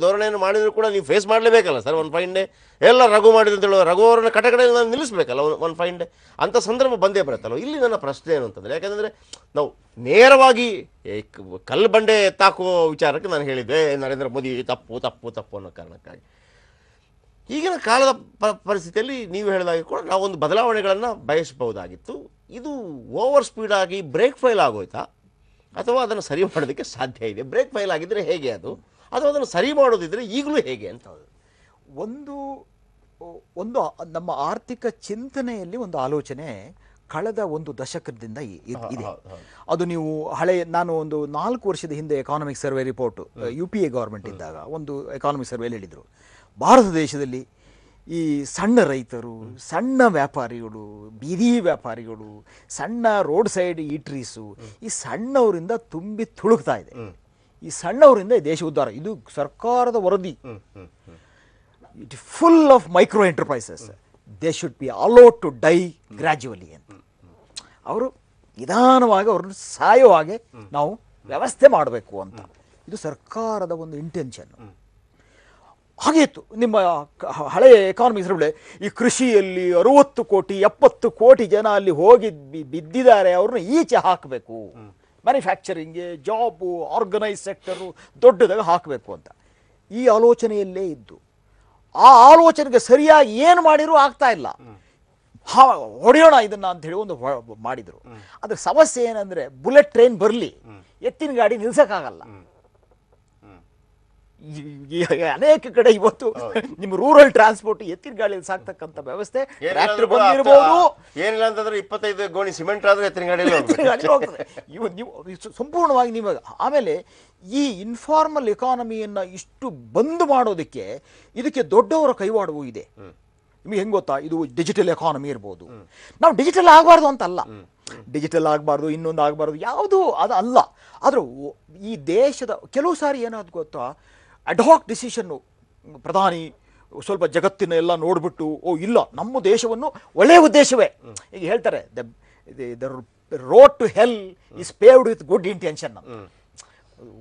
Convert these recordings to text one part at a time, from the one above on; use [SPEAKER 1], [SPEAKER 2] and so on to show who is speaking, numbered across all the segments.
[SPEAKER 1] ಧೋರಣೆಯನ್ನು ಮಾಡಿದ್ರು ಕೂಡ ನೀವು ಫೇಸ್ ಮಾಡಲೇಬೇಕಲ್ಲ ಸರ್. ಒಂದು ಫೈನ್ ಡೇ ಎಲ್ಲ ರಘು ಮಾಡಿದ್ರು ಅಂತ ಹೇಳುವ ರಘು ಅವರನ್ನು ಕಟಕಡೆಯಲ್ಲಿ ನಾನು ನಿಲ್ಲಿಸಬೇಕಲ್ಲ ಒಂದು ಫೈನ್ ಡೇ. ಅಂಥ ಸಂದರ್ಭ ಬಂದೇ ಬರುತ್ತಲ್ಲ. ಇಲ್ಲಿ ನನ್ನ ಪ್ರಶ್ನೆ ಏನು ಅಂತಂದರೆ, ಯಾಕಂದರೆ ನಾವು ನೇರವಾಗಿ ಕಲ್ಲು ಬಂಡೆ ಎತ್ತಾಕುವ ವಿಚಾರಕ್ಕೆ ನಾನು ಹೇಳಿದ್ದೆ ನರೇಂದ್ರ ಮೋದಿ ತಪ್ಪು ತಪ್ಪು ತಪ್ಪು ಅನ್ನೋ ಕಾರಣಕ್ಕಾಗಿ. ಈಗಿನ ಕಾಲದ ಪರಿಸ್ಥಿತಿಯಲ್ಲಿ ನೀವು ಹೇಳಿದಾಗೆ ಕೂಡ ನಾವೊಂದು ಬದಲಾವಣೆಗಳನ್ನು ಬಯಸಬಹುದಾಗಿತ್ತು. ಇದು ಓವರ್ ಸ್ಪೀಡ್ ಆಗಿ ಬ್ರೇಕ್ ಫೈಲ್ ಆಗೋಯ್ತಾ ಅಥವಾ ಅದನ್ನು ಸರಿ ಮಾಡೋದಕ್ಕೆ ಸಾಧ್ಯ ಇದೆ? ಬ್ರೇಕ್ ಫೈಲ್ ಆಗಿದ್ದರೆ ಹೇಗೆ ಅದು, ಅಥವಾ ಅದನ್ನು ಸರಿ ಮಾಡೋದಿದ್ರೆ ಈಗಲೂ ಹೇಗೆ ಅಂತ?
[SPEAKER 2] ಒಂದು ಒಂದು ನಮ್ಮ ಆರ್ಥಿಕ ಚಿಂತನೆಯಲ್ಲಿ ಒಂದು ಆಲೋಚನೆ ಕಳೆದ ಒಂದು ದಶಕದಿಂದ ಇದೆ. ಅದು ನೀವು ನಾನು ಒಂದು 4 ವರ್ಷದ ಹಿಂದೆ economic survey report UPA government ಇದ್ದಾಗ ಒಂದು ಎಕಾನಮಿಕ್ ಸರ್ವೆಯಲ್ಲಿ ಹೇಳಿದರು, ಭಾರತ ದೇಶದಲ್ಲಿ ಈ ಸಣ್ಣ ರೈತರು, ಸಣ್ಣ ವ್ಯಾಪಾರಿಗಳು, ಬೀದಿ ವ್ಯಾಪಾರಿಗಳು, ಸಣ್ಣ ರೋಡ್ ಸೈಡ್ ಈಟ್ರೀಸು, ಈ ಸಣ್ಣವರಿಂದ ತುಂಬಿ ತುಳುಕ್ತಾ ಇದೆ. ಈ ಸಣ್ಣವರಿಂದ ಈ ದೇಶ ಉದ್ಧಾರ. ಇದು ಸರ್ಕಾರದ ವರದಿ. It full of micro enterprises. They should be allowed to die gradually ಅಂತ. ಅವರು ನಿಧಾನವಾಗಿ ಅವ್ರನ್ನ ಸಾಯೋ ಹಾಗೆ ನಾವು ವ್ಯವಸ್ಥೆ ಮಾಡಬೇಕು ಅಂತ. ಇದು ಸರ್ಕಾರದ ಒಂದು ಇಂಟೆನ್ಷನ್. ಹಾಗೆ ಇತ್ತು. ನಿಮ್ಮ ಹಳೆಯ ಎಕಾನಮಿಕ್ಸ್ ಈ ಕೃಷಿಯಲ್ಲಿ 60 ಕೋಟಿ 70 ಕೋಟಿ ಜನ ಅಲ್ಲಿ ಹೋಗಿ ಬಿದ್ದಿದ್ದಾರೆ, ಅವ್ರನ್ನ ಈಚೆ ಹಾಕಬೇಕು, ಮ್ಯಾನುಫ್ಯಾಕ್ಚರಿಂಗ್ಗೆ, ಜಾಬು, ಆರ್ಗನೈಸ್ ಸೆಕ್ಟರು ದೊಡ್ಡದಾಗಿ ಹಾಕಬೇಕು ಅಂತ ಈ ಆಲೋಚನೆಯಲ್ಲೇ ಇದ್ದು, ಆ ಆಲೋಚನೆಗೆ ಸರಿಯಾಗಿ ಏನು ಮಾಡಿರೂ ಆಗ್ತಾ ಇಲ್ಲ. ಹೊಡೆಯೋಣ ಇದನ್ನ ಅಂತ ಹೇಳಿ ಒಂದು ಮಾಡಿದರು. ಅದ್ರ ಸಮಸ್ಯೆ ಏನಂದ್ರೆ, ಬುಲೆಟ್ ಟ್ರೈನ್ ಬರಲಿ, ಎತ್ತಿನ ಗಾಡಿ ನಿಲ್ಸಕ್ಕಾಗಲ್ಲ. ಅನೇಕ ಕಡೆ ಇವತ್ತು ನಿಮ್ಮ ರೂರಲ್ ಟ್ರಾನ್ಸ್ಪೋರ್ಟ್ ಎತ್ತಿನ ಗಾಡಿಯಲ್ಲಿ ಸಾಕ್ತಕ್ಕಂಥ ವ್ಯವಸ್ಥೆ ಟ್ರ್ಯಾಕ್ಟರ್ ಬಂದಿರಬಹುದು.
[SPEAKER 1] ಏನಿಲ್ಲ ಅಂತಂದ್ರೆ 25 ಗೋಣಿ ಸಿಮೆಂಟ್ ಆದ್ರೆ ಎತ್ತಿನ ಗಾಡಿಯಲ್ಲಿ
[SPEAKER 2] ಹೋಗ್ತದೆ. ನೀವು ಸಂಪೂರ್ಣವಾಗಿ ನೀವು ಆಮೇಲೆ ಈ ಇನ್ಫಾರ್ಮಲ್ ಎಕಾನಮಿಯನ್ನ ಇಷ್ಟು ಬಂದ್ ಮಾಡೋದಕ್ಕೆ ಇದಕ್ಕೆ ದೊಡ್ಡವರ ಕೈವಾಡವೂ ಇದೆ. ನಿಮಗೆ ಹೆಂಗೆ ಗೊತ್ತಾ, ಇದು ಡಿಜಿಟಲ್ ಎಕಾನಮಿ ಇರ್ಬೋದು. ನಾವು ಡಿಜಿಟಲ್ ಆಗಬಾರ್ದು ಅಂತ ಅಲ್ಲ, ಡಿಜಿಟಲ್ ಆಗಬಾರ್ದು, ಇನ್ನೊಂದು ಆಗಬಾರ್ದು, ಯಾವುದು ಅದು ಅಲ್ಲ. ಆದರೂ ಈ ದೇಶದ ಕೆಲವು ಸಾರಿ ಏನಾದ್ರು ಗೊತ್ತಾ, ಅಡ್ಹಾಕ್ ಡಿಸಿಷನ್ನು ಪ್ರಧಾನಿ ಸ್ವಲ್ಪ ಜಗತ್ತಿನ ಎಲ್ಲ ನೋಡ್ಬಿಟ್ಟು, ಓ ಇಲ್ಲ ನಮ್ಮ ದೇಶವನ್ನು ಒಳ್ಳೆಯ ಉದ್ದೇಶವೇ, ಈಗ ಹೇಳ್ತಾರೆ the road to hell is paved with good intention.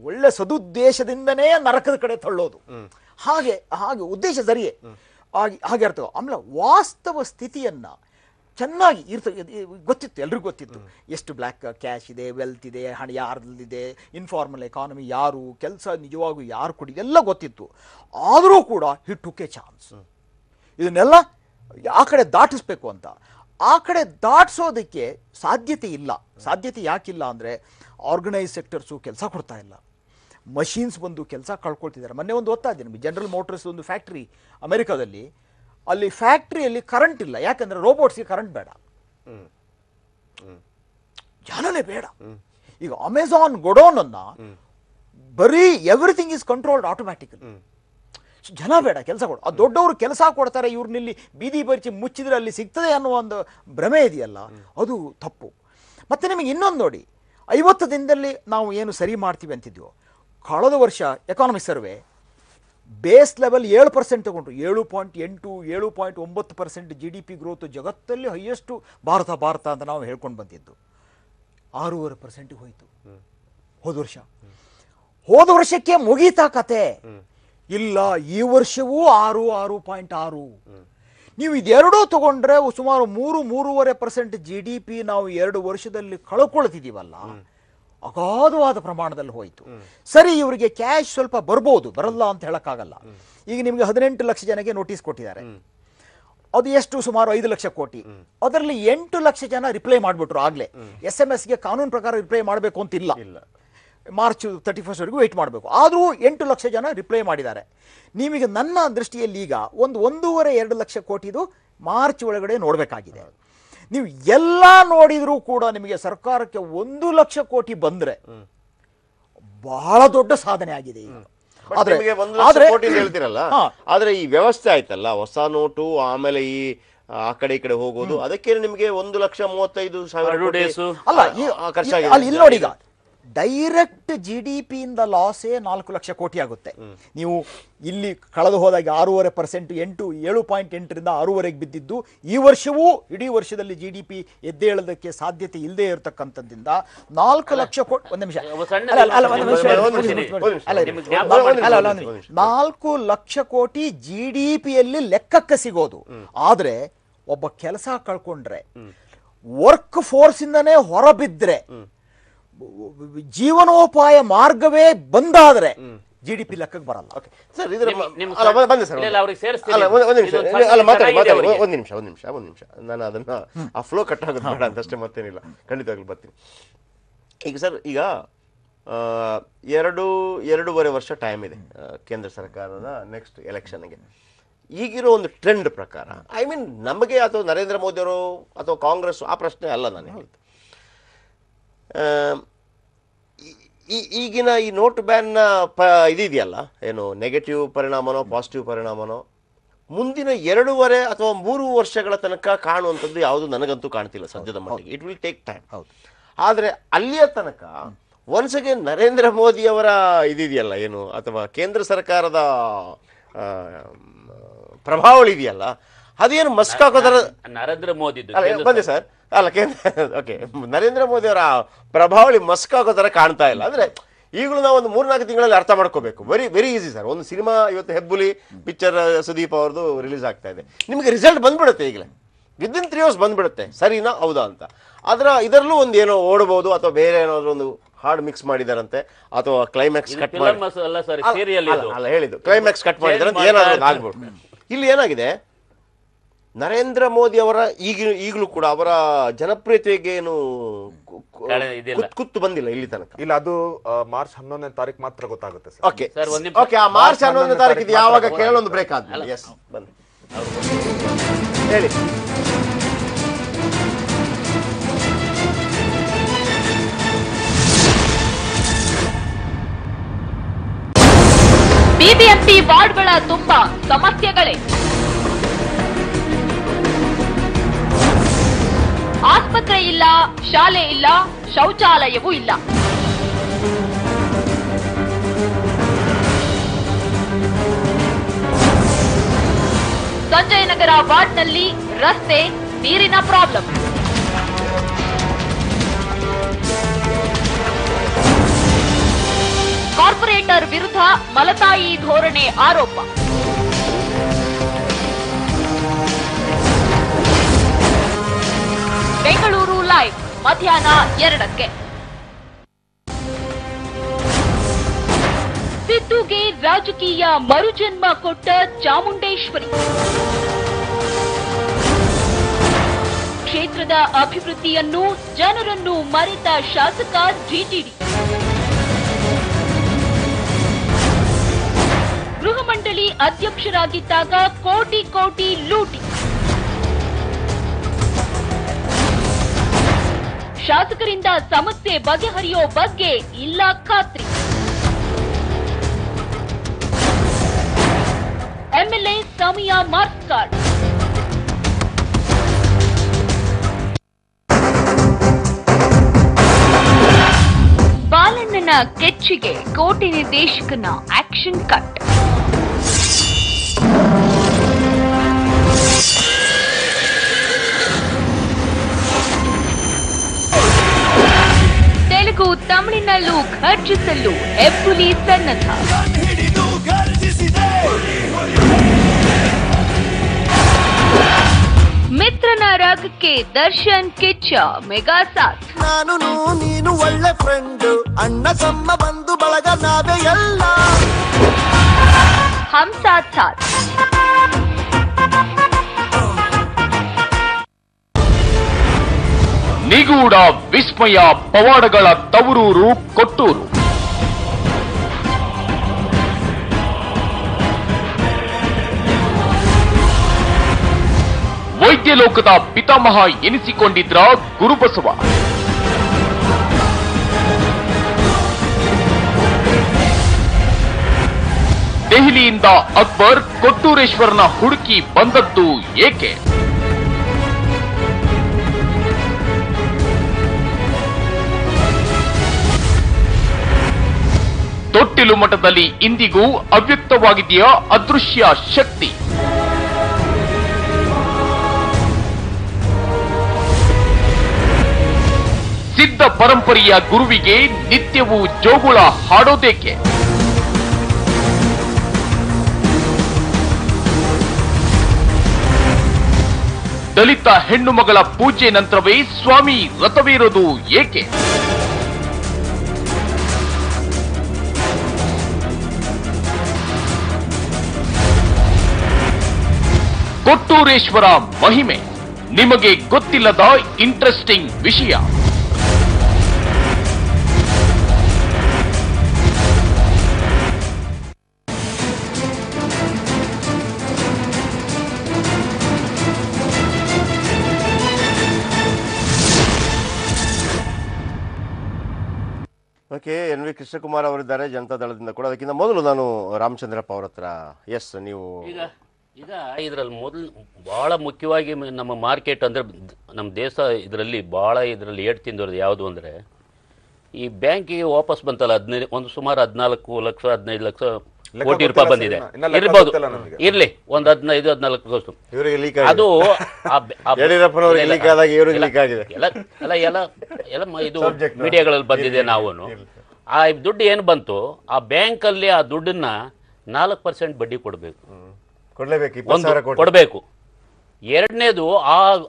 [SPEAKER 2] ಒಳ್ಳೆ ಸದುದ್ದೇಶದಿಂದನೇ ನರಕದ ಕಡೆ ತಳ್ಳೋದು. ಹಾಗೆ ಹಾಗೆ ಉದ್ದೇಶ ಸರಿಯೇ, ಹಾಗೆ ಅರ್ಥ. ಆಮೇಲೆ ವಾಸ್ತವ ಸ್ಥಿತಿಯನ್ನ ಚೆನ್ನಾಗಿ ಗೊತ್ತಿತ್ತು, ಎಲ್ರಿಗೂ ಗೊತ್ತಿತ್ತು ಎಷ್ಟು ಬ್ಲ್ಯಾಕ್ ಕ್ಯಾಶ್ ಇದೆ, ವೆಲ್ತ್ ಇದೆ, ಹಣ ಯಾರಲ್ಲಿದೆ, ಇನ್ಫಾರ್ಮಲ್ ಎಕಾನಮಿ ಯಾರು, ಕೆಲಸ ನಿಜವಾಗೂ ಯಾರು ಕೊಡಿ, ಎಲ್ಲ ಗೊತ್ತಿತ್ತು. ಆದರೂ ಕೂಡ ಹಿ ಟುಕ್ ಎ ಚಾನ್ಸ್. ಇದನ್ನೆಲ್ಲ ಆ ಕಡೆ ದಾಟಿಸ್ಬೇಕು ಅಂತ. ಆ ಕಡೆ ದಾಟಿಸೋದಕ್ಕೆ ಸಾಧ್ಯತೆ ಇಲ್ಲ. ಸಾಧ್ಯತೆ ಯಾಕಿಲ್ಲ ಅಂದರೆ, ಆರ್ಗನೈಸ್ ಸೆಕ್ಟರ್ಸು ಕೆಲಸ ಕೊಡ್ತಾ ಇಲ್ಲ, ಮಷೀನ್ಸ್ ಬಂದು ಕೆಲಸ ಕಳ್ಕೊಳ್ತಿದ್ದಾರೆ. ಮೊನ್ನೆ ಒಂದು ಓದ್ತಾ ಇದ್ದೀನಿ, ಜನರಲ್ ಮೋಟರ್ಸ್ ಒಂದು ಫ್ಯಾಕ್ಟ್ರಿ ಅಮೆರಿಕಾದಲ್ಲಿ, ಅಲ್ಲಿ ಫ್ಯಾಕ್ಟ್ರಿಯಲ್ಲಿ ಕರೆಂಟ್ ಇಲ್ಲ. ಯಾಕಂದ್ರೆ ರೋಬೋಟ್ಸ್ಗೆ ಕರೆಂಟ್ ಬೇಡ, ಜನನೇ ಬೇಡ. ಈಗ ಅಮೆಜಾನ್ ಗೊಡೌನ್ ಅನ್ನ ಬರೀ ಎವ್ರಿಥಿಂಗ್ ಈಸ್ ಕಂಟ್ರೋಲ್ಡ್ ಆಟೋಮ್ಯಾಟಿಕಲಿ. ಜನ ಬೇಡ, ಕೆಲಸ ಕೊಡು. ಆ ದೊಡ್ಡವರು ಕೆಲಸ ಕೊಡ್ತಾರೆ, ಇವ್ರನ್ನಿಲ್ಲಿ ಬೀದಿ ಪರಿಚಿ ಮುಚ್ಚಿದ್ರೆ ಅಲ್ಲಿ ಸಿಗ್ತದೆ ಅನ್ನೋ ಒಂದು ಭ್ರಮೆ ಇದೆಯಲ್ಲ, ಅದು ತಪ್ಪು. ಮತ್ತೆ ನಿಮಗೆ ಇನ್ನೊಂದು ನೋಡಿ, 50 ದಿನದಲ್ಲಿ ನಾವು ಏನು ಸರಿ ಮಾಡ್ತೀವಿ ಅಂತಿದ್ವೋ, ಕಳೆದ ವರ್ಷ ಎಕಾನಮಿಕ್ ಸರ್ವೆ ಬೇಸ್ ಲೆವೆಲ್ 7% ತಗೊಂಡ್ರು. 7.8 7.9% GDP ಗ್ರೋತ್, ಜಗತ್ತಲ್ಲಿ ಹೈಯೆಸ್ಟು ಭಾರತ ಅಂತ ನಾವು ಹೇಳ್ಕೊಂಡು ಬಂದಿದ್ದು. 6.5% ಹೋಯಿತು ಹೋದ ವರ್ಷಕ್ಕೆ ಮುಗೀತಾ ಕತೆ. ಇಲ್ಲ, ಈ ವರ್ಷವೂ 6.6. ನೀವು ಇದೆರಡೂ ತಗೊಂಡ್ರೆ ಸುಮಾರು 3-3.5% GDP ನಾವು 2 ವರ್ಷದಲ್ಲಿ ಕಳ್ಕೊಳ್ತಿದ್ದೀವಲ್ಲ, ಅಗಾಧವಾದ ಪ್ರಮಾಣದಲ್ಲಿ ಹೋಯಿತು. ಸರಿ, ಇವರಿಗೆ ಕ್ಯಾಶ್ ಸ್ವಲ್ಪ ಬರ್ಬೋದು, ಬರಲ್ಲ ಅಂತ ಹೇಳಕ್ಕಾಗಲ್ಲ. ಈಗ ನಿಮಗೆ 18 ಲಕ್ಷ ಜನಕ್ಕೆ ನೋಟಿಸ್ ಕೊಟ್ಟಿದ್ದಾರೆ. ಅದು ಎಷ್ಟು? ಸುಮಾರು 5 ಲಕ್ಷ ಕೋಟಿ. ಅದರಲ್ಲಿ 8 ಲಕ್ಷ ಜನ ರಿಪ್ಲೈ ಮಾಡಿಬಿಟ್ರು ಆಗ್ಲೇ. SMS-ಗೆ ಕಾನೂನು ಪ್ರಕಾರ ರಿಪ್ಲೈ ಮಾಡಬೇಕು ಅಂತಿಲ್ಲ, ಮಾರ್ಚ್ 31 ವರೆಗೂ ವೆಯ್ಟ್ ಮಾಡಬೇಕು. ಆದರೂ 8 ಲಕ್ಷ ಜನ ರಿಪ್ಲೈ ಮಾಡಿದ್ದಾರೆ. ನಿಮಗೆ ನನ್ನ ದೃಷ್ಟಿಯಲ್ಲಿ ಈಗ 1.5-2 ಲಕ್ಷ ಕೋಟಿದು ಮಾರ್ಚ್ ಒಳಗಡೆ ನೋಡಬೇಕಾಗಿದೆ. ನೀವು ಎಲ್ಲ ನೋಡಿದರೂ ಕೂಡ ನಿಮಗೆ ಸರ್ಕಾರಕ್ಕೆ 1 ಲಕ್ಷ ಕೋಟಿ ಬಂದ್ರೆ ಬಹಳ ದೊಡ್ಡ ಸಾಧನೆ ಆಗಿದೆ.
[SPEAKER 1] ಹೇಳ್ತಿರಲ್ಲ, ಆದ್ರೆ ಈ ವ್ಯವಸ್ಥೆ ಆಯ್ತಲ್ಲ, ಹೊಸ ನೋಟು, ಆಮೇಲೆ ಈ ಆ ಕಡೆ ಈ ಕಡೆ ಹೋಗೋದು, ಅದಕ್ಕೆ ನಿಮಗೆ 1,35,000
[SPEAKER 2] ಅಲ್ಲ. ಇಲ್ಲಿ ನೋಡಿ, ಈಗ ಡೈರೆಕ್ಟ್ GDP ಇಂದ ಲಾಸೇ 4 ಲಕ್ಷ ಕೋಟಿ ಆಗುತ್ತೆ. ನೀವು ಇಲ್ಲಿ ಕಳೆದು ಹೋದಾಗ 6.5%, 7.8ರಿಂದ 6ವರೆಗೆ ಬಿದ್ದಿದ್ದು, ಈ ವರ್ಷವೂ ಇಡೀ ವರ್ಷದಲ್ಲಿ GDP ಎದ್ದೇಳೋದಕ್ಕೆ ಸಾಧ್ಯತೆ ಇಲ್ಲದೆ ಇರತಕ್ಕಂಥದ್ದಿಂದ 4 ಲಕ್ಷ ಕೋಟಿ. ಒಂದು ನಿಮಿಷ, 4 ಲಕ್ಷ ಕೋಟಿ GDPಯಲ್ಲಿ ಲೆಕ್ಕಕ್ಕೆ ಸಿಗೋದು. ಆದರೆ ಒಬ್ಬ ಕೆಲಸ ಕಳ್ಕೊಂಡ್ರೆ, ವರ್ಕ್ ಫೋರ್ಸ್ ಇಂದನೇ ಹೊರಬಿದ್ರೆ, ಜೀವನೋಪಾಯ ಮಾರ್ಗವೇ ಬಂದಾದ್ರೆ GDP ಲೆಕ್ಕಕ್ಕೆ ಬರಲ್ಲ.
[SPEAKER 1] ಸರ್ ಇದರ ಬಂದೆ ಸರ್, ಒಂದು ನಿಮಿಷ ನಾನು ಅದನ್ನ ಆ ಫ್ಲೋ ಕಟ್ ಆಗೋದು ಬೇಡ ಅಂತಷ್ಟೇ, ಮತ್ತೇನಿಲ್ಲ, ಖಂಡಿತವಾಗ್ಲೂ ಬರ್ತೀನಿ. ಈಗ ಸರ್, ಈಗ 2.5 ವರ್ಷ ಟೈಮ್ ಇದೆ ಕೇಂದ್ರ ಸರ್ಕಾರದ ನೆಕ್ಸ್ಟ್ ಎಲೆಕ್ಷನ್ಗೆ. ಈಗಿರೋ ಒಂದು ಟ್ರೆಂಡ್ ಪ್ರಕಾರ, ಐ ಮೀನ್ ನಮಗೆ ಅಥವಾ ನರೇಂದ್ರ ಮೋದಿ ಅವರು ಅಥವಾ ಕಾಂಗ್ರೆಸ್ ಆ ಪ್ರಶ್ನೆ ಅಲ್ಲ ನಾನು ಹೇಳಿದ್ದು. ಈಗಿನ ಈ ನೋಟ್ ಬ್ಯಾನ್ನ ಇದೆಯಲ್ಲ, ಏನು ನೆಗೆಟಿವ್ ಪರಿಣಾಮನೋ ಪಾಸಿಟಿವ್ ಪರಿಣಾಮನೋ ಮುಂದಿನ 2.5 ಅಥವಾ 3 ವರ್ಷಗಳ ತನಕ ಕಾಣುವಂಥದ್ದು ಯಾವುದು ನನಗಂತೂ ಕಾಣ್ತಿಲ್ಲ ಸದ್ಯದ ಮಟ್ಟಿಗೆ. It will take time. ಆದರೆ ಅಲ್ಲಿಯ ತನಕ ಒನ್ಸ್ ಅಗೇನ್ ನರೇಂದ್ರ ಮೋದಿ ಅವರ ಇದೆಯಲ್ಲ ಏನು, ಅಥವಾ ಕೇಂದ್ರ ಸರ್ಕಾರದ ಪ್ರಭಾವಳಿ ಇದೆಯಲ್ಲ, ಅದೇನು ಮಸ್ಕಾಕೋದರ
[SPEAKER 3] ನರೇಂದ್ರ ಮೋದಿ
[SPEAKER 1] ಬಂದೆ ಸರ್, ಅಲ್ಲ ಓಕೆ, ನರೇಂದ್ರ ಮೋದಿ ಅವರ ಪ್ರಭಾವಳಿ ಮಸ್ಕಾಗೋ ಥರ ಕಾಣ್ತಾ ಇಲ್ಲ. ಅಂದರೆ ಈಗಲೂ ನಾವು ಒಂದು 3-4 ತಿಂಗಳಲ್ಲಿ ಅರ್ಥ ಮಾಡ್ಕೋಬೇಕು. Very easy sir. ಒಂದು ಸಿನಿಮಾ ಇವತ್ತು ಹೆಬ್ಬುಲಿ ಪಿಕ್ಚರ್ ಸುದೀಪ್ ಅವ್ರದ್ದು ರಿಲೀಸ್ ಆಗ್ತಾ ಇದೆ, ನಿಮಗೆ ರಿಸಲ್ಟ್ ಬಂದ್ಬಿಡುತ್ತೆ ಈಗಲೇ, ವಿದಿನ್ 3 hours ಬಂದ್ಬಿಡುತ್ತೆ, ಸರಿನಾ ಹೌದಾ ಅಂತ. ಇದರಲ್ಲೂ ಒಂದು ಏನೋ ಓಡಬಹುದು, ಅಥವಾ ಬೇರೆ ಏನಾದ್ರು ಒಂದು ಹಾರ್ಡ್ ಮಿಕ್ಸ್ ಮಾಡಿದಾರಂತೆ, ಅಥವಾ ಕ್ಲೈಮ್ಯಾಕ್ಸ್ ಕಟ್ ಮಾಡಿ, ಅಲ್ಲ ಹೇಳಿದ್ದು ಕ್ಲೈಮ್ಯಾಕ್ಸ್ ಕಟ್ ಮಾಡಿದಾರಂತೆ, ಏನಾದ್ರು ಆಗ್ಬೋದು. ಇಲ್ಲಿ ಏನಾಗಿದೆ, ನರೇಂದ್ರ ಮೋದಿ ಅವರ ಈಗಲೂ ಕೂಡ ಅವರ ಜನಪ್ರಿಯತೆಗೆ ಏನು ಕುತ್ತು ಬಂದಿಲ್ಲ ಇಲ್ಲಿ ತನಕ.
[SPEAKER 4] ಇಲ್ಲ, ಅದು ಮಾರ್ಚ್ 11ನೇ ತಾರೀಕು ಮಾತ್ರ ಗೊತ್ತಾಗುತ್ತೆ ಸರ್.
[SPEAKER 1] ಓಕೆ, ಆ ಮಾರ್ಚ್ 11ನೇ ತಾರೀಕು ಯಾವಾಗ ಕೇಳೊಂದು ಬ್ರೇಕ್ ಆದ್ಮೇಲೆ. ಎಸ್, ಬನ್ನಿ ಹೇಳಿ.
[SPEAKER 5] ಬಿಬಿಎಂಪಿ ವಾರ್ಡ್ಗಳ ತುಂಬಾ ಸಮಸ್ಯೆಗಳೇ. ಆಸ್ಪತ್ರೆ ಇಲ್ಲ, ಶಾಲೆ ಇಲ್ಲ, ಶೌಚಾಲಯವೂ ಇಲ್ಲ. ಸಂಜಯನಗರ ವಾರ್ಡ್ನಲ್ಲಿ ರಸ್ತೆ, ನೀರಿನ ಪ್ರಾಬ್ಲಮ್. ಕಾರ್ಪೊರೇಟರ್ ವಿರುದ್ಧ ಮಲತಾಯಿ ಧೋರಣೆ ಆರೋಪ. ಬೆಂಗಳೂರು ಲೈವ್ ಮಧ್ಯಾಹ್ನ 2ಕ್ಕೆ. ಸಿದ್ದುಗೆ ರಾಜಕೀಯ ಮರುಜನ್ಮ ಕೊಟ್ಟ ಚಾಮುಂಡೇಶ್ವರಿ. ಕ್ಷೇತ್ರದ ಅಭಿವೃದ್ಧಿಯನ್ನು, ಜನರನ್ನು ಮರೆತ ಶಾಸಕ ಜಿಟಿಡಿ. ಗೃಹ ಮಂಡಳಿ ಅಧ್ಯಕ್ಷರಾಗಿದ್ದಾಗ ಕೋಟಿ ಕೋಟಿ ಲೂಟಿ. ಶಾಸಕರಿಂದ ಸಮಸ್ಯೆ ಬಗೆಹರಿಯೋ ಬಗ್ಗೆ ಇಲ್ಲ ಖಾತ್ರಿ. ಎಂಎಲ್ಎ ಸಮಯ ಮಾರ್ಕ್ಸ್ ಕಾರ್ಡ್. ಬಾಲಣ್ಣನ ಕೆಚ್ಚಿಗೆ ಕೋಟಿ ನಿರ್ದೇಶಕನ ಆಕ್ಷನ್ ಕಟ್. ತೆಲುಗು ತಮಿಳಿನಲ್ಲೂ ಘರ್ಜಿಸಲು ಹೆಬ್ಬುಲಿ ಸನ್ನದ್ಧ. ಮಿತ್ರನ ರಾಗಕ್ಕೆ ದರ್ಶನ್ ಕಿಚ್ಚ ಮೆಗಾ ಸಾಥ್.
[SPEAKER 6] ನಾನು ನೀನು ಒಳ್ಳೆ ಫ್ರೆಂಡ್, ಅಣ್ಣ ತಮ್ಮ ಬಂಧು ಬಳಗ ನಾವೇ ಎಲ್ಲ.
[SPEAKER 5] ಹಮ್ ಸಾಥ್ ಸಾಥ್.
[SPEAKER 3] ನಿಗೂಢ ವಿಸ್ಮಯ ಪವಾಡಗಳ ತವರೂರು ಕೊಟ್ಟೂರು. ವೈದ್ಯ ಲೋಕದ ಪಿತಾಮಹ ಎನಿಸಿಕೊಂಡಿದ್ರ ಗುರುಬಸವ. ದೆಹಲಿಯಿಂದ ಅಕ್ಬರ್ ಕೊಟ್ಟೂರೇಶ್ವರನ ಹುಡುಕಿ ಬಂದದ್ದು ಏಕೆ? ತೊಟ್ಟಿಲು ಮಠದಲ್ಲಿ ಇಂದಿಗೂ ಅವ್ಯಕ್ತವಾಗಿದೆಯಾ ಅದೃಶ್ಯ ಶಕ್ತಿ? ಸಿದ್ಧ ಪರಂಪರೆಯ ಗುರುವಿಗೆ ನಿತ್ಯವೂ ಜೋಗುಳ ಹಾಡೋದೇಕೆ? ದಲಿತ ಹೆಣ್ಣು ಮಗಳ ಪೂಜೆ ನಂತರವೇ ಸ್ವಾಮಿ ರಥವೇರೋದು ಏಕೆ? ಕೊಟ್ಟೂರೇಶ್ವರ ಮಹಿಮೆ ನಿಮಗೆ ಗೊತ್ತಿಲ್ಲದ ಇಂಟ್ರೆಸ್ಟಿಂಗ್ ವಿಷಯ.
[SPEAKER 1] ಓಕೆ, ಎನ್ ವಿ ಕೃಷ್ಣಕುಮಾರ್ ಅವರಿದ್ದಾರೆ ಜನತಾ ದಳದಿಂದ ಕೂಡ. ಅದಕ್ಕಿಂತ ಮೊದಲು ನಾನು ರಾಮಚಂದ್ರಪ್ಪ ಅವ್ರ ಹತ್ರ, ಎಸ್ ನೀವು
[SPEAKER 7] ಈಗ ಇದರಲ್ಲಿ ಮೊದಲು ಬಹಳ ಮುಖ್ಯವಾಗಿ ನಮ್ಮ ಮಾರ್ಕೆಟ್ ಅಂದರೆ ನಮ್ಮ ದೇಶ ಇದರಲ್ಲಿ ಭಾಳ ಇದರಲ್ಲಿ ಏಟ್ ತಿಂದೋದು ಯಾವುದು ಅಂದರೆ ಈ ಬ್ಯಾಂಕಿಗೆ ವಾಪಸ್ ಬಂತಲ್ಲ ಸುಮಾರು 14 ಲಕ್ಷ 15 ಲಕ್ಷ ಕೋಟಿ ರೂಪಾಯಿ ಬಂದಿದೆ. ಇರ್ಬೋದು, ಇರ್ಲಿ ಒಂದು 15-14 ವರ್ಷ ಅದು ಎಲ್ಲ ಇದು ಮೀಡಿಯಾಗಳಲ್ಲಿ ಬಂದಿದೆ. ನಾವು ಆ ದುಡ್ಡು ಏನು ಬಂತು ಆ ಬ್ಯಾಂಕಲ್ಲಿ ಆ ದುಡ್ಡನ್ನ 4% ಬಡ್ಡಿ ಕೊಡಬೇಕು. ಎರಡನೇದು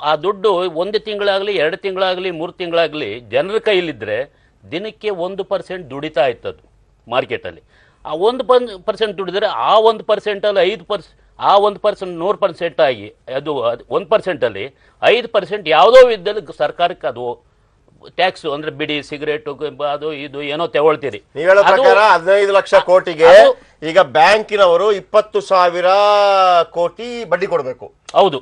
[SPEAKER 7] ಆ ದುಡ್ಡು 1 ತಿಂಗಳಾಗಲಿ 2 ತಿಂಗಳಾಗಲಿ 3 ತಿಂಗಳಾಗಲಿ ಜನರ ಕೈಲಿದ್ರೆ ದಿನಕ್ಕೆ 1% ದುಡಿತಾ ಇತ್ತದು ಮಾರ್ಕೆಟಲ್ಲಿ. ಆ 1% ದುಡಿದ್ರೆ ಆ 1% ಅಲ್ಲಿ 5%, ಆ 1% 100% ಆಗಿ ಅದು 1% ಅಲ್ಲಿ 5% ಯಾವುದೋ ಇದ್ದಲ್ಲಿ ಸರ್ಕಾರಕ್ಕೆ ಅದು ಟ್ಯಾಕ್ಸ್ ಅಂದ್ರೆ ಬಿಡಿ ಸಿಗರೇಟ್ ಅದು ಇದು ಏನೋ ತಗೊಳ್ತೀರಿ.
[SPEAKER 1] ನೀವು ಹೇಳೋ ಪ್ರಕಾರ 15 ಲಕ್ಷ ಕೋಟಿಗೆ ಈಗ ಬ್ಯಾಂಕಿನವರು 20,000 ಕೋಟಿ ಬಡ್ಡಿ ಕೊಡಬೇಕು.
[SPEAKER 7] ಹೌದು,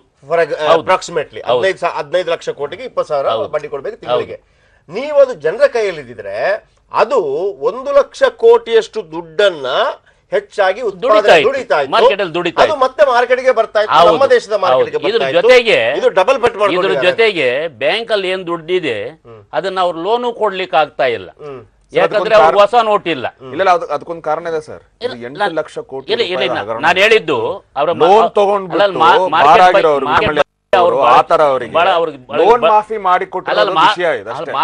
[SPEAKER 1] ಅಪ್ರಾಕ್ಸಿಮೇಟ್ಲಿ 15 ಲಕ್ಷ ಕೋಟಿಗೆ 20,000 ಬಡ್ಡಿ ಕೊಡಬೇಕು ತಿಂಗಳಿಗೆ. ನೀವು ಅದು ಜನರ ಕೈಯಲ್ಲಿ ಇದ್ದಿದ್ರೆ ಅದು 1 ಲಕ್ಷ ಕೋಟಿಯಷ್ಟು ದುಡ್ಡನ್ನ ಹೆಚ್ಚಾಗಿ ದುಡಿತಾ ಇತ್ತು. ಅದು ಮತ್ತೆ ಮಾರ್ಕೆಟ್ಗೆ ಬರ್ತಾ ಇತ್ತು, ನಮ್ಮ ದೇಶದ ಮಾರ್ಕೆಟ್ಗೆ ಬರ್ತಾ ಇತ್ತು. ಇದು ಡಬಲ್ ಬೆಟ್
[SPEAKER 7] ಇದ್ರ ಜೊತೆಗೆ ಬ್ಯಾಂಕ್ ಅಲ್ಲಿ ಏನ್ ದುಡ್ಡಿದೆ ಅದನ್ನ ಅವ್ರು ಲೋನು ಕೊಡ್ಲಿಕ್ಕೆ ಆಗ್ತಾ ಇಲ್ಲ, ಯಾಕಂದ್ರೆ ಅವ್ರ ಹೊಸ ನೋಟ್ ಇಲ್ಲ.
[SPEAKER 4] ಅದಕ್ಕೊಂದು ಕಾರಣ ಇದೆ ಸರ್. 8 ಲಕ್ಷ ಕೋಟಿ
[SPEAKER 7] ನಾನು ಹೇಳಿದ್ದು ಅವರ
[SPEAKER 4] ಲೋನ್ ತಗೊಂಡು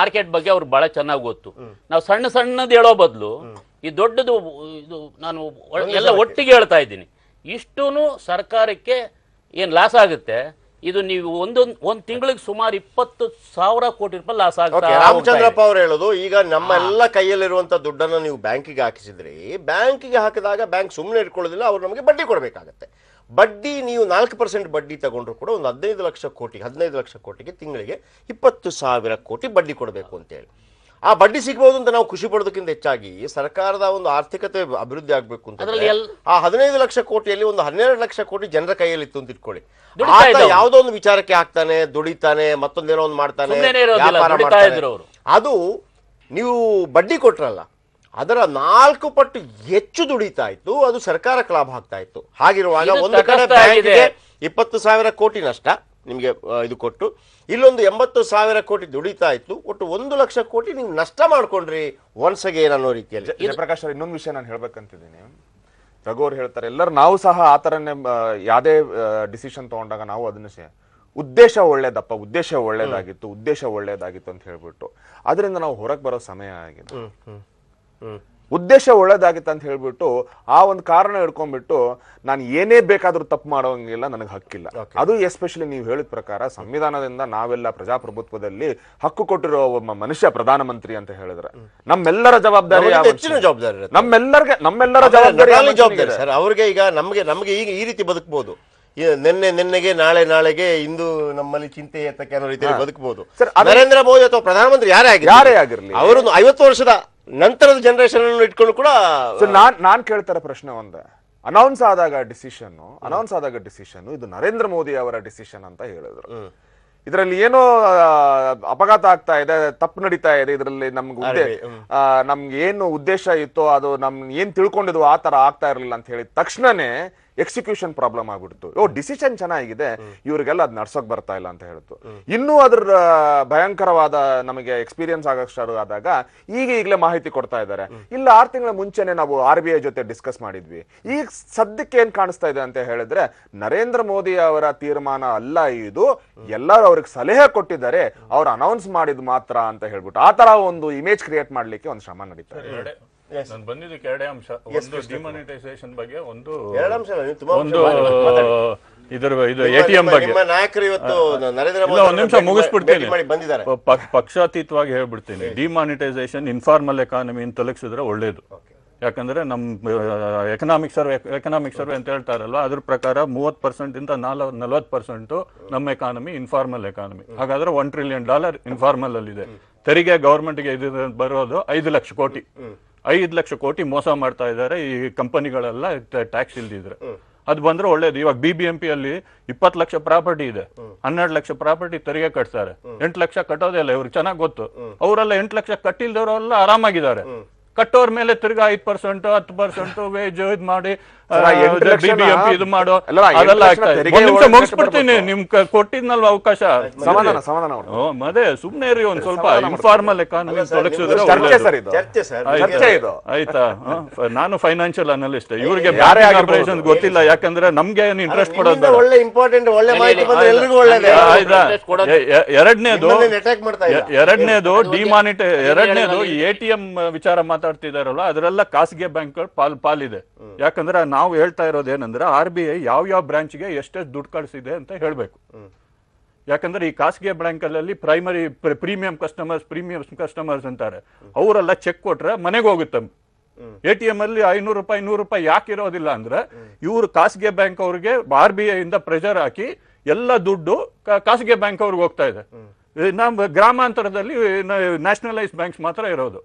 [SPEAKER 7] ಮಾರ್ಕೆಟ್ ಬಗ್ಗೆ ಅವ್ರು ಬಹಳ ಚೆನ್ನಾಗಿ ಗೊತ್ತು. ನಾವು ಸಣ್ಣದು ಹೇಳೋ ಬದಲು ಈ ದೊಡ್ಡದು ಇದು ನಾನು ಎಲ್ಲ ಒಟ್ಟಿಗೆ ಹೇಳ್ತಾ ಇದ್ದೀನಿ. ಇಷ್ಟೂನು ಸರ್ಕಾರಕ್ಕೆ ಏನ್ ಲಾಸ್ ಆಗುತ್ತೆ. ಇದು ನೀವು ಒಂದ್ ತಿಂಗಳಿಗೆ ಸುಮಾರು 20,000 ಕೋಟಿ ರೂಪಾಯಿ ಲಾಸ್ ಆಗುತ್ತೆ.
[SPEAKER 1] ರಾಮಚಂದ್ರಪ್ಪ ಅವ್ರು ಹೇಳೋದು, ಈಗ ನಮ್ಮೆಲ್ಲ ಕೈಯಲ್ಲಿರುವಂತ ದುಡ್ಡನ್ನು ನೀವು ಬ್ಯಾಂಕಿಗೆ ಹಾಕಿಸಿದ್ರಿ, ಬ್ಯಾಂಕಿಗೆ ಹಾಕಿದಾಗ ಬ್ಯಾಂಕ್ ಸುಮ್ಮನೆ ಇಟ್ಕೊಳ್ಳೋದಿಲ್ಲ, ಅವ್ರು ನಮಗೆ ಬಡ್ಡಿ ಕೊಡಬೇಕಾಗತ್ತೆ. ಬಡ್ಡಿ ನೀವು 4% ಬಡ್ಡಿ ತಗೊಂಡ್ರು ಕೂಡ ಒಂದು 15 ಲಕ್ಷ ಕೋಟಿಗೆ ತಿಂಗಳಿಗೆ 20,000 ಕೋಟಿ ಬಡ್ಡಿ ಕೊಡಬೇಕು ಅಂತೇಳಿ. ಆ ಬಡ್ಡಿ ಸಿಗಬಹುದು ಅಂತ ನಾವು ಖುಷಿ ಪಡೋದಕ್ಕಿಂತ ಹೆಚ್ಚಾಗಿ ಸರ್ಕಾರದ ಒಂದು ಆರ್ಥಿಕತೆ ಅಭಿವೃದ್ಧಿ ಆಗ್ಬೇಕು ಅಂತ ಆ 15 ಲಕ್ಷ ಕೋಟಿಯಲ್ಲಿ ಒಂದು 12 ಲಕ್ಷ ಕೋಟಿ ಜನರ ಕೈಯಲ್ಲಿ ಇತ್ತು ಅಂತ ಇಟ್ಕೊಳ್ಳಿ. ಯಾವುದೋ ಒಂದು ವಿಚಾರಕ್ಕೆ ಹಾಕ್ತಾನೆ, ದುಡಿತಾನೆ, ಮತ್ತೊಂದೇನೋ ಒಂದು ಮಾಡ್ತಾನೆ, ವ್ಯಾಪಾರ ಮಾಡ್ತಾನೆ. ಅದು ನೀವು ಬಡ್ಡಿ ಕೊಟ್ರಲ್ಲ, ಅದರ 4 ಪಟ್ಟು ಹೆಚ್ಚು ದುಡಿತಾ ಇತ್ತು, ಅದು ಸರ್ಕಾರಕ್ಕೆ ಲಾಭ ಆಗ್ತಾ ಇತ್ತು. ಹಾಗಿರುವಾಗ ಒಂದು ಕಡೆ ಬ್ಯಾಂಕಿಗೆ 20,000 ಕೋಟಿ ನಷ್ಟ ನಿಮಗೆ ಇದು ಕೊಟ್ಟು, ಇಲ್ಲೊಂದು 80,000 ಕೋಟಿ ದುಡಿತಾ ಇತ್ತು, ಒಟ್ಟು 1 ಲಕ್ಷ ಕೋಟಿ ನೀವು ನಷ್ಟ ಮಾಡ್ಕೊಂಡ್ರಿ ಒನ್ಸ್ ಅಗೇನ್ ಅನ್ನೋ ರೀತಿಯಲ್ಲಿ.
[SPEAKER 4] ಪ್ರಕಾಶ್ ಅವ್ರ ಇನ್ನೊಂದು ವಿಷಯ ನಾನು ಹೇಳ್ಬೇಕಂತಿದ್ದೀನಿ. ರಘು ಅವ್ರು ಹೇಳ್ತಾರೆ, ಎಲ್ಲರೂ ನಾವು ಸಹ ಆ ಥರನೇ ಯಾವುದೇ ಡಿಸಿಷನ್ ತಗೊಂಡಾಗ ನಾವು ಅದನ್ನ ಉದ್ದೇಶ ಒಳ್ಳೇದಾಗಿತ್ತು ಅಂತ ಹೇಳ್ಬಿಟ್ಟು ಅದರಿಂದ ನಾವು ಹೊರಗೆ ಬರೋ ಸಮಯ ಆಗಿದೆ. ಉದ್ದೇಶ ಒಳ್ಳೇದಾಗಿತ್ತು ಅಂತ ಹೇಳ್ಬಿಟ್ಟು ಆ ಒಂದು ಕಾರಣ ಹಿಡ್ಕೊಂಡ್ಬಿಟ್ಟು ನಾನು ಏನೇ ಬೇಕಾದ್ರೂ ತಪ್ಪು ಮಾಡೋಂಗಿಲ್ಲ, ನನಗೆ ಹಕ್ಕಿಲ್ಲ. ಅದು ಎಸ್ಪೆಷಲಿ ನೀವು ಹೇಳಿದ ಪ್ರಕಾರ ಸಂವಿಧಾನದಿಂದ ನಾವೆಲ್ಲ ಪ್ರಜಾಪ್ರಭುತ್ವದಲ್ಲಿ ಹಕ್ಕು ಕೊಟ್ಟಿರೋ ಒಬ್ಬ ಮನುಷ್ಯ ಪ್ರಧಾನಮಂತ್ರಿ ಅಂತ ಹೇಳಿದ್ರೆ ನಮ್ಮೆಲ್ಲರ ಜವಾಬ್ದಾರಿ, ನಮ್ಮೆಲ್ಲರ ಜವಾಬ್ದಾರಿ
[SPEAKER 1] ಸರ್. ಅವ್ರಿಗೆ ಈಗ ನಮಗೆ ಈಗ ಈ ರೀತಿ ಬದುಕಬಹುದು, ನಿನ್ನೆಗೆ ನಾಳೆಗೆ ಇಂದು ನಮ್ಮಲ್ಲಿ ಚಿಂತೆ ಎತ್ತಕ್ಕೆ ಅನ್ನೋ ರೀತಿಯಲ್ಲಿ ಬದುಕಬಹುದು. ನರೇಂದ್ರ ಮೋದಿ ಅಥವಾ ಪ್ರಧಾನಮಂತ್ರಿ ಯಾರೇ ಆಗಿರಲಿ, ಅವರು 50 ವರ್ಷದ ನಂತರದ ಜನರೇಷನ್ ಅನ್ನು ಇಟ್ಕೊಂಡು ಕೂಡ
[SPEAKER 4] ನಾನ್ ಕೇಳ್ತಾರ ಪ್ರಶ್ನೆ ಒಂದೇ, ಅನೌನ್ಸ್ ಆದಾಗ ಡಿಸಿಷನ್ ಇದು ನರೇಂದ್ರ ಮೋದಿ ಅವರ ಡಿಸಿಷನ್ ಅಂತ ಹೇಳಿದ್ರು. ಇದರಲ್ಲಿ ಏನೋ ಅಪಘಾತ ಆಗ್ತಾ ಇದೆ, ತಪ್ಪು ನಡೀತಾ ಇದೆ, ಇದರಲ್ಲಿ ನಮ್ಗೆ ಏನು ಉದ್ದೇಶ ಇತ್ತೋ ಅದು ನಮ್ಗೆ ಏನ್ ತಿಳ್ಕೊಂಡಿದ್ವು ಆ ತರ ಆಗ್ತಾ ಇರಲಿಲ್ಲ ಅಂತ ಹೇಳಿದ ತಕ್ಷಣನೇ ಎಕ್ಸಿಕ್ಯೂಷನ್ ಪ್ರಾಬ್ಲಮ್ ಆಗ್ಬಿಡ್ತು. ಡಿಸಿಷನ್ ಚೆನ್ನಾಗಿದೆ, ಇವ್ರಿಗೆಲ್ಲ ಅದ್ ನಡ್ಸೋಕ್ ಬರ್ತಾ ಇಲ್ಲ ಅಂತ ಹೇಳ್ತು. ಇನ್ನೂ ಅದ್ರ ಭಯಂಕರವಾದ ನಮಗೆ ಎಕ್ಸ್ಪೀರಿಯನ್ಸ್ ಆಗಕ್ ಸ್ಟಾರ್ಟ್ ಆದಾಗ ಈಗಲೇ ಮಾಹಿತಿ ಕೊಡ್ತಾ ಇದ್ದಾರೆ. ಇಲ್ಲ 6 ತಿಂಗಳ ಮುಂಚೆನೆ ನಾವು RBI ಜೊತೆ ಡಿಸ್ಕಸ್ ಮಾಡಿದ್ವಿ. ಈಗ ಸದ್ಯಕ್ಕೆ ಏನ್ ಕಾಣಿಸ್ತಾ ಇದೆ ಅಂತ ಹೇಳಿದ್ರೆ ನರೇಂದ್ರ ಮೋದಿ ಅವರ ತೀರ್ಮಾನ ಅಲ್ಲ ಇದು, ಎಲ್ಲರೂ ಅವ್ರಿಗೆ ಸಲಹೆ ಕೊಟ್ಟಿದ್ದಾರೆ, ಅವ್ರು ಅನೌನ್ಸ್ ಮಾಡಿದ್ ಮಾತ್ರ ಅಂತ ಹೇಳ್ಬಿಟ್ಟು ಆ ತರ ಒಂದು ಇಮೇಜ್ ಕ್ರಿಯೇಟ್ ಮಾಡ್ಲಿಕ್ಕೆ ಒಂದು ಶ್ರಮ ನಡೀತಾ ಇದೆ.
[SPEAKER 8] ನಾನು ಬಂದಿದ್ದಕ್ಕೆ 2 ಅಂಶ. ಒಂದು ಡಿಮಾನಿಟೈಸೇಷನ್ ಬಗ್ಗೆ, ಒಂದು ATM ಬಗ್ಗೆ.
[SPEAKER 1] ನಾಯಕರು ಇವತ್ತು ನರೇಂದ್ರ
[SPEAKER 8] ಮೋದಿ ಒಂದು ನಿಮಿಷ ಮುಗಿಸ್ಬಿಡ್ತೀನಿ,
[SPEAKER 1] ಬಂದಿದ್ದಾರೆ.
[SPEAKER 8] ಪಕ್ಷಾತೀತವಾಗಿ ಹೇಳ್ಬಿಡ್ತೀನಿ. ಡಿಮಾನಿಟೈಸೇಷನ್ ಇನ್ಫಾರ್ಮಲ್ ಎಕಾನಮಿ ತೊಲಗಿಸಿದ್ರೆ ಒಳ್ಳೇದು. ಯಾಕಂದ್ರೆ ನಮ್ ಎಕನಾಮಿಕ್ ಸರ್ವೆ ಅಂತ ಹೇಳ್ತಾರಲ್ವಾ, ಅದ್ರ ಪ್ರಕಾರ 30% ಇಂದ 40% ನಮ್ಮ ಎಕಾನಮಿ ಇನ್ಫಾರ್ಮಲ್ ಎಕಾನಮಿ. ಹಾಗಾದ್ರೆ $1 ಟ್ರಿಲಿಯನ್ ಇನ್ಫಾರ್ಮಲ್ ಅಲ್ಲಿ ಇದೆ. ತೆರಿಗೆ ಗವರ್ಮೆಂಟ್ಗೆ ಇದು ಬರೋದು 5 ಲಕ್ಷ ಕೋಟಿ. 5 ಲಕ್ಷ ಕೋಟಿ ಮೋಸ ಮಾಡ್ತಾ ಇದ್ದಾರೆ ಈ ಕಂಪನಿಗಳೆಲ್ಲ ಟ್ಯಾಕ್ಸ್ ಇಲ್ದಿದ್ರೆ. ಅದು ಬಂದ್ರೆ ಒಳ್ಳೇದು. ಇವಾಗ BBMP ಅಲ್ಲಿ 20 ಲಕ್ಷ ಪ್ರಾಪರ್ಟಿ ಇದೆ, 12 ಲಕ್ಷ ಪ್ರಾಪರ್ಟಿ ತೆರಿಗೆ ಕಟ್ತಾರೆ, 8 ಲಕ್ಷ ಕಟ್ಟೋದೇ ಇಲ್ಲ. ಇವ್ರಿಗೆ ಚೆನ್ನಾಗಿ ಗೊತ್ತು. ಅವರೆಲ್ಲ 8 ಲಕ್ಷ ಕಟ್ಟಿಲ್ದವರೆಲ್ಲ ಆರಾಮಾಗಿದ್ದಾರೆ. ಕಟ್ಟೋರ್ ಮೇಲೆ ತಿರ್ಗಾ 5%, 10% ವೇಜ್ ಇದು ಮಾಡಿ BBMP ಇದು ಮಾಡೋ ಅದೆಲ್ಲ ಆಗ್ತಾ ಇದೆ. ಒಂದ್ ನಿಮಿಷ ಮುಗಿಸ್ಬಿಡ್ತೀನಿ, ನಿಮ್ ಕೊಟ್ಟಿದ್ನಲ್ವ ಅವಕಾಶ. ಮದೇ ಸುಮ್ನೆ ಇರಿ ಒಂದ್ ಸ್ವಲ್ಪ. ಇನ್ಫಾರ್ಮಲ್ ಎಕಾನಮಿ ತೊಲಗಿಸಿದ್ರೆ ಆಯ್ತಾ? ನಾನು ಫೈನಾನ್ಷಿಯಲ್ ಅನಲಿಸ್ಟ್, ಇವ್ರಿಗೆ ಆಪರೇಷನ್ ಗೊತ್ತಿಲ್ಲ. ಯಾಕಂದ್ರೆ ನಮ್ಗೆ ಏನು ಇಂಟ್ರೆಸ್ಟ್ ಕೊಡೋದು. ಎರಡನೇದು ಎರಡನೇದು ATM ವಿಚಾರ ಮಾತಾಡ್ತಿದಾರಲ್ಲ, ಅದರೆಲ್ಲ ಖಾಸಗಿ ಬ್ಯಾಂಕ್ಗಳು ಪಾಲಿದೆ. ಯಾಕಂದ್ರೆ ನಾವು ಹೇಳ್ತಾ ಇರೋದೇನಂದ್ರೆ RBI ಯಾವ ಬ್ರಾಂಚ್ಗೆ ಎಷ್ಟೆಷ್ಟು ದುಡ್ಡು ಕಳಿಸಿದೆ ಅಂತ ಹೇಳ್ಬೇಕು. ಯಾಕಂದ್ರೆ ಈ ಖಾಸಗಿ ಬ್ಯಾಂಕಲ್ಲಿ ಪ್ರೈಮರಿ ಪ್ರೀಮಿಯಂ ಕಸ್ಟಮರ್ಸ್ ಅಂತಾರೆ, ಅವರೆಲ್ಲ ಚೆಕ್ ಕೊಟ್ರೆ ಮನೆಗೆ ಹೋಗುತ್ತೆ. ATM ಅಲ್ಲಿ 500 ರೂಪಾಯಿ 100 ರೂಪಾಯಿ ಯಾಕೆ ಇರೋದಿಲ್ಲ ಅಂದ್ರೆ, ಇವರು ಖಾಸಗಿ ಬ್ಯಾಂಕ್ ಅವ್ರಿಗೆ RBI ಇಂದ ಪ್ರೆಷರ್ ಹಾಕಿ ಎಲ್ಲ ದುಡ್ಡು ಖಾಸಗಿ ಬ್ಯಾಂಕ್ ಅವ್ರಿಗೆ ಹೋಗ್ತಾ ಇದೆ. ನಮ್ಮ ಗ್ರಾಮಾಂತರದಲ್ಲಿ ನ್ಯಾಷನಲೈಸ್ ಬ್ಯಾಂಕ್ಸ್ ಮಾತ್ರ ಇರೋದು.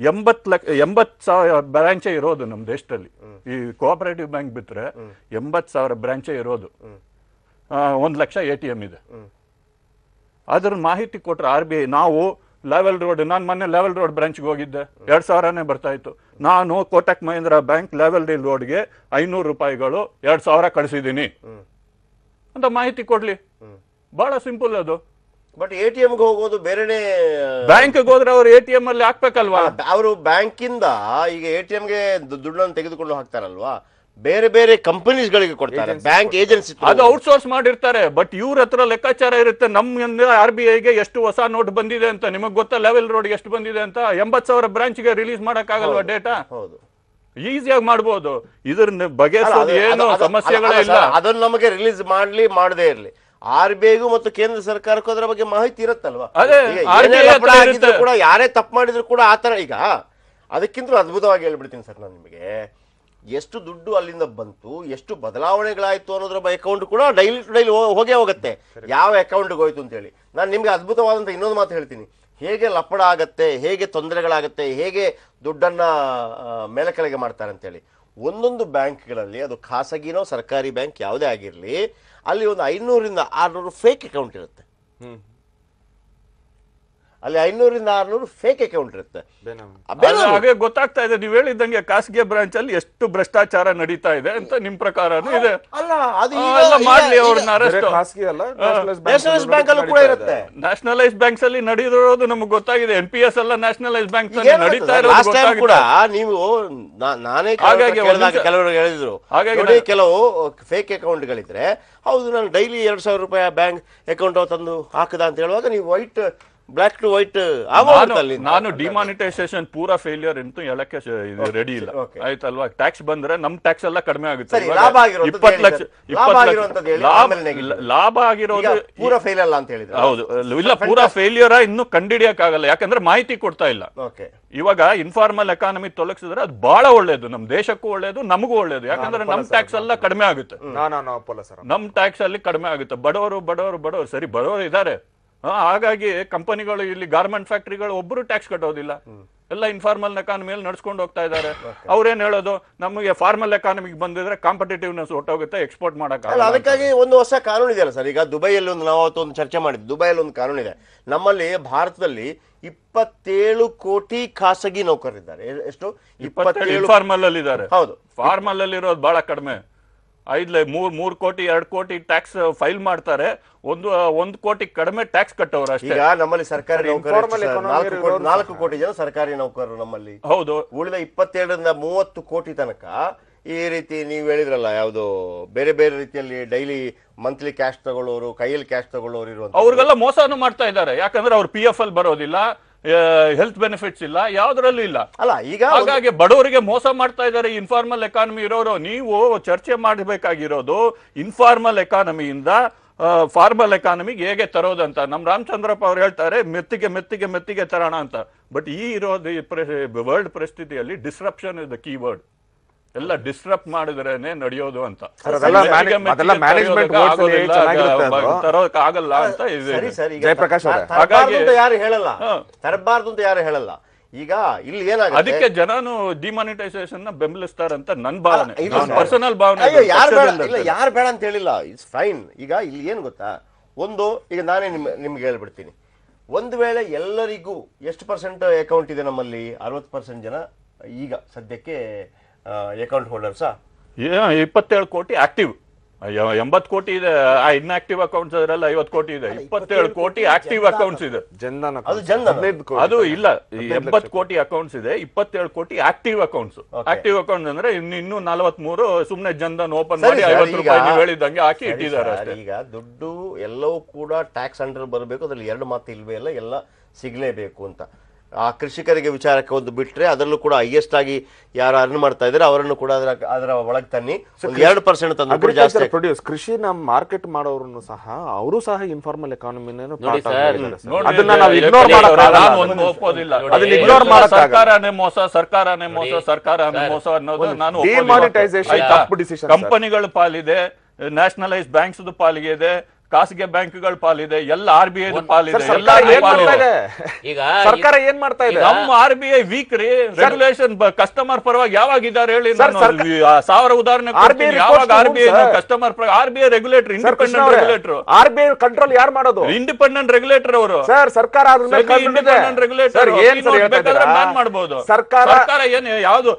[SPEAKER 8] 80,000 ಬ್ರಾಂಚೇ ಇರೋದು ನಮ್ಮ ದೇಶದಲ್ಲಿ. ಈ ಕೋಆಪರೇಟಿವ್ ಬ್ಯಾಂಕ್ ಬಿಟ್ರೆ 80,000 ಬ್ರಾಂಚೇ ಇರೋದು. 1 ಲಕ್ಷ ATM ಇದೆ. ಅದ್ರ ಮಾಹಿತಿ ಕೊಟ್ರೆ RBI. ನಾವು ಲೆವೆಲ್ ರೋಡ್, ನಾನು ಮೊನ್ನೆ ಲೆವೆಲ್ ರೋಡ್ ಬ್ರಾಂಚ್ಗೆ ಹೋಗಿದ್ದೆ, 2,000ನೇ ಬರ್ತಾ ಇತ್ತು. ನಾನು ಕೋಟಕ್ ಮಹೀಂದ್ರ ಬ್ಯಾಂಕ್ ಲೆವೆಲ್ ರೋಡ್ಗೆ 500 ರೂಪಾಯಿಗಳು 2,000 ಕಳಿಸಿದ್ದೀನಿ ಅಂತ ಮಾಹಿತಿ ಕೊಡ್ಲಿ. ಬಹಳ ಸಿಂಪಲ್ ಅದು.
[SPEAKER 1] ಬಟ್ ATMಗೆ ಹೋಗೋದು ಬೇರೆನೆ.
[SPEAKER 8] ಬ್ಯಾಂಕ್ಗೆ ಹೋದ್ರೆ ಅವ್ರು ATM ಅಲ್ಲಿ ಹಾಕ್ಬೇಕಲ್ವಾ?
[SPEAKER 1] ಅವರು ಬ್ಯಾಂಕಿಂದ ಈಗ ATMಗೆ ದುಡ್ಡನ್ನು ತೆಗೆದುಕೊಂಡು ಹಾಕ್ತಾರಲ್ವಾ, ಬೇರೆ ಬೇರೆ ಕಂಪನೀಸ್ಗಳಿಗೆ ಕೊಡ್ತಾರೆ, ಬ್ಯಾಂಕ್ ಏಜೆನ್ಸಿ.
[SPEAKER 8] ಅದು ಔಟ್ಸೋರ್ಸ್ ಮಾಡಿರ್ತಾರೆ. ಬಟ್ ಇವ್ರ ಹತ್ರ ಲೆಕ್ಕಾಚಾರ ಇರುತ್ತೆ. ನಮ್ಮ RBIಗೆ ಎಷ್ಟು ಹೊಸ ನೋಟ್ ಬಂದಿದೆ ಅಂತ ನಿಮಗ್ ಗೊತ್ತಾ? ಲೆವೆಲ್ ರೋಡ್ ಎಷ್ಟು ಬಂದಿದೆ ಅಂತ? 80,000 ಬ್ರಾಂಚ್ಗೆ ರಿಲೀಸ್ ಮಾಡಕ್ ಆಗಲ್ವಾ ಡೇಟಾ? ಹೌದು, ಈಸಿಯಾಗಿ ಮಾಡ್ಬೋದು. ಇದ್ರ ಬಗೆಹರಿಸೋದು ಏನು ಸಮಸ್ಯೆಗಳೇ ಇಲ್ಲ.
[SPEAKER 1] ಅದನ್ನ ನಮಗೆ ರಿಲೀಸ್ ಮಾಡದೇ ಇರ್ಲಿ, RBIಗೂ ಮತ್ತು ಕೇಂದ್ರ ಸರ್ಕಾರಕ್ಕೂ ಅದರ ಬಗ್ಗೆ ಮಾಹಿತಿ ಇರುತ್ತಲ್ವಾ? ಕೂಡ ಯಾರೇ ತಪ್ಪು ಮಾಡಿದ್ರು ಕೂಡ ಆತರ. ಈಗ ಅದಕ್ಕಿಂತ ಅದ್ಭುತವಾಗಿ ಹೇಳ್ಬಿಡ್ತೀನಿ ಸರ್ ನಾನು ನಿಮಗೆ, ಎಷ್ಟು ದುಡ್ಡು ಅಲ್ಲಿಂದ ಬಂತು, ಎಷ್ಟು ಬದಲಾವಣೆಗಳಾಯ್ತು ಅನ್ನೋದ್ರ ಅಕೌಂಟ್ ಕೂಡ ಡೈಲಿ ಹೋಗೇ ಹೋಗುತ್ತೆ, ಯಾವ ಅಕೌಂಟ್ಗೆ ಹೋಯ್ತು ಅಂತ ಹೇಳಿ. ನಾನು ನಿಮ್ಗೆ ಅದ್ಭುತವಾದಂತ ಇನ್ನೊಂದು ಮಾತು ಹೇಳ್ತೀನಿ. ಹೇಗೆ ಲಪ್ಪಡ ಆಗತ್ತೆ, ಹೇಗೆ ತೊಂದರೆಗಳಾಗತ್ತೆ, ಹೇಗೆ ದುಡ್ಡನ್ನ ಮೇಲೆ ಕೆಳಗೆ ಮಾಡ್ತಾರೆ ಅಂತೇಳಿ. ಒಂದೊಂದು ಬ್ಯಾಂಕ್ಗಳಲ್ಲಿ, ಅದು ಖಾಸಗಿನೋ ಸರ್ಕಾರಿ ಬ್ಯಾಂಕ್ ಯಾವುದೇ ಆಗಿರಲಿ, ಅಲ್ಲಿ ಒಂದು 500ರಿಂದ 600 ಫೇಕ್ ಅಕೌಂಟ್ ಇರುತ್ತೆ. ಅಲ್ಲಿ 500ರಿಂದ 600 ಫೇಕ್ ಅಕೌಂಟ್ ಇರುತ್ತೆ.
[SPEAKER 8] ಹಾಗೆ ಗೊತ್ತಾಗ್ತಾ ಇದೆ ನೀವು ಹೇಳಿದಂಗೆ ಖಾಸಗಿ ಬ್ರಾಂಚ್ ಅಲ್ಲಿ ಎಷ್ಟು ಭ್ರಷ್ಟಾಚಾರ ನಡೀತಾ ಇದೆ ಅಂತ ನಿಮ್ ಪ್ರಕಾರನೂ ಇದೆ. ಮಾಡ್ಲಿ ಅವ್ರನ್ನ ಅರೆಸ್ಟ್.
[SPEAKER 1] ನ್ಯಾಷನಲೈಸ್ ಬ್ಯಾಂಕ್ ಅಲ್ಲೂ ಕೂಡ ಇರುತ್ತೆ.
[SPEAKER 8] ನ್ಯಾಷನಲೈಸ್ ಬ್ಯಾಂಕ್ಸ್ ಅಲ್ಲಿ ನಡೆದಿರೋದು ನಮ್ಗೆ ಗೊತ್ತಾಗಿದೆ. NPS ಎಲ್ಲ ನ್ಯಾಷನಲೈಸ್ ಬ್ಯಾಂಕ್ ನಡೀತಾ ಇರೋದು
[SPEAKER 1] ಕೂಡ. ನೀವು ನಾನೇ ಕೆಲವರು ಹೇಳಿದ್ರು, ಕೆಲವು ಫೇಕ್ ಅಕೌಂಟ್ಗಳಿದ್ರೆ ಹೌದು ನಾನು ಡೈಲಿ 2,000 ರೂಪಾಯಿ ಬ್ಯಾಂಕ್ ಅಕೌಂಟ್ ತಂದು ಹಾಕದ ಅಂತ ಹೇಳುವಾಗ ನೀವು ವೈಟ್ ಬ್ಲಾಕ್ ಟು ವೈಟ್.
[SPEAKER 8] ನಾನು ಡಿಮಾನಿಟೈಸೇಷನ್ ಪೂರಾ ಫೇಲಿಯರ್ ಅಂತೂ ಹೇಳಕ್ಕೆ ರೆಡಿ ಇಲ್ಲ. ಆಯ್ತಲ್ವಾ? ಟ್ಯಾಕ್ಸ್ ಬಂದ್ರೆ ನಮ್ ಟ್ಯಾಕ್ಸ್ ಎಲ್ಲ ಕಡಿಮೆ ಆಗುತ್ತೆ. 20 ಲಕ್ಷ ಲಾಭ ಆಗಿರೋದು
[SPEAKER 1] ಪೂರಾ ಫೇಲ್ ಅಲ್ಲ ಅಂತ ಹೇಳಿದ್ರೆ
[SPEAKER 8] ಹೌದು. ಇಲ್ಲ, ಪೂರಾ ಫೇಲಿಯರ್ ಇನ್ನು ಕಂಡಿಡಿಯಕ್ ಆಗಲ್ಲ. ಯಾಕಂದ್ರೆ ಮಾಹಿತಿ ಕೊಡ್ತಾ ಇಲ್ಲ. ಇವಾಗ ಇನ್ಫಾರ್ಮಲ್ ಎಕಾನಮಿ ತೊಲಗಿಸಿದ್ರೆ ಅದು ಬಹಳ ಒಳ್ಳೇದು, ನಮ್ ದೇಶಕ್ಕೂ ಒಳ್ಳೇದು, ನಮಗೂ ಒಳ್ಳೇದು. ಯಾಕಂದ್ರೆ ನಮ್ ಟ್ಯಾಕ್ಸ್ ಎಲ್ಲ ಕಡಿಮೆ ಆಗುತ್ತೆ. ನಮ್ ಟ್ಯಾಕ್ಸ್ ಅಲ್ಲಿ ಕಡಿಮೆ ಆಗುತ್ತೆ. ಬಡವರು ಸರಿ, ಬಡವರು ಇದಾರೆ. ಹಾಗಾಗಿ ಕಂಪನಿಗಳು ಇಲ್ಲಿ ಗಾರ್ಮೆಂಟ್ ಫ್ಯಾಕ್ಟರಿಗಳು ಒಬ್ಬರು ಟ್ಯಾಕ್ಸ್ ಕಟ್ಟೋದಿಲ್ಲ, ಎಲ್ಲ ಇನ್ಫಾರ್ಮಲ್ ಎಕಾನಮಿಯಲ್ಲಿ ನಡ್ಸ್ಕೊಂಡು ಹೋಗ್ತಾ ಇದ್ದಾರೆ. ಅವ್ರೇನ್ ಹೇಳೋದು, ನಮಗೆ ಫಾರ್ಮಲ್ ಎಕಾನಮಿಗೆ ಬಂದಿದ್ರೆ ಕಾಂಪಿಟೇಟಿವ್ನೆಸ್ ಹೊಟ್ಟೋಗುತ್ತೆ, ಎಕ್ಸ್ಪೋರ್ಟ್ ಮಾಡಕ್ಕಾಗಲ್ಲ.
[SPEAKER 1] ಅದಕ್ಕಾಗಿ ಒಂದು ಹೊಸ ಕಾನೂನು ಇದೆಯಲ್ಲ ಸರ್. ಈಗ ದುಬೈಯಲ್ಲಿ ನಾವು ಒಂದು ಚರ್ಚೆ ಮಾಡಿದ್ವಿ. ದುಬೈಯಲ್ಲಿ ಒಂದು ಕಾನೂನು ಇದೆ. ನಮ್ಮಲ್ಲಿ ಭಾರತದಲ್ಲಿ 27 ಕೋಟಿ ಖಾಸಗಿ ನೌಕರರಿದ್ದಾರೆ. ಎಷ್ಟು? 27
[SPEAKER 8] ಫಾರ್ಮಲ್ ಅಲ್ಲಿ ಇದ್ದಾರೆ.
[SPEAKER 1] ಹೌದು,
[SPEAKER 8] ಫಾರ್ಮಲ್ ಅಲ್ಲಿ ಇರೋದು ಬಹಳ ಕಡಿಮೆ. ಮೂರ್ ಕೋಟಿ 2 ಕೋಟಿ ಟ್ಯಾಕ್ಸ್ ಫೈಲ್ ಮಾಡ್ತಾರೆ, ಒಂದು ಕೋಟಿ ಕಡಿಮೆ ಟ್ಯಾಕ್ಸ್ ಕಟ್ಟೋರು ಅಷ್ಟೇ.
[SPEAKER 1] ಈಗ ನಮ್ಮಲ್ಲಿ ಸರ್ಕಾರಿ ನೌಕರರು 4 ಕೋಟಿ ಜನ ಸರ್ಕಾರಿ ನೌಕರರು ನಮ್ಮಲ್ಲಿ.
[SPEAKER 8] ಹೌದು.
[SPEAKER 1] ಉಳಿದ 27ರಿಂದ 30 ಕೋಟಿ ತನಕ ಈ ರೀತಿ ನೀವು ಹೇಳಿದ್ರಲ್ಲ, ಯಾವುದು ಬೇರೆ ಬೇರೆ ರೀತಿಯಲ್ಲಿ ಡೈಲಿ ಮಂತ್ಲಿ ಕ್ಯಾಶ್ ತಗೊಳ್ಳೋರು, ಕೈಯಲ್ಲಿ ಕ್ಯಾಶ್ ತಗೊಳ್ಳೋರು ಇರುವಂತ
[SPEAKER 8] ಅವ್ರಿಗೆಲ್ಲ ಮೋಸನೂ ಮಾಡ್ತಾ ಇದ್ದಾರೆ. ಯಾಕಂದ್ರೆ ಅವ್ರು PF ಅಲ್ಲಿ ಬರೋದಿಲ್ಲ, ಹೆಲ್ತ್ ಬೆನಿಫಿಟ್ಸ್ ಇಲ್ಲ, ಯಾವ್ದ್ರಲ್ಲೂ ಇಲ್ಲ.
[SPEAKER 1] ಅಲ್ಲ, ಈಗ
[SPEAKER 8] ಹಾಗಾಗಿ ಬಡವರಿಗೆ ಮೋಸ ಮಾಡ್ತಾ ಇದ್ದಾರೆ ಇನ್ಫಾರ್ಮಲ್ ಎಕಾನಮಿ ಇರೋರು. ನೀವು ಚರ್ಚೆ ಮಾಡಬೇಕಾಗಿರೋದು ಇನ್ಫಾರ್ಮಲ್ ಎಕಾನಮಿಯಿಂದ ಫಾರ್ಮಲ್ ಎಕಾನಮಿಗೆ ಹೇಗೆ ತರೋದಂತ. ನಮ್ ರಾಮಚಂದ್ರಪ್ಪ ಅವ್ರು ಹೇಳ್ತಾರೆ ಮೆತ್ತಿಗೆ ತರೋಣ ಅಂತ. ಬಟ್ ಇರೋದು ವರ್ಲ್ಡ್ ಪರಿಸ್ಥಿತಿಯಲ್ಲಿ disruption is the key word. ಎಲ್ಲ ಡಿಸ್ಟರ್ಬ್ ಮಾಡಿದ್ರೇನೆ ನಡೆಯೋದು ಅಂತ, ತರೋಕ್ ಆಗಲ್ಲ ಅಂತ
[SPEAKER 4] ಜಯಪ್ರಕಾಶ್
[SPEAKER 1] ಯಾರು ಹೇಳಲ್ಲ, ತರಬಾರ್ದು ಅಂತ ಯಾರು ಹೇಳಲ್ಲ. ಈಗ ಇಲ್ಲಿ ಏನಾಗುತ್ತೆ, ಅದಕ್ಕೆ
[SPEAKER 8] ಜನನು ಡಿಮಾನಿಟೈಸೇಷನ್ ನ ಬೆಂಬಲಿಸ್ತಾರಂತ ನನ್ ಭಾವನೆ, ಪರ್ಸನಲ್ ಭಾವನೆ.
[SPEAKER 1] ಯಾರು ಬೇಡ ಅಂತ ಹೇಳಿಲ್ಲ, ಇಟ್ಸ್ ಫೈನ್. ಈಗ ಇಲ್ಲಿ ಏನ್ ಗೊತ್ತಾ, ಈಗ ನಾನೇ ನಿಮ್ಗೆ ಹೇಳ್ಬಿಡ್ತೀನಿ, ಒಂದು ವೇಳೆ ಎಲ್ಲರಿಗೂ ಎಷ್ಟು ಪರ್ಸೆಂಟ್ ಅಕೌಂಟ್ ಇದೆ ನಮ್ಮಲ್ಲಿ? 60% ಜನ ಈಗ ಸದ್ಯಕ್ಕೆ ಅಕೌಂಟ್ ಹೋಲ್ಡರ್ಸಾ?
[SPEAKER 8] 27 ಕೋಟಿ ಆಕ್ಟಿವ್, 80 ಕೋಟಿ ಇದೆ ಇನ್ಆಕ್ಟಿವ್ ಅಕೌಂಟ್ಸ್. ಅದರಲ್ಲಿ 50 ಕೋಟಿ ಇದೆ, 27 ಕೋಟಿ ಆಕ್ಟಿವ್ ಅಕೌಂಟ್ಸ್ ಇದೆ. ಅದು ಇಲ್ಲ, 80 ಕೋಟಿ ಅಕೌಂಟ್ಸ್ ಇದೆ, 27 ಕೋಟಿ ಆಕ್ಟಿವ್ ಅಕೌಂಟ್ಸ್. ಆಕ್ಟಿವ್ ಅಕೌಂಟ್ಸ್ ಅಂದ್ರೆ ಇನ್ನೂ 43 ಸುಮ್ನೆ ಜನಧನ್ ಓಪನ್ ಮಾಡಿ 50 ರೂಪಾಯಿ ನೀವು ಹೇಳಿದಂಗೆ ಹಾಕಿ ಇಟ್ಟಿದ್ದಾರೆ.
[SPEAKER 1] ಈಗ ದುಡ್ಡು ಎಲ್ಲವೂ ಕೂಡ ಟ್ಯಾಕ್ಸ್ ಅಂಡರ್ ಬರಬೇಕು, ಅದ್ರಲ್ಲಿ 2 ಮಾತು ಇಲ್ವೇ ಇಲ್ಲ, ಎಲ್ಲ ಸಿಗ್ಲೇಬೇಕು ಅಂತ. ಆ ಕೃಷಿಕರಿಗೆ ವಿಚಾರಕ್ಕೆ ಒಂದು ಬಿಟ್ರೆ ಅದರಲ್ಲೂ ಕೂಡ ಹೈಯೆಸ್ಟ್ ಆಗಿ ಯಾರು ಅರ್ನ್ ಮಾಡ್ತಾ ಇದ್ದಾರೆ ಅವರನ್ನು ಕೂಡ ಅದರ ಒಳಗೆ ತನ್ನಿ 2% ತಂದು ಜಾಸ್ತಿ
[SPEAKER 4] ಪ್ರೊಡ್ಯೂಸ್. ಕೃಷಿನ ಮಾರ್ಕೆಟ್ ಮಾಡೋರು ಸಹ ಅವರು ಸಹ ಇನ್ಫಾರ್ಮಲ್ ಎಕಾನಮಿನ
[SPEAKER 8] ಸರ್ಕಾರನೇ ಮೋಸ ಅನ್ನೋದು ನಾನು. ಕಂಪನಿಗಳ ಪಾಲಿದೆ, ನ್ಯಾಷನಲೈಸ್ ಬ್ಯಾಂಕ್ಸ್ ಪಾಲಿಗೆ ಇದೆ, ಖಾಸಗಿ ಬ್ಯಾಂಕ್ಗಳ ಪಾಲಿದೆ, ಎಲ್ಲ RBI ಪಾಲಿದೆ.
[SPEAKER 4] ಸರ್ಕಾರ ಏನ್ ಮಾಡ್ತಾ ಇದೆ?
[SPEAKER 8] ನಮ್ಮ RBI ವೀಕ್ ರೀ. ರೆಗ್ಯುಲೇಷನ್ ಕಸ್ಟಮರ್ ಪರವಾಗಿ ಯಾವಾಗಿದ್ದಾರೆ ಹೇಳಿ? 1000 ಉದಾಹರಣೆ. ಯಾವಾಗ RBI customer RBI regulator, independent regulator.
[SPEAKER 4] RBI control ಯಾರು ಮಾಡೋದು?
[SPEAKER 8] ಇಂಡಿಪೆಂಡೆಂಟ್ ರೆಗ್ಯುಲೇಟರ್ ಅವರು.
[SPEAKER 4] ಸರ್, ಸರ್ಕಾರ
[SPEAKER 8] ಇಂಡಿಪೆಂಡೆಂಟ್ ರೆಗ್ಯುಲೇಟರ್ ಬ್ಯಾನ್ ಮಾಡಬಹುದು. ಸರ್ಕಾರ ಏನು ಯಾವ್ದು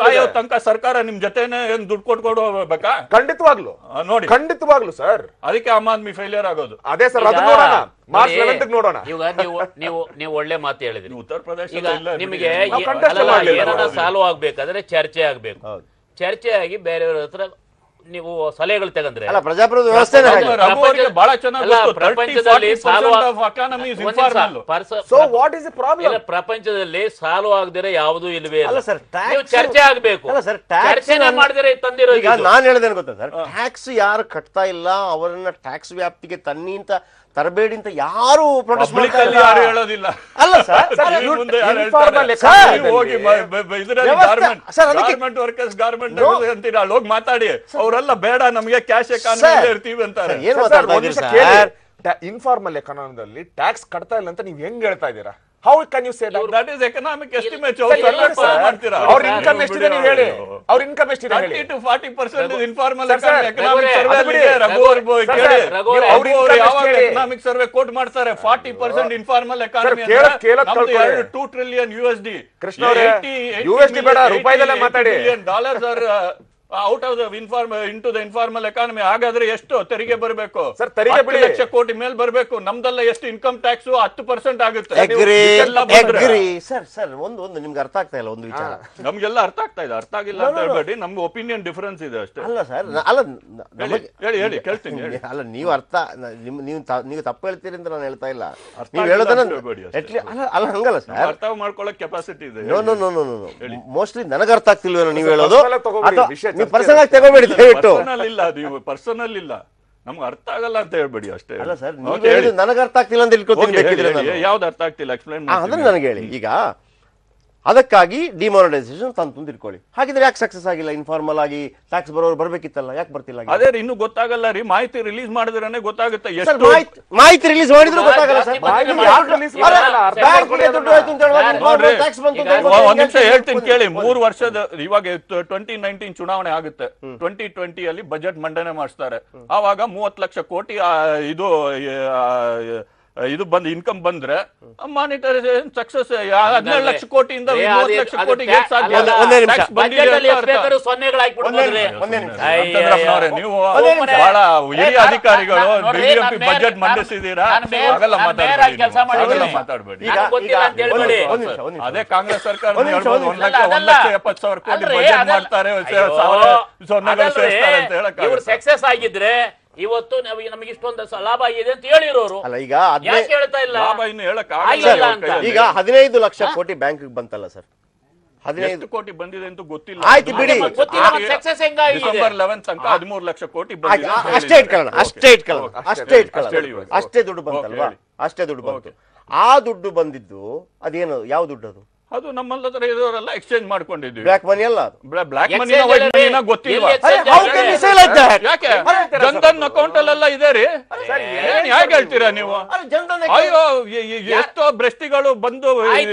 [SPEAKER 8] ಸಾಯೋ ತನಕ ಸರ್ಕಾರ ನಿಮ್ ಜೊತೆನೆ ಏನ್ ದುಡ್ಡು ಕೊಟ್ಕೊಂಡು ಹೋಗ್ಬೇಕಾ?
[SPEAKER 4] ಖಂಡಿತವಾಗ್ಲು
[SPEAKER 8] ನೋಡಿ,
[SPEAKER 4] ಖಂಡಿತವಾಗ್ಲು ಸರ್.
[SPEAKER 8] ಅದಕ್ಕೆ ಆಮ್ ಆದ್ಮಿ ಫೇಲಿಯರ್ ಆಗೋದು.
[SPEAKER 4] ಅದೇ ಸರ್, ಅದು ನೋಡೋಣ, ಮಾರ್ಚ್ 11ಕ್ಕೆ ನೋಡೋಣ.
[SPEAKER 7] ಈಗ ನೀವು ಒಳ್ಳೆ ಮಾತು ಹೇಳಿದ್ರಿ.
[SPEAKER 8] ಉತ್ತರ ಪ್ರದೇಶ
[SPEAKER 7] ನಿಮಗೆ ಏನಾರ ಸಾಲ್ವ್ ಆಗ್ಬೇಕಾದ್ರೆ ಚರ್ಚೆ ಆಗ್ಬೇಕು. ಚರ್ಚೆ ಆಗಿ ಬೇರೆಯವ್ರ ಹತ್ರ ನೀವು ಸಲಹೆಗಳು ತಗಂದ್ರೆ
[SPEAKER 1] ಪ್ರಜಾಪ್ರಭುತ್ವ ವ್ಯವಸ್ಥೆ
[SPEAKER 8] ಬಹಳ ಚೆನ್ನಾಗಿ
[SPEAKER 7] ಪ್ರಪಂಚದಲ್ಲಿ ಸಾಲ್ವ್ ಆಗದಿರ ಯಾವುದೂ ಇಲ್ವೇ ಇಲ್ಲ. ಚರ್ಚೆ ಆಗ್ಬೇಕು. ಚರ್ಚೆನೆ ಮಾಡಿದ್ರೆ ತಂದಿರೋ.
[SPEAKER 1] ಈಗ ನಾನು ಹೇಳಿದೇನು ಗೊತ್ತಾ ಸರ್, ಟ್ಯಾಕ್ಸ್ ಯಾರು ಕಟ್ತಾ ಇಲ್ಲ ಅವರನ್ನ ಟ್ಯಾಕ್ಸ್ ವ್ಯಾಪ್ತಿಗೆ ತನ್ನಿ ಅಂತ ತರಬೇಡಿ ಅಂತ ಯಾರು
[SPEAKER 8] ಯಾರು ಹೇಳೋದಿಲ್ಲ.
[SPEAKER 1] ಅಲ್ಲ ಸರ್,
[SPEAKER 8] ಗಾರ್ಮೆಂಟ್ ವರ್ಕರ್ಸ್ ಗಾರ್ಮೆಂಟ್ ಅಂತೀರಾ, ಅಲ್ಲಿ ಹೋಗಿ ಮಾತಾಡಿ. ಅವರೆಲ್ಲ ಬೇಡ ನಮಗೆ ಕ್ಯಾಶ್ ಎಕಾನಮಿ ಇರ್ತೀವಿ ಅಂತಾರೆ.
[SPEAKER 4] ಇನ್ಫಾರ್ಮಲ್ ಎಕಾನಮಿದಲ್ಲಿ ಟ್ಯಾಕ್ಸ್ ಕಟ್ತಾ ಇಲ್ಲ ಅಂತ ನೀವು ಹೆಂಗ್ ಹೇಳ್ತಾ ಇದ್ದೀರಾ? How can you say that?
[SPEAKER 8] That is economic estimate.
[SPEAKER 4] Our income ಎಷ್ಟಿದೆ ನೀವು ಹೇಳಿ. Our income ಎಷ್ಟಿದೆ ಹೇಳಿ.
[SPEAKER 8] 30 to 40% is informal economic survey. Economic survey quote ಮಾಡ್ತಾರೆ 40% informal economy ಅಂದ್ರೆ 2 trillion USD.
[SPEAKER 4] ಕೃಷ್ಣ ಅವರೇ, USD ಬೇಡ, ರೂಪಾಯಿದಲ್ಲೇ ಮಾತಾಡಿ.
[SPEAKER 8] $10 are out of into the informal economy. ಹಾಗಾದ್ರೆ ಎಷ್ಟು ತೆರಿಗೆ ಬರಬೇಕು?
[SPEAKER 4] ಸರ್, ತೆರಿಗೆ
[SPEAKER 8] 10 ಲಕ್ಷ ಕೋಟಿ ಮೇಲ್ ಬರಬೇಕು. ನಮ್ದೆಲ್ಲ ಎಷ್ಟು ಇನ್ಕಮ್ ಟ್ಯಾಕ್ಸ್? 10% ಆಗುತ್ತೆ.
[SPEAKER 1] ಸರ್, ಒಂದು ನಿಮ್ಗೆ ಅರ್ಥ ಆಗ್ತಾ ಇಲ್ಲ ಒಂದು ವಿಚಾರ.
[SPEAKER 8] ನಮ್ಗೆಲ್ಲ ಅರ್ಥ ಆಗ್ತಾ ಇದೆ, ಅರ್ಥ ಆಗಿಲ್ಲ ಅಂತ ಹೇಳ್ಬೇಡಿ. ನಮ್ಗೆ ಒಪಿನಿಯನ್ ಡಿಫರೆನ್ಸ್ ಇದೆ ಅಷ್ಟೇ.
[SPEAKER 1] ಅಲ್ಲ ಸರ್, ಅಲ್ಲ
[SPEAKER 8] ಹೇಳಿ ಕೇಳ್ತೀನಿ.
[SPEAKER 1] ಅಲ್ಲ, ನೀವು ನೀವು ತಪ್ಪು ಹೇಳ್ತೀರಿ ಅಂತ ನಾನು ಹೇಳ್ತಾ ಇಲ್ಲ. ನೀವು ಹೇಳೋದನ್ನ ಅಲ್ಲ ಹಂಗಲ್ಲ ಸರ್,
[SPEAKER 8] ಅರ್ಥ ಮಾಡ್ಕೊಳ್ಳೋಕೆ ಕೆಪಾಸಿಟಿ ಇದೆ.
[SPEAKER 1] ಮೋಸ್ಟ್ಲಿ ನನಗೆ ಅರ್ಥ ಆಗ್ತಿಲ್ವೇನೋ ನೀವು ಹೇಳೋದು. ನೀವು ಪರ್ಸನಲ್ ಆಗಿ ತಗೋಬೇಡಿ ದಯವಿಟ್ಟು.
[SPEAKER 8] ಪರ್ಸನಲ್ ಇಲ್ಲ, ನಮ್ಗೆ ಅರ್ಥ ಆಗಲ್ಲ ಅಂತ ಹೇಳ್ಬೇಡಿ ಅಷ್ಟೇ.
[SPEAKER 1] ಅಲ್ಲ ಸರ್, ನನಗೆ ಅರ್ಥ ಆಗ್ತಿಲ್ಲ ಅಂತ ಇಟ್ಕೊತೀನಿ.
[SPEAKER 8] ಯಾವ್ದು ಅರ್ಥ ಆಗ್ತಿಲ್ಲ ಎಕ್ಸ್ಪ್ಲೈನ್
[SPEAKER 1] ಅದನ್ನ ನನಗೆ ಹೇಳಿ. ಈಗ ಅದಕ್ಕಾಗಿ ಡಿಮಾನಿಟೈಸೇಷನ್ ತಂದು ಇಟ್ಕೊಳ್ಳಿ. ಹಾಗಿದ್ರೆ ಯಾಕೆ ಸಕ್ಸಸ್ ಆಗಿಲ್ಲ? ಇನ್ಫಾರ್ಮಲ್ ಆಗಿ ಟ್ಯಾಕ್ಸ್ ಬರೋರು ಬರ್ಬೇಕಿತ್ತಲ್ಲ, ಯಾಕೆ ಬರ್ತಿಲ್ಲ?
[SPEAKER 8] ಅದೇ ಇನ್ನೂ ಗೊತ್ತಾಗಲ್ಲ ರೀ. ಮಾಹಿತಿ ರಿಲೀಸ್ ಮಾಡಿದ್ರೇನೆ ಗೊತ್ತಾಗುತ್ತೆ.
[SPEAKER 1] ಮಾಹಿತಿ ರಿಲೀಸ್ ಮಾಡಿದ್ರು ಗೊತ್ತಾಗಲ್ಲ ಸರ್.
[SPEAKER 8] ಒಂದ್ ನಿಮಿಷ ಹೇಳ್ತೀನಿ ಕೇಳಿ. 3 ವರ್ಷದ ಇವಾಗ 2019 ಚುನಾವಣೆ ಆಗುತ್ತೆ. 2020 ಅಲ್ಲಿ ಬಜೆಟ್ ಮಂಡನೆ ಮಾಡಿಸ್ತಾರೆ. ಆವಾಗ 30 ಲಕ್ಷ ಕೋಟಿ ಇದು ಇದು ಬಂದು ಇನ್ಕಮ್ ಬಂದ್ರೆ ಮಾನಿಟೈಸೇಷನ್ ಸಕ್ಸಸ್ 17 ಲಕ್ಷ ಕೋಟಿಯಿಂದ 30 ಲಕ್ಷ ಕೋಟಿಗೆ ಹೇಗೆ ಸಾಧ್ಯ?
[SPEAKER 1] ಒಂದೇ ನಿಮಿಷ.
[SPEAKER 8] Tax ಬಂದಿದೆ ಅಂತ ಅರ್ಥ. ಚಂದ್ರಪ್ಪನವರೇ, ನೀವು ಬಹಳ ಹಿರಿಯ ಅಧಿಕಾರಿಗಳು ಬಿಬಿಎಂಪಿ ಬಜೆಟ್ ಮಂಡಿಸಿದೀರಾ, ಹಾಗೆಲ್ಲ ಮಾತಾಡಬೇಡಿ. ಅದೇ ಕಾಂಗ್ರೆಸ್ ಸರ್ಕಾರ 1,70,000 ಕೋಟಿ ಬಜೆಟ್ ಮಾಡ್ತಾರೆ, ಸೊನ್ನೆಗಳು ಸೇರ್ತಾರೆ ಅಂತ ಹೇಳಕ್
[SPEAKER 7] ಸಕ್ಸಸ್ ಆಗಿದ್ರೆ ಇವತ್ತು ನಮಗೆ ಇಷ್ಟೊಂದು ಲಾಭ ಆಗಿದೆ ಅಂತ ಹೇಳಿರೋರು
[SPEAKER 1] ಅಲ್ಲ. ಈಗ
[SPEAKER 7] ಯಾಕೆ ಹೇಳ್ತಾ ಇಲ್ಲ?
[SPEAKER 8] ಲಾಭ ಇನ್ನು ಹೇಳಕ್
[SPEAKER 7] ಆಗಿಲ್ಲ ಅಂತ.
[SPEAKER 1] ಈಗ 15 ಲಕ್ಷ ಕೋಟಿ ಬ್ಯಾಂಕ್ ಬಂತಲ್ಲ ಸರ್, 15
[SPEAKER 8] ಕೋಟಿ ಬಂದಿದೆ ಅಂತ ಗೊತ್ತಿಲ್ಲ.
[SPEAKER 1] ಆಯ್ತು ಬಿಡಿ,
[SPEAKER 7] ಸಕ್ಸೆಸ್ ಹೆಂಗಾಗಿದೆ?
[SPEAKER 8] ಡಿಸೆಂಬರ್ 11 ತನಕ 13 ಲಕ್ಷ ಕೋಟಿ ಬಂದಿದೆ ಅಂತ
[SPEAKER 1] ಅಷ್ಟೇ ಇಟ್ಕೊಳ್ಳೋಣ, ಅಷ್ಟೇ ದುಡ್ಡು ಬಂತಲ್ವಾ, ಅಷ್ಟೇ ದುಡ್ಡು ಬಂತು. ಆ ದುಡ್ಡು ಬಂದಿದ್ದು ಅದೇನು, ಯಾವ ದುಡ್ಡು ಅದು?
[SPEAKER 8] ಅದು ನಮ್ಮಲ್ಲ ಹತ್ರ ಇರೋರೆಲ್ಲ ಎಕ್ಸ್ಚೇಂಜ್ ಮಾಡ್ಕೊಂಡಿದ್ವಿ.
[SPEAKER 1] ಬ್ಲಾಕ್ ಮನಿ ಅಲ್ಲ,
[SPEAKER 8] ಬ್ಲಾಕ್ ಮನಿನ ವೈಟ್ ಮನಿನ ಗೊತ್ತಿಲ್ವಾ? ಯಾಕೆ ಜನ್ಧನ್ ಅಕೌಂಟ್ ಅಲ್ಲೆಲ್ಲ ಇದೆ ರೀ, ಹೇಗೆ ಹೇಳ್ತೀರಾ ನೀವು? ಅಯ್ಯೋ, ಎಷ್ಟೋ ಭ್ರಷ್ಟಿಗಳು ಬಂದು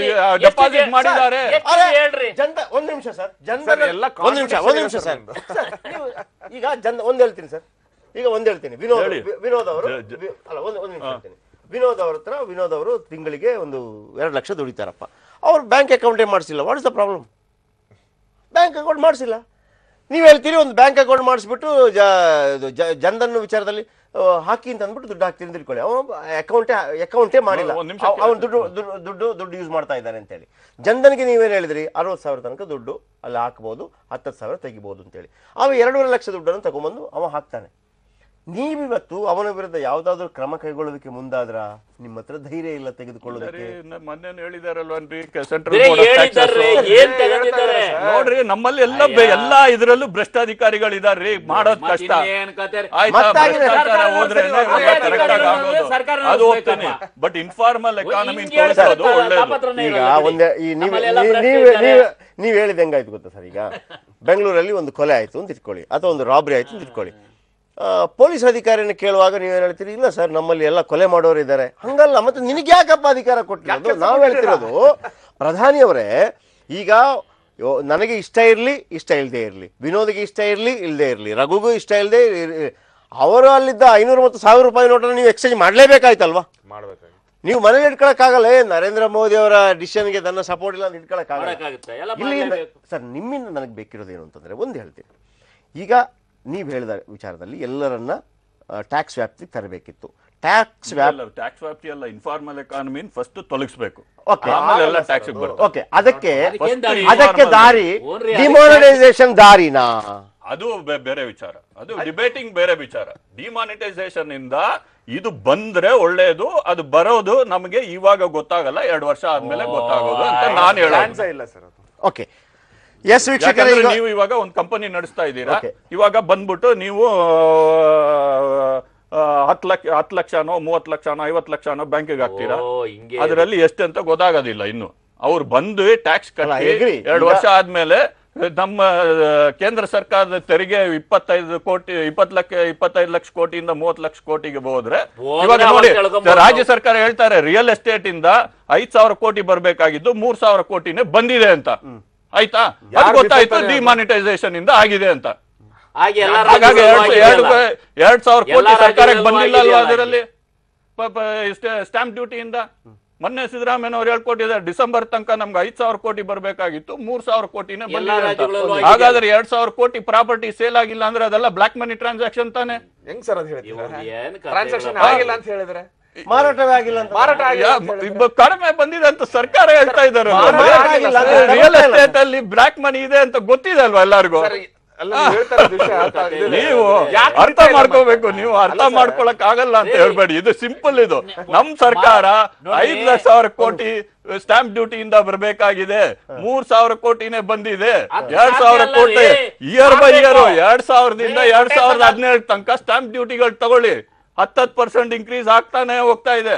[SPEAKER 8] ಡೆಪಾಸಿಟ್ ಮಾಡಿದ್ದಾರೆ.
[SPEAKER 1] ಒಂದ್ ನಿಮಿಷ ಸರ್, ಒಂದ್ ನಿಮಿಷ ಸರ್, ಈಗ ಒಂದ್ ಹೇಳ್ತೀನಿ ಸರ್, ಈಗ ಒಂದ್ ಹೇಳ್ತೀನಿ. ವಿನೋದ್ ಅವರು ಅಲ್ಲ, ಒಂದ್ ನಿಮಿಷ ಹೇಳ್ತೀನಿ. ವಿನೋದ್ ಅವ್ರ ಹತ್ರ, ವಿನೋದ್ ಅವರು ತಿಂಗಳಿಗೆ ಒಂದು 2 ಲಕ್ಷ ದುಡಿತಾರಪ್ಪ, ಅವ್ರು ಬ್ಯಾಂಕ್ ಅಕೌಂಟೇ ಮಾಡಿಸಿಲ್ಲ. What is the problem? Bank account ಮಾಡಿಸಿಲ್ಲ. ನೀವು ಹೇಳ್ತೀರಿ ಒಂದು ಬ್ಯಾಂಕ್ ಅಕೌಂಟ್ ಮಾಡಿಸ್ಬಿಟ್ಟು ಜನ್ಧನ್ ವಿಚಾರದಲ್ಲಿ ಹಾಕಿ ಅಂತ ಅಂದ್ಬಿಟ್ಟು ದುಡ್ಡು ಹಾಕ್ತೀನಿ ಅಂತ ಇಟ್ಕೊಳ್ಳಿ. ಅವನು ಅಕೌಂಟೇ ಮಾಡಿಲ್ಲ, ಅವನು ದುಡ್ಡು ಯೂಸ್ ಮಾಡ್ತಾ ಇದ್ದಾನೆ ಅಂತೇಳಿ. ಜನ್ಧನ್ಗೆ ನೀವೇನು ಹೇಳಿದ್ರಿ, 60,000 ತನಕ ದುಡ್ಡು ಅಲ್ಲಿ ಹಾಕ್ಬೋದು, 10,000 ತೆಗಿಬೋದು ಅಂತೇಳಿ. ಅವ 2.5 ಲಕ್ಷ ದುಡ್ಡನ್ನು ತಗೊಂಬಂದು ಅವ ಹಾಕ್ತಾನೆ. ನೀವಿವತ್ತು ಅವನ ವಿರುದ್ಧ ಯಾವ್ದಾದ್ರು ಕ್ರಮ ಕೈಗೊಳ್ಳೋದಕ್ಕೆ ಮುಂದಾದ್ರ? ನಿಮ್ಮ ಹತ್ರ ಧೈರ್ಯ ಇಲ್ಲ ತೆಗೆದುಕೊಳ್ಳೋದಕ್ಕೆ.
[SPEAKER 8] ಮೊನ್ನೆ ಹೇಳಿದಾರಲ್ವನ್ರಿ ನೋಡ್ರಿ, ನಮ್ಮಲ್ಲಿ ಎಲ್ಲ ಇದರಲ್ಲೂ ಭ್ರಷ್ಟಾಧಿಕಾರಿಗಳಿದಾರ್ರಿ, ಮಾಡೋದ್ ಕಷ್ಟ. ಅದು ಹೋಗ್ತಾನೆ, ಬಟ್ ಇನ್ಫಾರ್ಮಲ್ ಎಕಾನಮಿ ತೋರಿಸೋದು ಒಳ್ಳೇದು.
[SPEAKER 1] ಈಗ ನೀವ್ ಹೇಳಿದ ಹೆಂಗಾಯ್ತು ಗೊತ್ತಾ ಸರ್? ಈಗ ಬೆಂಗಳೂರಲ್ಲಿ ಒಂದು ಕೊಲೆ ಆಯ್ತು ಅಂತ ಇಟ್ಕೊಳ್ಳಿ, ಅಥವಾ ಒಂದು ರಾಬರಿ ಆಯ್ತು ಅಂತ ಇಟ್ಕೊಳ್ಳಿ. ಪೊಲೀಸ್ ಅಧಿಕಾರಿನ ಕೇಳುವಾಗ ನೀವೇನು ಹೇಳ್ತೀರಿ? ಇಲ್ಲ ಸರ್, ನಮ್ಮಲ್ಲಿ ಎಲ್ಲ ಕೊಲೆ ಮಾಡೋರು ಇದ್ದಾರೆ. ಹಂಗಲ್ಲ, ಮತ್ತೆ ನಿನಗೆ ಯಾಕಪ್ಪ ಅಧಿಕಾರ ಕೊಟ್ಟಿರೋದು? ನಾವು ಹೇಳ್ತಿರೋದು, ಪ್ರಧಾನಿಯವರೇ, ಈಗ ನನಗೆ ಇಷ್ಟ ಇರಲಿ, ಇಷ್ಟ ಇಲ್ಲದೆ ಇರಲಿ, ವಿನೋದ್ಗೆ ಇಷ್ಟ ಇರಲಿ, ಇಲ್ಲದೆ ಇರಲಿ, ರಘುಗೂ ಇಷ್ಟ ಇಲ್ಲದೆ, ಅವರು ಅಲ್ಲಿದ್ದ 500 ಮತ್ತು 1000 ರೂಪಾಯಿ ನೋಟನ್ನು ನೀವು ಎಕ್ಸ್ಚೇಂಜ್ ಮಾಡಲೇಬೇಕಾಯ್ತಲ್ವಾ? ನೀವು ಮನೇಲಿ ಇಟ್ಕೊಳಕ್ಕಾಗಲ್ಲ. ನರೇಂದ್ರ ಮೋದಿ ಅವರ ಡಿಸಿಷನ್ಗೆ ನನ್ನ ಸಪೋರ್ಟ್ ಇಲ್ಲ ಅಂತ ಇಟ್ಕೊಳಕ್ಕಾಗಲ್ಲ. ಇಲ್ಲಿ ಸರ್, ನಿಮ್ಮಿಂದ ನನಗೆ ಬೇಕಿರೋದು ಏನು ಅಂತಂದ್ರೆ ಒಂದು ಹೇಳ್ತೀನಿ. ಈಗ ನೀವು ಹೇಳಿದ ವಿಚಾರದಲ್ಲಿ ಎಲ್ಲರನ್ನ ಟ್ಯಾಕ್ಸ್ ವ್ಯಾಪ್ತಿಗೆ ತರಬೇಕಿತ್ತು. ಟ್ಯಾಕ್ಸ್
[SPEAKER 8] ವ್ಯಾಪ್ತಿ ಅಲ್ಲ, ಇನ್ಫಾರ್ಮಲ್ ಎಕಾನಮಿ ಫಸ್ಟ್ ತೊಲಗಿಸಬೇಕು.
[SPEAKER 1] ಓಕೆ, ಅದಕ್ಕೆ ದಾರಿ ಡಿಮಾನಿಟೈಸೇಷನ್ ದಾರಿನಾ?
[SPEAKER 8] ಅದು ಬೇರೆ ವಿಚಾರ, ಅದು ಡಿಬೇಟಿಂಗ್ ಬೇರೆ ವಿಚಾರ. ಡಿಮಾನಿಟೈಸೇಷನ್ ಇಂದ ಇದು ಬಂದ್ರೆ ಒಳ್ಳೇದು, ಅದು ಬರೋದು ನಮಗೆ ಇವಾಗ ಗೊತ್ತಾಗಲ್ಲ, 2 ವರ್ಷ ಆದ್ಮೇಲೆ ಗೊತ್ತಾಗೋದು ಅಂತ ನಾನು ಹೇಳೋದು.
[SPEAKER 1] ಓಕೆ, ಎಸ್ ವೀಕ್ಷಕರೇ,
[SPEAKER 8] ನೀವು ಇವಾಗ ಒಂದು ಕಂಪನಿ ನಡೆಸ್ತಾ ಇದ್ದೀರಾ, ಇವಾಗ ಬಂದ್ಬಿಟ್ಟು ನೀವು 10 ಲಕ್ಷನೋ 30 ಲಕ್ಷನೋ 50 ಲಕ್ಷನೋ ಬ್ಯಾಂಕಿಗೆ ಹಾಕ್ತೀರಾ, ಅದರಲ್ಲಿ ಎಷ್ಟಂತ ಗೊತ್ತಾಗೋದಿಲ್ಲ. ಇನ್ನು ಅವ್ರು ಬಂದು ಟ್ಯಾಕ್ಸ್ ಕಟ್ಟಿ 2 ವರ್ಷ ಆದ್ಮೇಲೆ ನಮ್ಮ ಕೇಂದ್ರ ಸರ್ಕಾರದ ತೆರಿಗೆ 25 ಲಕ್ಷ ಕೋಟಿಯಿಂದ 30 ಲಕ್ಷ ಕೋಟಿಗೆ ಹೋದ್ರೆ, ಇವಾಗ ನೋಡಿ ರಾಜ್ಯ ಸರ್ಕಾರ ಹೇಳ್ತಾರೆ ರಿಯಲ್ ಎಸ್ಟೇಟ್ ಇಂದ 5,000 ಕೋಟಿ ಬರ್ಬೇಕಾಗಿದ್ದು 3,000 ಕೋಟಿನೇ ಬಂದಿದೆ ಅಂತ. ಆಯ್ತಾ? ಗೊತ್ತಾಯ್ತು ಡಿಮಾನಿಟೈಸೇಷನ್ ಇಂದ ಆಗಿದೆ ಅಂತ. ಹಾಗಾಗಿ 2,000 ಕೋಟಿ ಸರ್ಕಾರಕ್ಕೆ ಬಂದಿಲ್ಲ ಅಲ್ವಾ? ಅದರಲ್ಲಿ ಸ್ಟಾಂಪ್ ಡ್ಯೂಟಿಯಿಂದ ಮೊನ್ನೆ ಸಿದ್ದರಾಮಯ್ಯ ಅವ್ರು ಹೇಳ್ಕೊಟ್ಟಿದ್ದಾರೆ, ಡಿಸೆಂಬರ್ ತನಕ ನಮ್ಗೆ 5,000 ಕೋಟಿ ಬರ್ಬೇಕಾಗಿತ್ತು, 3,000 ಕೋಟಿನೇ ಬಂದಿದೆ ಅಂತ. ಹಾಗಾದ್ರೆ 2,000 ಕೋಟಿ ಪ್ರಾಪರ್ಟಿ ಸೇಲ್ ಆಗಿಲ್ಲ ಅಂದ್ರೆ ಅದೆಲ್ಲ ಬ್ಲಾಕ್ ಮನಿ ಟ್ರಾನ್ಸಾಕ್ಷನ್ ತಾನೆ?
[SPEAKER 4] ಹೆಂಗ್ ಸರ್ ಅದು ಟ್ರಾನ್ಸಾಕ್ಷನ್ ಆಗಿಲ್ಲ ಅಂತ ಹೇಳಿದ್ರೆ
[SPEAKER 1] ಮಾರಾಟವೇ ಆಗಿಲ್ಲ ಅಂತ,
[SPEAKER 8] ಕಡಿಮೆ ಬಂದಿದೆ ಅಂತ ಸರ್ಕಾರ ಹೇಳ್ತಾ ಇದ್ದಾರೆ. ರಿಯಲ್ ಎಸ್ಟೇಟ್ ಅಲ್ಲಿ ಬ್ಲಾಕ್ ಮನಿ ಇದೆ ಅಂತ ಗೊತ್ತಿದೆ ಅಲ್ವಾ ಎಲ್ಲರಿಗೂ? ನೀವು ಅರ್ಥ ಮಾಡ್ಕೋಬೇಕು, ನೀವು ಅರ್ಥ ಮಾಡ್ಕೊಳಕ್ ಆಗಲ್ಲ ಅಂತ ಹೇಳ್ಬೇಡಿ. ಇದು ಸಿಂಪಲ್. ಇದು ನಮ್ ಸರ್ಕಾರ 5,00,000 ಕೋಟಿ ಸ್ಟಾಂಪ್ ಡ್ಯೂಟಿಯಿಂದ ಬರ್ಬೇಕಾಗಿದೆ, 3,000 ಕೋಟಿನೇ ಬಂದಿದೆ. 2,000 ಕೋಟಿ ಇಯರ್ ಬೈ ಇಯರ್ 2000ದಿಂದ 2017 ತನಕ ಸ್ಟಾಂಪ್ ಡ್ಯೂಟಿಗಳು ತಗೊಳ್ಳಿ, 10% ಇನ್ಕ್ರೀಸ್ ಆಗ್ತಾನೆ ಹೋಗ್ತಾ ಇದೆ.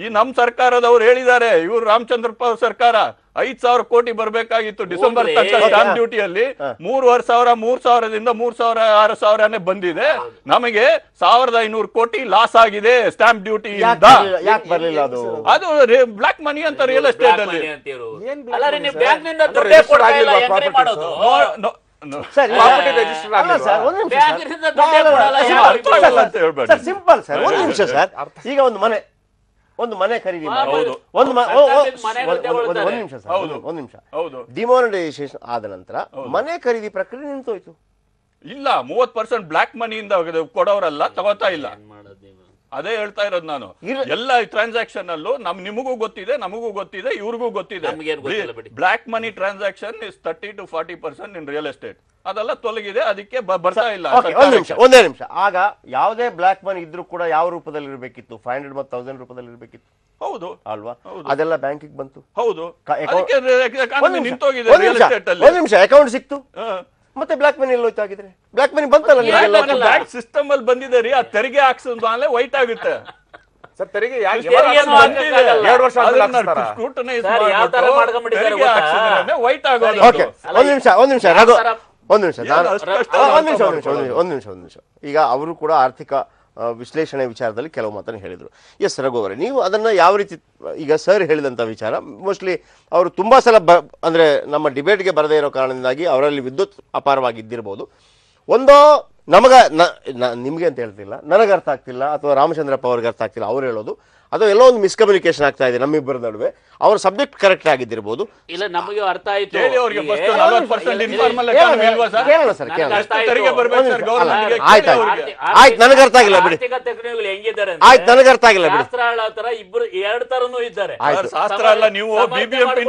[SPEAKER 8] ಈ ನಮ್ ಸರ್ಕಾರದವ್ರು ಹೇಳಿದ್ದಾರೆ, ಇವ್ರು ರಾಮಚಂದ್ರಪ್ಪ ಸರ್ಕಾರ 5,000 ಕೋಟಿ ಬರ್ಬೇಕಾಗಿತ್ತು ಡಿಸೆಂಬರ್ ತನಕ ಸ್ಟಾಂಪ್ ಡ್ಯೂಟಿಯಲ್ಲಿ, 3,000ದಿಂದ 3,000 ಬಂದಿದೆ. ನಮಗೆ 1,500 ಕೋಟಿ ಲಾಸ್ ಆಗಿದೆ ಸ್ಟಾಂಪ್ ಡ್ಯೂಟಿ.
[SPEAKER 1] ಯಾಕೆ ಬರ್ಲಿಲ್ಲ ಅದು?
[SPEAKER 8] ಅದು ಬ್ಲಾಕ್ ಮನಿ ಅಂತ ರಿಯಲ್ ಎಸ್ಟೇಟ್ ಅಲ್ಲಿ.
[SPEAKER 1] ಸಿಂಪಲ್ ಸರ್, ಒಂದು ನಿಮಿಷ ಸರ್. ಈಗ ಒಂದು ಮನೆ ಒಂದು ಮನೆ ಖರೀದಿ ಮಾಡಿ
[SPEAKER 7] ಹೌದು.
[SPEAKER 1] ಒಂದು
[SPEAKER 7] ಮನೆ
[SPEAKER 1] ನಿಮಿಷ ಸರ್,
[SPEAKER 8] ಹೌದು.
[SPEAKER 1] ಒಂದು ನಿಮಿಷ
[SPEAKER 8] ಹೌದು.
[SPEAKER 1] ಡಿಮಾನಿಟೈಸೇಷನ್ ಆದ ನಂತರ ಮನೆ ಖರೀದಿ ಪ್ರಕ್ರಿಯೆ ನಿಂತೋಯ್ತು.
[SPEAKER 8] ಇಲ್ಲ 30% ಬ್ಲಾಕ್ ಮನಿಯಿಂದ ಕೊಡೋರಲ್ಲ, ತಗೋತಾ ಇಲ್ಲ. ಅದೇ ಹೇಳ್ತಾ ಇರೋದು ನಾನು. ಎಲ್ಲ ಟ್ರಾನ್ಸಾಕ್ಷನ್ ಅಲ್ಲೂ ನಿಮಗೂ ಗೊತ್ತಿದೆ, ನಮಗೂ ಗೊತ್ತಿದೆ, ಇವ್ರಿಗೂ ಗೊತ್ತಿದೆ. Block money transaction is 30 to 40% in real estate. ಅದೆಲ್ಲ ತೊಲಗಿದೆ, ಅದಕ್ಕೆ ಬರ್ತಾ ಇಲ್ಲ.
[SPEAKER 1] ಒಂದೇ ನಿಮಿಷ. ಆಗ ಯಾವುದೇ ಬ್ಲಾಕ್ ಮನಿ ಇದ್ರೂ ಕೂಡ ಯಾವ ರೂಪದಲ್ಲಿ ಇರಬೇಕಿತ್ತು? 500 ಮತ್ತು 1000 ರೂಪದಲ್ಲಿ ಇರಬೇಕಿತ್ತು.
[SPEAKER 8] ಹೌದು
[SPEAKER 1] ಅಲ್ವಾ? ಅದೆಲ್ಲ ಬ್ಯಾಂಕಿಗೆ ಬಂತು.
[SPEAKER 8] ಹೌದು, ನಿಂತೋಗಿದೆ.
[SPEAKER 1] ಒಂದು ನಿಮಿಷ, ಅಕೌಂಟ್ ಸಿಕ್ತು, ಮತ್ತೆ ಬ್ಲಾಕ್ ಮನಿ ಎಲ್ಲ ಹೋಯ್ತಾಗಿದ್ರೆ ಬ್ಲಾಕ್ ಮನಿ ಬಂತಲ್ಲ.
[SPEAKER 8] ಬ್ಯಾಂಕ್ ಸಿಸ್ಟಮ್ ಅಲ್ಲಿ ಬಂದಿದೆ ರೀ. ಆ ತೆರಿಗೆ ಹಾಕ್ಸಿದ್ಮೇಲೆ ವೈಟ್ ಆಗುತ್ತೆ
[SPEAKER 4] ಸರ್. ತೆರಿಗೆ 2 ವರ್ಷ
[SPEAKER 8] ವೈಟ್ ಆಗೋದು.
[SPEAKER 1] ಒಂದು ನಿಮಿಷ ರಘು, ಒಂದು ನಿಮಿಷ. ಈಗ ಅವರು ಕೂಡ ಆರ್ಥಿಕ ವಿಶ್ಲೇಷಣೆ ವಿಚಾರದಲ್ಲಿ ಕೆಲವು ಮಾತನ್ನು ಹೇಳಿದರು. ಎಸ್ ರಘು ಅವರೇ, ನೀವು ಅದನ್ನು ಯಾವ ರೀತಿ, ಈಗ ಸರ್ ಹೇಳಿದಂಥ ವಿಚಾರ ಮೋಸ್ಟ್ಲಿ ಅವರು ತುಂಬ ಸಲ ಅಂದರೆ ನಮ್ಮ ಡಿಬೇಟ್ಗೆ ಬರದೇ ಇರೋ ಕಾರಣದಿಂದಾಗಿ ಅವರಲ್ಲಿ ವಿದ್ಯುತ್ ಅಪಾರವಾಗಿದ್ದಿರ್ಬೋದು. ಒಂದೋ ನಿಮಗೆ ಅಂತ ಹೇಳ್ತಿಲ್ಲ, ನನಗೆ ಅರ್ಥ ಆಗ್ತಿಲ್ಲ, ಅಥವಾ ರಾಮಚಂದ್ರಪ್ಪ ಅವ್ರಿಗೆ ಅರ್ಥ ಆಗ್ತಿಲ್ಲ ಅವ್ರು ಹೇಳೋದು, ಅಥವಾ ಎಲ್ಲೋ ಒಂದು ಮಿಸ್ಕಮ್ಯುನಿಕೇಶನ್ ಆಗ್ತಾ ಇದೆ ನಮ್ಮಿಬ್ಬರ ನಡುವೆ. ಅವ್ರ ಸಬ್ಜೆಕ್ಟ್ ಕರೆಕ್ಟ್ ಆಗಿದ್ದಿರ್ಬೋದು.
[SPEAKER 7] ಇಲ್ಲ, ನಮಗೆ ಅರ್ಥ ಆಯ್ತು.
[SPEAKER 1] ಆಯ್ತು, ನನಗೆ ಅರ್ಥ ಆಗಿಲ್ಲ ಬಿಡಿ. ಆಯ್ತು, ನನಗೆ ಅರ್ಥ ಆಗಿಲ್ಲ ಬಿಡಿ.
[SPEAKER 7] ಇಬ್ರು ಎರಡು ತರನು ಇದ್ದಾರೆ.
[SPEAKER 8] ಶಾಸ್ತ್ರ ಅಲ್ಲ, ನೀವು ಬಿಬಿಎಂಪಿ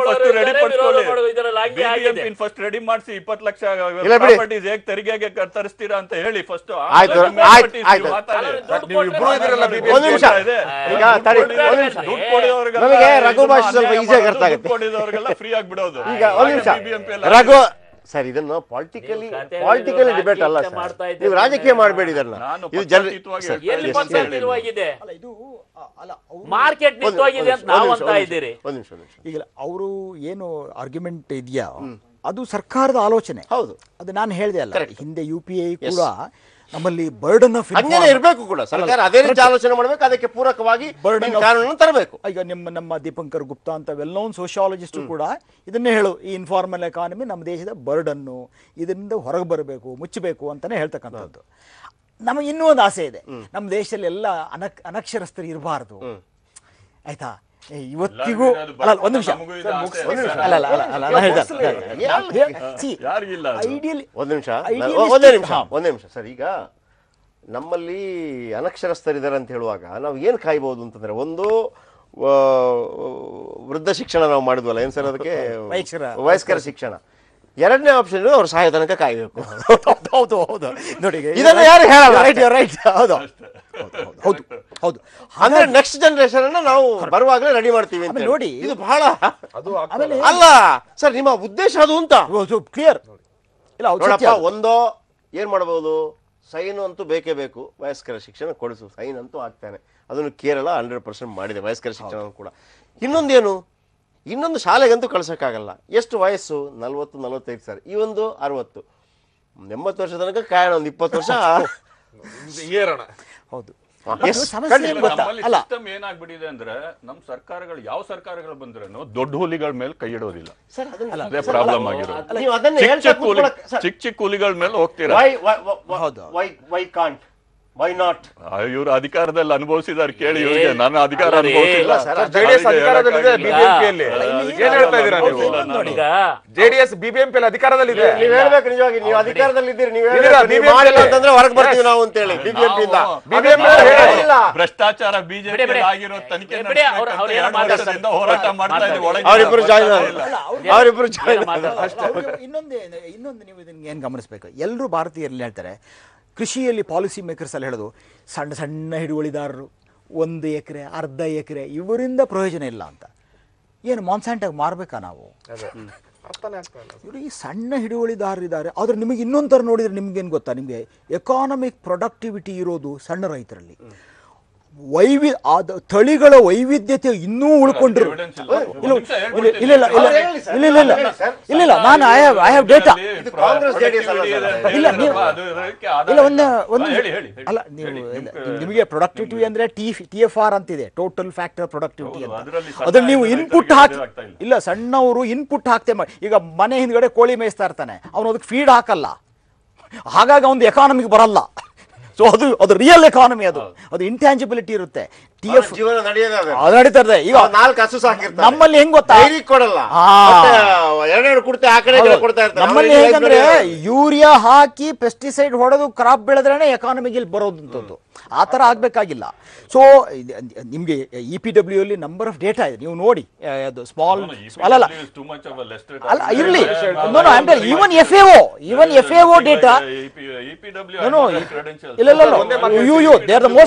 [SPEAKER 8] ಫಸ್ಟ್ ರೆಡಿ ಮಾಡಿಸಿ 20 ಲಕ್ಷ ಪ್ರಾಪರ್ಟೀಸ್ ಹೇಗೆ ತೆರಿಗೆಗೆ ತರಿಸ್ತೀರಾ ಅಂತ ಹೇಳಿ ಫಸ್ಟ್.
[SPEAKER 1] ಆಯ್ತು, ಒಂದು ನಿಮಿಷ. ಈಗ ನಮಗೆ ರಘು ಭಾಷೆ ಸ್ವಲ್ಪ ಈಸಿಯಾಗಿ ಅರ್ಥ ಆಗುತ್ತೆ.
[SPEAKER 8] ಫ್ರೀ ಆಗಿಬಿಡೋದು.
[SPEAKER 1] ಈಗ ಒಂದು ನಿಮಿಷ ರಘು ಸರ್, ಇದನ್ನು ಪಾಲಿಟಿಕಲಿ ಡಿಬೇಟ್ ಅಲ್ಲ ಸರ್. ನೀವು ರಾಜಕೀಯ ಮಾಡಬೇಡಿ ಇದನ್ನ. ಇದು
[SPEAKER 7] ಮಾರ್ಕೆಟ್ ನಿಂತೋಗಿದೆ ಅಂತ ನಾವು ಅಂತ ಇದ್ದೀರಿ.
[SPEAKER 1] ಒಂದು ನಿಮಿಷ.
[SPEAKER 2] ಈಗ ಅವರು ಏನು ಆರ್ಗ್ಯುಮೆಂಟ್ ಇದೆಯಾ ಅದು ಸರ್ಕಾರದ ಆಲೋಚನೆ.
[SPEAKER 1] ಹೌದು,
[SPEAKER 2] ಅದು ನಾನು ಹೇಳಿದೆ ಅಲ್ಲ, ಹಿಂದೆ UPI ಕೂಡ ನಮ್ಮಲ್ಲಿ ಬರ್ಡನ್ ಆಫ್
[SPEAKER 1] ಹಂಗೇನೆ ಇರಬೇಕು ಕೂಡ. ಸರ್ಕಾರ ಅದೇ ರೀತಿ ಆಲೋಚನೆ ಮಾಡಬೇಕು, ಅದಕ್ಕೆ ಪೂರಕವಾಗಿ ಕಾನೂನನ್ನು ತರಬೇಕು.
[SPEAKER 2] ಈಗ ನಮ್ಮ ದೀಪಂಕರ್ ಗುಪ್ತಾ ಅಂತ ವೆಲ್ ನೋನ್ ಸೋಶಿಯಾಲಜಿಸ್ಟ್ ಕೂಡ ಇದನ್ನೇ ಹೇಳು, ಈ ಇನ್ಫಾರ್ಮಲ್ ಎಕಾನಮಿ ನಮ್ಮ ದೇಶದ ಬರ್ಡನ್ನು, ಇದರಿಂದ ಹೊರಗೆ ಬರಬೇಕು, ಮುಚ್ಚಬೇಕು ಅಂತಾನೆ ಹೇಳ್ತಕ್ಕಂಥದ್ದು. ನಮಗೆ ಇನ್ನೂ ಒಂದು ಆಸೆ ಇದೆ, ನಮ್ಮ ದೇಶದಲ್ಲಿ ಎಲ್ಲ ಅನಕ್ಷರಸ್ಥರು ಇರಬಾರ್ದು. ಆಯ್ತಾ? ಇವತ್ತಿಗೂ ಒಂದು ನಿಮಿಷ
[SPEAKER 1] ಸರ್. ಈಗ ನಮ್ಮಲ್ಲಿ ಅನಕ್ಷರಸ್ಥರಿದ್ದಾರೆ ಅಂತ ಹೇಳುವಾಗ ನಾವು ಏನು ಕಾಯ್ಬೋದು ಅಂತಂದ್ರೆ, ಒಂದು ವೃದ್ಧ ಶಿಕ್ಷಣ ನಾವು ಮಾಡಿದ್ವಲ್ಲ, ಏನ್ ಸರ್ ಅದಕ್ಕೆ, ವಯಸ್ಕರ ಶಿಕ್ಷಣ. ಎರಡನೇ ಆಪ್ಷನ್ ಅವ್ರ ಸಹಾಯ ತನಕ ಕಾಯ್ಬೇಕು.
[SPEAKER 2] ಹೌದು ಹೌದು ನೋಡಿ,
[SPEAKER 1] ಇದನ್ನ ಯಾರು ಹೇಳಲ್ಲ.
[SPEAKER 2] ರೈಟ್ ಹೌದು ಹೌದು ಹೌದು.
[SPEAKER 1] ಅಂದ್ರೆ ನೆಕ್ಸ್ಟ್ ಜನರೇಷನ್ ಅನ್ನ ನಾವು ಬರುವಾಗಲೇ ರೆಡಿ ಮಾಡ್ತೀವಿ ಅಂತ ನೋಡಿ. ಇದು ಬಹಳ ಅಲ್ಲ ಸರ್, ನಿಮ್ಮ ಉದ್ದೇಶ ಅದು ಅಂತ
[SPEAKER 2] ಕ್ಲಿಯರ್ ಇಲ್ಲ.
[SPEAKER 1] ನೋಡಪ್ಪ, ಒಂದೋ ಏನ್ ಮಾಡಬಹುದು, ಸೈನ್ ಅಂತೂ ಬೇಕೇ ಬೇಕು, ವಯಸ್ಕರ ಶಿಕ್ಷಣ ಕೊಡಿಸು, ಸೈನ್ ಅಂತೂ ಆಗ್ತಾನೆ. ಅದನ್ನು ಕೇರಳ 100% ಮಾಡಿದೆ, ವಯಸ್ಕರ ಶಿಕ್ಷಣ ಕೂಡ. ಇನ್ನೊಂದೇನು, ಇನ್ನೊಂದು ಶಾಲೆಗಂತೂ ಕಳ್ಸೋಕ್ಕಾಗಲ್ಲ. ಎಷ್ಟು ವಯಸ್ಸು? 40-45 ಸರ್. ಈ ಒಂದು 60 80 ವರ್ಷ ತನಕ ಕಾಯೋಣ, ಒಂದು 20 ವರ್ಷ
[SPEAKER 4] ಏರೋಣ.
[SPEAKER 2] ಹೌದು.
[SPEAKER 8] ಸಿಸ್ಟಮ್ ಏನಾಗ್ಬಿಟ್ಟಿದೆ ಅಂದ್ರೆ, ನಮ್ ಸರ್ಕಾರಗಳು ಯಾವ ಸರ್ಕಾರಗಳು ಬಂದ್ರೇನು ದೊಡ್ಡ ಹುಲಿಗಳ ಮೇಲೆ ಕೈ ಇಡೋದಿಲ್ಲ. ಅದೇ ಪ್ರಾಬ್ಲಮ್ ಆಗಿರೋದು. ಚಿಕ್ಕ ಹುಲಿಗಳ ಮೇಲೆ ಹೋಗ್ತೀರಾ. ಇವರು ಅಧಿಕಾರದಲ್ಲಿ ಅನುಭವಿಸಿದಾರೆ, ಕೇಳಿ ಇವ್ರಿಗೆ. ನಾನು ಅಧಿಕಾರ ಅನುಭವಿಸಿಲ್ಲ.
[SPEAKER 4] JDS BBMP ಅಧಿಕಾರದಲ್ಲಿದೆ.
[SPEAKER 1] ನೀವು ಹೇಳ್ಬೇಕು ನಿಜವಾಗಿ, ನೀವು ಅಧಿಕಾರದಲ್ಲಿದ್ದೀರಿ, ನೀವು ಅಂತಂದ್ರೆ ಹೊರಗೆ ಬರ್ತೀವಿ ನಾವು ಅಂತೇಳಿ.
[SPEAKER 8] ಭ್ರಷ್ಟಾಚಾರ ಬಿಜೆಪಿ ಆಗಿರೋ ತನಿಖೆ ಹೋರಾಟ ಮಾಡ್ತಾ ಇದ್ದೀವಿ.
[SPEAKER 1] ಅವರಿಬ್ರು ಜಾಯಿನ್.
[SPEAKER 2] ಇನ್ನೊಂದು ನೀವು ಇದನ್ನ ಏನ್ ಗಮನಿಸಬೇಕು, ಎಲ್ಲರೂ ಭಾರತೀಯರಲ್ಲಿ ಹೇಳ್ತಾರೆ, ಕೃಷಿಯಲ್ಲಿ ಪಾಲಿಸಿ ಮೇಕರ್ಸ್ ಅಲ್ಲಿ ಹೇಳೋದು, ಸಣ್ಣ ಸಣ್ಣ ಹಿಡುವಳಿದಾರರು 1 ಎಕರೆ 1/2 ಎಕರೆ ಇವರಿಂದ ಪ್ರಯೋಜನ ಇಲ್ಲ ಅಂತ. ಏನು ಮಾನ್ಸ್ಯಾಂಟಾಗಿ ಮಾರ್ಬೇಕಾ ನಾವು? ಇವರು ಈ ಸಣ್ಣ ಹಿಡುವಳಿದಾರರಿದ್ದಾರೆ. ಆದ್ರೆ ನಿಮಗೆ ಇನ್ನೊಂದು ಥರ ನೋಡಿದ್ರೆ ನಿಮ್ಗೇನು ಗೊತ್ತಾ, ನಿಮಗೆ ಎಕಾನಮಿಕ್ ಪ್ರೊಡಕ್ಟಿವಿಟಿ ಇರೋದು ಸಣ್ಣ ರೈತರಲ್ಲಿ. ತಳಿಗಳ ವೈವಿಧ್ಯತೆ ಇನ್ನೂ ಉಳ್ಕೊಂಡಿರು. ಇಲ್ಲ ನಾನು ಐ ಹ್ಯಾವ್ ಡೇಟಾ. ಇಲ್ಲ ಅಲ್ಲ, ನೀವು ನಿಮಗೆ ಪ್ರೊಡಕ್ಟಿವಿಟಿ ಅಂದ್ರೆ TFR ಅಂತಿದೆ, ಟೋಟಲ್ ಫ್ಯಾಕ್ಟರ್ ಪ್ರೊಡಕ್ಟಿವಿಟಿ ಅಂತ. ಅದ್ರಲ್ಲಿ ನೀವು ಇನ್ಪುಟ್ ಹಾಕಿ, ಇಲ್ಲ ಸಣ್ಣವರು ಇನ್ಪುಟ್ ಹಾಕ್ತೇ ಮಾಡಿ. ಈಗ ಮನೆ ಹಿಂದ್ಗಡೆ ಕೋಳಿ ಮೇಯಿಸ್ತಾ ಇರ್ತಾನೆ, ಅವನು ಅದಕ್ಕೆ ಫೀಡ್ ಹಾಕಲ್ಲ, ಹಾಗಾಗಿ ಅವನು ಎಕಾನಮಿಗೆ ಬರಲ್ಲ. ಸೊ ಅದು ರಿಯಲ್ ಎಕಾನಮಿ, ಅದು ಇಂಟ್ಯಾಂಜಿಬಿಲಿಟಿ ಇರುತ್ತೆ. TF
[SPEAKER 1] ಜೀವನ ನಡೆಯೋದೇ ಅದು.
[SPEAKER 2] ಅದು ನಡೀತಾ ಇದೆ ಈಗ.
[SPEAKER 1] 4 ಹಸು ಸಾಕಿರ್ತಾರೆ,
[SPEAKER 2] ನಮ್ಮಲ್ಲಿ ಹೆಂಗ್ ಗೊತ್ತಾ,
[SPEAKER 1] ಡೈರಿ ಕೊಡಲ್ಲ, ಎರಡೆರಡು ಕೊಡ್ತೆ ಆ ಕಡೆ ಕೊಡ್ತಾ ಇರ್ತಾರೆ.
[SPEAKER 2] ನಮ್ಮಲ್ಲಿ ಹೇಗಂದ್ರೆ ಯೂರಿಯಾ ಹಾಕಿ ಪೆಸ್ಟಿಸೈಡ್ ಹೊಡೆದು ಕ್ರಾಪ್ ಬೆಳೆದ್ರೇನೆ ಎಕಾನಮಿಗೆ ಬರೋದಂಥದ್ದು. ಆ ಥರ ಆಗಬೇಕಾಗಿಲ್ಲ. ಸೊ ನಿಮಗೆ EPW ಅಲ್ಲಿ ನಂಬರ್ ಆಫ್ ಡೇಟಾ ಇದೆ, ನೀವು ನೋಡಿ. ಅದು ಸ್ಮಾಲ್ ಅಲ್ಲ ಇರಲಿ, ಈವನ್ FAO ಡೇಟಾ,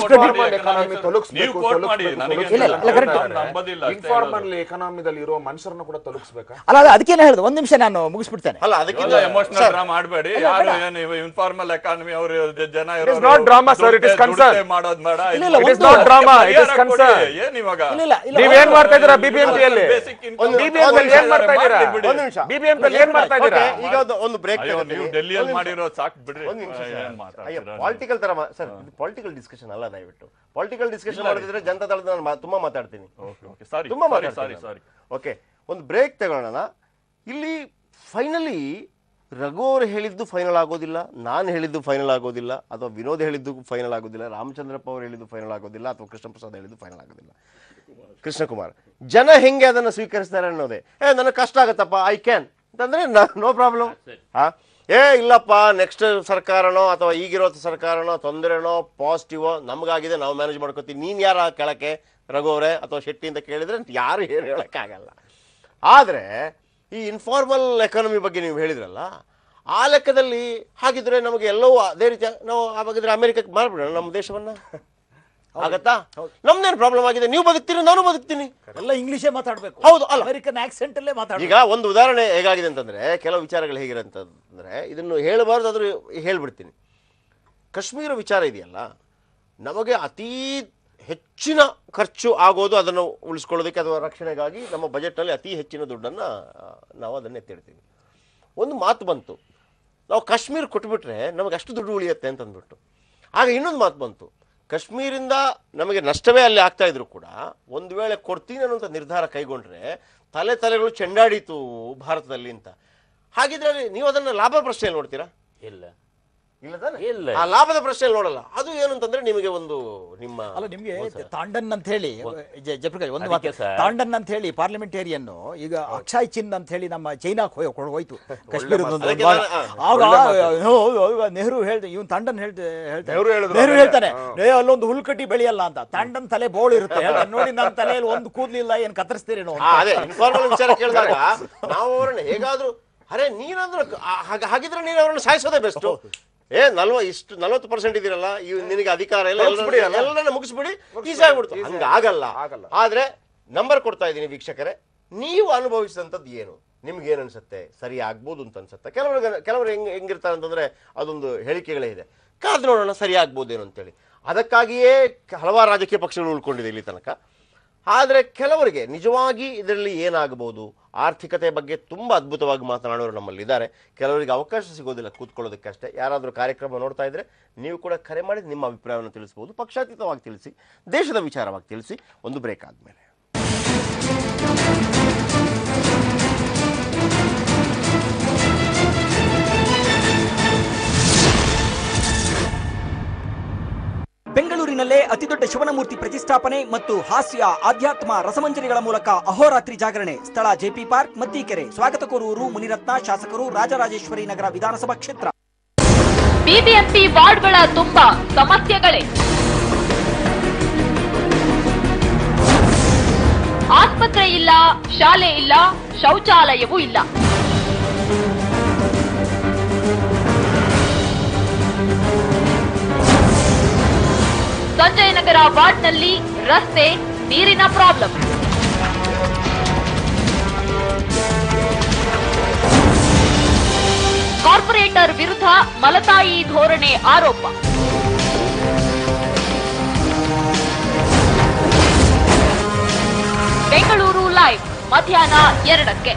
[SPEAKER 4] ಇನ್ಫಾರ್ಮಲ್ ಎಕಾನಮಿದಲ್ಲಿ ಇರೋ ಮನುಷ್ಯರನ್ನು ಕೂಡ ತಲುಪಿಸಬೇಕಾ?
[SPEAKER 2] ಅಲ್ಲ ಅದಕ್ಕೇನೆ ಹೇಳಿದೆ, ಒಂದ್ ನಿಮಿಷ ನಾನು ಮುಗಿಸ್ಬಿಡ್ತೇನೆ.
[SPEAKER 8] ಅಲ್ಲ ಅದಕ್ಕಿಂತ ಎಮೋಷನಲ್ ಡ್ರಾಮಾ ಮಾಡಬೇಡಿ. ಯಾರು ಏನು ಇನ್ಫಾರ್ಮಲ್ ಎಕಾನಮಿ ಅವರು ಜನ
[SPEAKER 4] it is not drama sir, it is concern.
[SPEAKER 8] ಮಾಡೋದು ಬೇಡ,
[SPEAKER 4] it is not drama, it is concern.
[SPEAKER 8] ಏನು ಇವಾಗ
[SPEAKER 4] ನೀವು ಏನು ಮಾಡ್ತಾ ಇದ್ದೀರಾ BBMP ಅಲ್ಲಿ? BBMP ಏನು ಮಾಡ್ತಾ ಇದ್ದೀರಾ?
[SPEAKER 1] ಒಂದು ನಿಮಿಷ,
[SPEAKER 4] BBMP ಅಲ್ಲಿ ಏನು ಮಾಡ್ತಾ ಇದ್ದೀರಾ?
[SPEAKER 1] ಈಗ ಒಂದು ಬ್ರೇಕ್
[SPEAKER 8] ನೀವು ಡೆಲ್ಲಿಯಲ್ಲಿ ಮಾಡಿರೋ ಸಾಕು ಬಿಡ್ರಿ.
[SPEAKER 1] ಪಾಲಿಟಿಕಲ್ ತರ ಸರ್, ಪಾಲಿಟಿಕಲ್ ಡಿಸ್ಕಷನ್ ಅಲ್ಲ, ದಯವಿಟ್ಟು ಪಾಲಿಟಿಕಲ್ ಡಿಸ್ಕಷನ್ ಮಾಡಿದ್ರೆ ಜನತಾ ದಳದ ನಾನು ತುಂಬಾ ಮಾತಾಡ್ತೀನಿ, ತುಂಬಾ ಮಾತಾಡ್ತೀನಿ. ಓಕೆ, ಒಂದು ಬ್ರೇಕ್ ತಗೊಳ್ಳೋಣ. ಇಲ್ಲಿ ಫೈನಲಿ ರಘು ಅವರು ಹೇಳಿದ್ದು ಫೈನಲ್ ಆಗೋದಿಲ್ಲ, ನಾನು ಹೇಳಿದ್ದು ಫೈನಲ್ ಆಗೋದಿಲ್ಲ, ಅಥವಾ ವಿನೋದ್ ಹೇಳಿದ್ದು ಫೈನಲ್ ಆಗೋದಿಲ್ಲ, ರಾಮಚಂದ್ರಪ್ಪ ಅವರು ಹೇಳಿದ್ದು ಫೈನಲ್ ಆಗೋದಿಲ್ಲ, ಅಥವಾ ಕೃಷ್ಣ ಪ್ರಸಾದ್ ಹೇಳಿದ್ದು ಫೈನಲ್ ಆಗೋದಿಲ್ಲ. ಕೃಷ್ಣಕುಮಾರ್ ಜನ ಹೆಂಗೆ ಅದನ್ನು ಸ್ವೀಕರಿಸ್ತಾರೆ ಅನ್ನೋದೇ. ನನಗೆ ಕಷ್ಟ ಆಗತ್ತಪ್ಪ, ಐ ಕ್ಯಾನ್ ಅಂತಂದ್ರೆ ನೋ ಪ್ರಾಬ್ಲಮ್. ಇಲ್ಲಪ್ಪ ನೆಕ್ಸ್ಟ್ ಸರ್ಕಾರನೋ ಅಥವಾ ಈಗಿರೋ ಸರ್ಕಾರನೋ ತೊಂದರೆನೋ ಪಾಸಿಟಿವೋ ನಮಗಾಗಿದೆ, ನಾವು ಮ್ಯಾನೇಜ್ ಮಾಡ್ಕೋತೀವಿ, ನೀನು ಯಾರ ಕೆಳಕ್ಕೆ ರಘು ಅವರೇ ಅಥವಾ ಶೆಟ್ಟಿ ಅಂತ ಕೇಳಿದ್ರೆ ಯಾರು ಏನು ಹೇಳೋಕ್ಕಾಗಲ್ಲ. ಆದರೆ ಈ ಇನ್ಫಾರ್ಮಲ್ ಎಕಾನಮಿ ಬಗ್ಗೆ ನೀವು ಹೇಳಿದ್ರಲ್ಲ, ಆ ಲೆಕ್ಕದಲ್ಲಿ ಹಾಗಿದ್ರೆ ನಮಗೆ ಎಲ್ಲವೂ ಅದೇ ರೀತಿ ನಾವು ಆವಾಗಿದ್ರೆ ಅಮೆರಿಕಕ್ಕೆ ಮಾಡ್ಬಿಡೋಣ ನಮ್ಮ ದೇಶವನ್ನ, ಆಗತ್ತಾ? ನಮ್ದೇನು ಪ್ರಾಬ್ಲಮ್ ಆಗಿದೆ, ನೀವು ಬದುಕ್ತೀರಿ ನಾನು ಬದುಕ್ತೀನಿ,
[SPEAKER 2] ಎಲ್ಲ ಇಂಗ್ಲಿಷೇ ಮಾತಾಡಬೇಕು.
[SPEAKER 1] ಹೌದು, ಅಲ್ಲ
[SPEAKER 2] ಅಮೆರಿಕನ್ ಆಕ್ಸೆಂಟ್ ಅಲ್ಲೇ ಮಾತಾಡ.
[SPEAKER 1] ಈಗ ಒಂದು ಉದಾಹರಣೆ ಹೇಗಾಗಿದೆ ಅಂತಂದ್ರೆ, ಕೆಲವು ವಿಚಾರಗಳು ಹೇಗಿರಂತಂದ್ರೆ, ಇದನ್ನು ಹೇಳಬಾರ್ದು ಆದ್ರೂ ಹೇಳ್ಬಿಡ್ತೀನಿ. ಕಾಶ್ಮೀರ ವಿಚಾರ ಇದೆಯಲ್ಲ, ನಮಗೆ ಅತೀ ಹೆಚ್ಚಿನ ಖರ್ಚು ಆಗೋದು ಅದನ್ನು ಉಳಿಸ್ಕೊಳ್ಳೋದಕ್ಕೆ ಅಥವಾ ರಕ್ಷಣೆಗಾಗಿ ನಮ್ಮ ಬಜೆಟ್ನಲ್ಲಿ ಅತಿ ಹೆಚ್ಚಿನ ದುಡ್ಡನ್ನು ನಾವು ಅದನ್ನು ಎತ್ತಿಡ್ತೀವಿ. ಒಂದು ಮಾತು ಬಂತು, ನಾವು ಕಾಶ್ಮೀರ ಕೊಟ್ಬಿಟ್ರೆ ನಮಗೆ ಅಷ್ಟು ದುಡ್ಡು ಉಳಿಯುತ್ತೆ ಅಂತಂದ್ಬಿಟ್ಟು. ಆಗ ಇನ್ನೊಂದು ಮಾತು ಬಂತು, ಕಾಶ್ಮೀರಿಂದ ನಮಗೆ ನಷ್ಟವೇ ಅಲ್ಲಿ ಆಗ್ತಾ ಇದ್ರು ಕೂಡ ಒಂದು ವೇಳೆ ಕೊಡ್ತೀನಿ ಅನ್ನೋಂಥ ನಿರ್ಧಾರ ಕೈಗೊಂಡ್ರೆ ತಲೆಗಳು ಚೆಂಡಾಡಿತು ಭಾರತದಲ್ಲಿ ಅಂತ. ಹಾಗಿದ್ರೆ ನೀವು ಅದನ್ನು ಲಾಭ ಪ್ರಶ್ನೆಯಲ್ಲಿ ನೋಡ್ತೀರಾ?
[SPEAKER 7] ಇಲ್ಲ
[SPEAKER 1] ಇಲ್ಲ ತಾನೆ?
[SPEAKER 7] ಇಲ್ಲ.
[SPEAKER 1] ಆ ಲಾಭದ ಪ್ರಶ್ನೆಯಲ್ಲಿ ನೋಡಲ್ಲ. ಅದು ಏನು ಅಂತಂದ್ರೆ ನಿಮಗೆ ಒಂದು ನಿಮ್ಮ
[SPEAKER 2] ಅಲ್ಲ, ನಿಮ್ಗೆ ತಾಂಡನ್ ಅಂತ ಹೇಳಿ ಜಯಪ್ರಕಾಶ್ ಒಂದು
[SPEAKER 7] ಅದಕ್ಕೆ
[SPEAKER 2] ಮಾತು,
[SPEAKER 7] ಸರ್.
[SPEAKER 2] ತಾಂಡನ್ ಅಂತ ಹೇಳಿ ಪಾರ್ಲಿಮೆಂಟೇರಿಯನ್ ಈಗ ಅಕ್ಷಯ್ ಚಿನ್ ಅಂತ ಹೇಳಿ ನಮ್ಮ ಚೈನಾಕ್ ಹೋಯ್ತು ಕಾಶ್ಮೀರದ ಒಂದು
[SPEAKER 1] ಅದಕ್ಕೆ
[SPEAKER 2] ಭಾಗ.
[SPEAKER 1] ನಾನು-
[SPEAKER 2] ಆಗ ನೆಹರು ಹೇಳ್ದೆ, ಇವನ್ ತಾಂಡನ್ ನೆಹರು ಹೇಳ್ತಾನೆ, ಅಲ್ಲೊಂದು ಹುಲ್ಕಟ್ಟಿ ಬೆಳೆಯಲ್ಲ ಅಂತ, ತಾಂಡನ್ ತಲೆ ಬೋಳು ಇರುತ್ತೆ. ನೋಡಿ ನನ್ನ ತಲೆಯಲ್ಲಿ ಒಂದು ಕೂದಲಿಲ್ಲ, ಏನ್ ಕತ್ತರಿಸ್ತೀರೇನೋ.
[SPEAKER 1] ಅದೇ ಇನ್ಫಾರ್ಮಲ್ ವಿಚಾರ ಕೇಳಿದಾಗ ನಾವು ಅವ್ರನ್ನ ಹೇಗಾದ್ರೂ ಅರೆ ನೀನಾದ್ರೂ ಹಾಗಿದ್ರೆ ನೀನು ಅವ್ರನ್ನ ಸಾಯಿಸೋದೇ ಬೆಸ್ಟ್. 40% ಇದೀರಲ್ಲ, ನಿನಗೆ ಅಧಿಕಾರ ಎಲ್ಲ ಎಲ್ಲರನ್ನ ಮುಗಿಸ್ಬಿಡಿ, ಈಸಿ ಆಗ್ಬಿಡ್ತು. ಹಂಗ ಆಗಲ್ಲ. ಆದ್ರೆ ನಂಬರ್ ಕೊಡ್ತಾ ಇದ್ದೀನಿ ವೀಕ್ಷಕರೇ, ನೀವು ಅನುಭವಿಸಿದಂಥದ್ದು ಏನು, ನಿಮ್ಗೆ ಏನ್ ಅನ್ಸುತ್ತೆ, ಸರಿ ಆಗ್ಬೋದು ಅಂತ ಅನ್ಸುತ್ತೆ. ಕೆಲವರು ಹೆಂಗಿರ್ತಾರೆ ಅಂತಂದ್ರೆ ಅದೊಂದು ಹೇಳಿಕೆಗಳೇ ಇದೆ, ಕಾದ್ ನೋಡೋಣ ಸರಿ ಆಗ್ಬೋದೇನು ಅಂತೇಳಿ. ಅದಕ್ಕಾಗಿಯೇ ಹಲವಾರು ರಾಜಕೀಯ ಪಕ್ಷಗಳು ಉಳ್ಕೊಂಡಿದೆ ಇಲ್ಲಿ ತನಕ. ಆದರೆ ಕೆಲವರಿಗೆ ನಿಜವಾಗಿ ಇದರಲ್ಲಿ ಏನಾಗಬಹುದು, ಆರ್ಥಿಕತೆ ಬಗ್ಗೆ ತುಂಬ ಅದ್ಭುತವಾಗಿ ಮಾತನಾಡೋರು ನಮ್ಮಲ್ಲಿದ್ದಾರೆ. ಕೆಲವರಿಗೆ ಅವಕಾಶ ಸಿಗೋದಿಲ್ಲ ಕೂತ್ಕೊಳ್ಳೋದಕ್ಕಷ್ಟೇ. ಯಾರಾದರೂ ಕಾರ್ಯಕ್ರಮ ನೋಡ್ತಾ ಇದ್ರೆ ನೀವು ಕೂಡ ಕರೆ ಮಾಡಿ ನಿಮ್ಮ ಅಭಿಪ್ರಾಯವನ್ನು ತಿಳಿಸಬಹುದು. ಪಕ್ಷಾತೀತವಾಗಿ ತಿಳಿಸಿ, ದೇಶದ ವಿಚಾರವಾಗಿ ತಿಳಿಸಿ. ಒಂದು ಬ್ರೇಕ್ ಆದಮೇಲೆ
[SPEAKER 9] ಬೆಂಗಳೂರಿನಲ್ಲೇ ಅತಿದೊಡ್ಡ ಶಿವನಮೂರ್ತಿ ಪ್ರತಿಷ್ಠಾಪನೆ ಮತ್ತು ಹಾಸ್ಯ ಆಧ್ಯಾತ್ಮ ರಸಮಂಜರಿಗಳ ಮೂಲಕ ಅಹೋರಾತ್ರಿ ಜಾಗರಣೆ. ಸ್ಥಳ ಜೆಪಿ ಪಾರ್ಕ್, ಮತ್ತಿಕೆರೆ. ಸ್ವಾಗತ ಕೋರುವರು ಮುನಿರತ್ನ, ಶಾಸಕರು, ರಾಜರಾಜೇಶ್ವರಿ ನಗರ ವಿಧಾನಸಭಾ ಕ್ಷೇತ್ರ.
[SPEAKER 5] ಬಿಬಿಎಂಪಿ ವಾರ್ಡ್ಗಳ ತುಂಬಾ ಸಮಸ್ಯೆಗಳೇ. ಆಸ್ಪತ್ರೆ ಇಲ್ಲ, ಶಾಲೆ ಇಲ್ಲ, ಶೌಚಾಲಯವೂ ಇಲ್ಲ. ಸಂಜಯನಗರ ವಾರ್ಡ್ನಲ್ಲಿ ರಸ್ತೆ, ನೀರಿನ ಪ್ರಾಬ್ಲಮ್. ಕಾರ್ಪೊರೇಟರ್ ವಿರುದ್ಧ ಮಲತಾಯಿ ಧೋರಣೆ ಆರೋಪ. ಬೆಂಗಳೂರು ಲೈವ್ ಮಧ್ಯಾಹ್ನ 2ಕ್ಕೆ.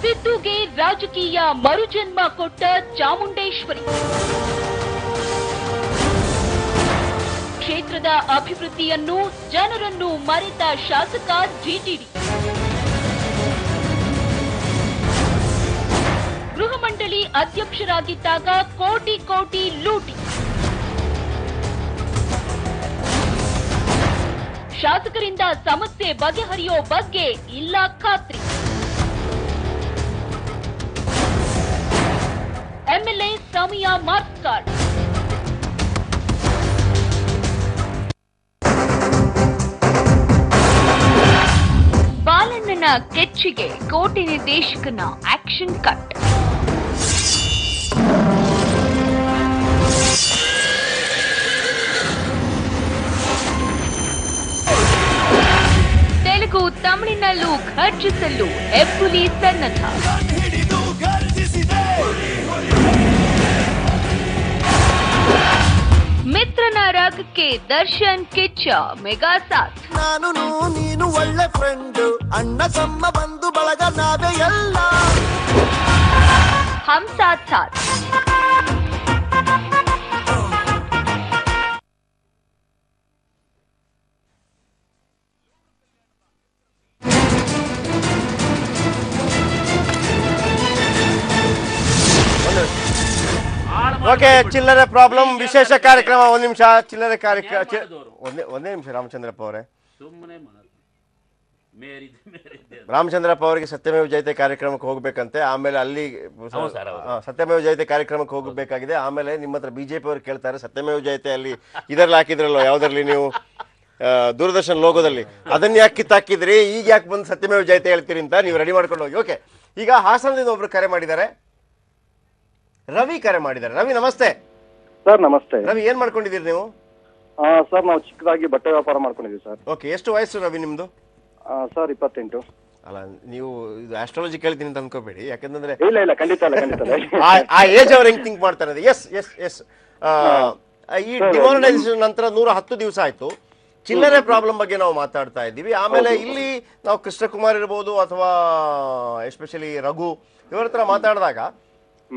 [SPEAKER 5] ಸಿದ್ದುಗೆ ರಾಜಕೀಯ ಮರುಜನ್ಮ ಕೊಟ್ಟ ಚಾಮುಂಡೇಶ್ವರಿ. ಕ್ಷೇತ್ರದ ಅಭಿವೃದ್ಧಿಯನ್ನು, ಜನರನ್ನು ಮರೆತ ಶಾಸಕ ಜಿಟಿಡಿ. ಗೃಹ ಮಂಡಳಿ ಅಧ್ಯಕ್ಷರಾಗಿದ್ದಾಗ ಕೋಟಿ ಕೋಟಿ ಲೂಟಿ. ಶಾಸಕರಿಂದ ಸಮಸ್ಯೆ ಬಗೆಹರಿಯೋ ಬಗ್ಗೆ ಇಲ್ಲ ಖಾತ್ರಿ. ಎಂಎಲ್ಎ ಸಾಮಿಯಾ ಮಾರ್ಕ್ಸ್ ಕಾರ್ಡ್. ಬಾಲಣ್ಣನ ಕೆಚ್ಚಿಗೆ ಕೋಟೆ ನಿರ್ದೇಶಕನ ಆಕ್ಷನ್ ಕಟ್. ತೆಲುಗು ತಮಿಳಿನಲ್ಲೂ ಘರ್ಜಿಸಲು ಹೆಬ್ಬುಲಿ ಸನ್ನದ್ಧ. ಮಿತ್ರನ ರಾಗಕ್ಕೆ ದರ್ಶನ್ ಕಿಚ್ಚ ಮೆಗಾ ಸಾಥ್.
[SPEAKER 6] ನಾನು ನೀನು ಒಳ್ಳೆ ಫ್ರೆಂಡ್, ಅಣ್ಣ ತಮ್ಮ ಬಂಧು ಬಳಗ ನಾವೇ ಎಲ್ಲ.
[SPEAKER 5] ಹಮ್ ಸಾಥ್ ಸಾಥ್.
[SPEAKER 1] ಓಕೆ, ಚಿಲ್ಲರೆ ಪ್ರಾಬ್ಲಮ್ ವಿಶೇಷ ಕಾರ್ಯಕ್ರಮ. ಒಂದ್ ನಿಮಿಷ, ಚಿಲ್ಲರೆ ಕಾರ್ಯಕ್ರಮ ಒಂದೇ ನಿಮಿಷ. ರಾಮಚಂದ್ರಪ್ಪ ಅವರೇ, ರಾಮಚಂದ್ರಪ್ಪ ಅವರಿಗೆ ಸತ್ಯಮೇವ ಜಯತೆ ಕಾರ್ಯಕ್ರಮಕ್ಕೆ ಹೋಗ್ಬೇಕಂತೆ. ಆಮೇಲೆ ಅಲ್ಲಿ ಸತ್ಯಮೇವ ಜಯತೆ ಕಾರ್ಯಕ್ರಮಕ್ಕೆ ಹೋಗಬೇಕಾಗಿದೆ. ಆಮೇಲೆ ನಿಮ್ಮ ಹತ್ರ ಬಿಜೆಪಿ ಅವರು ಕೇಳ್ತಾರೆ, ಸತ್ಯಮೇವ ಜಯತೆ ಅಲ್ಲಿ ಇದರಲ್ಲಿ ಹಾಕಿದ್ರಲ್ಲ, ಯಾವ್ದ್ರಲ್ಲಿ ನೀವು ದೂರದರ್ಶನ್ ಲೋಗೋದಲ್ಲಿ, ಅದನ್ನ ಯಾಕೆ ಕಿತ್ತಾಕಿದ್ರಿ, ಈಗ ಯಾಕೆ ಬಂದು ಸತ್ಯಮೇವ ಜಯತೆ ಹೇಳ್ತೀರಿ ಅಂತ ನೀವು ರೆಡಿ ಮಾಡ್ಕೊಂಡು ಹೋಗಿ. ಓಕೆ, ಈಗ ಹಾಸನದಿಂದ ಒಬ್ರು ಕರೆ ಮಾಡಿದ್ದಾರೆ, ರವಿ ಕರೆ ಮಾಡಿದ್ದಾರೆ. ರವಿ ನಮಸ್ತೆ.
[SPEAKER 10] ಸರ್ ನಮಸ್ತೆ.
[SPEAKER 1] ರವಿ, ಏನ್ ಮಾಡ್ಕೊಂಡಿದ್ದೀರಿ ನೀವು?
[SPEAKER 10] ಸರ್ ನಾವು ಚಿಕ್ಕದಾಗಿ ಬಟ್ಟೆ ವ್ಯಾಪಾರ ಮಾಡ್ಕೊಂಡಿದ್ದೀವಿ ಸರ್.
[SPEAKER 1] ಓಕೆ, ಎಷ್ಟು ವಯಸ್ಸು ರವಿ ನಿಮ್ದು?
[SPEAKER 10] ಸರ್ 28.
[SPEAKER 1] ಅಲ್ಲ, ನೀವು ಇದು ಆಸ್ಟ್ರಾಲಜಿ ಕೇಳ್ತೀನಿ ಅಂತ ಅನ್ಕೋಬೇಡಿ, ಯಾಕಂದ್ರೆ
[SPEAKER 10] ಇಲ್ಲ ಇಲ್ಲ ಖಂಡಿತ ಇಲ್ಲ ಖಂಡಿತ
[SPEAKER 1] ಆ ಏಜ್ ಅವ್ರು ಹೆಂಗ್ ಥಿಂಕ್ ಮಾಡ್ತಾರೆ. ಎಸ್ ಎಸ್ ಎಸ್ ಈ ಡಿಮಾನಿಟೈಸೇಷನ್ ನಂತರ 110 ದಿವಸ ಆಯ್ತು. ಚಿಲ್ಲರೆ ಪ್ರಾಬ್ಲಮ್ ಬಗ್ಗೆ ನಾವು ಮಾತಾಡ್ತಾ ಇದ್ದೀವಿ. ಆಮೇಲೆ ಇಲ್ಲಿ ನಾವು ಕೃಷ್ಣಕುಮಾರ್ ಇರ್ಬೋದು ಅಥವಾ ಎಸ್ಪೆಷಲಿ ರಘು ಇವರ ಹತ್ರ ಮಾತಾಡಿದಾಗ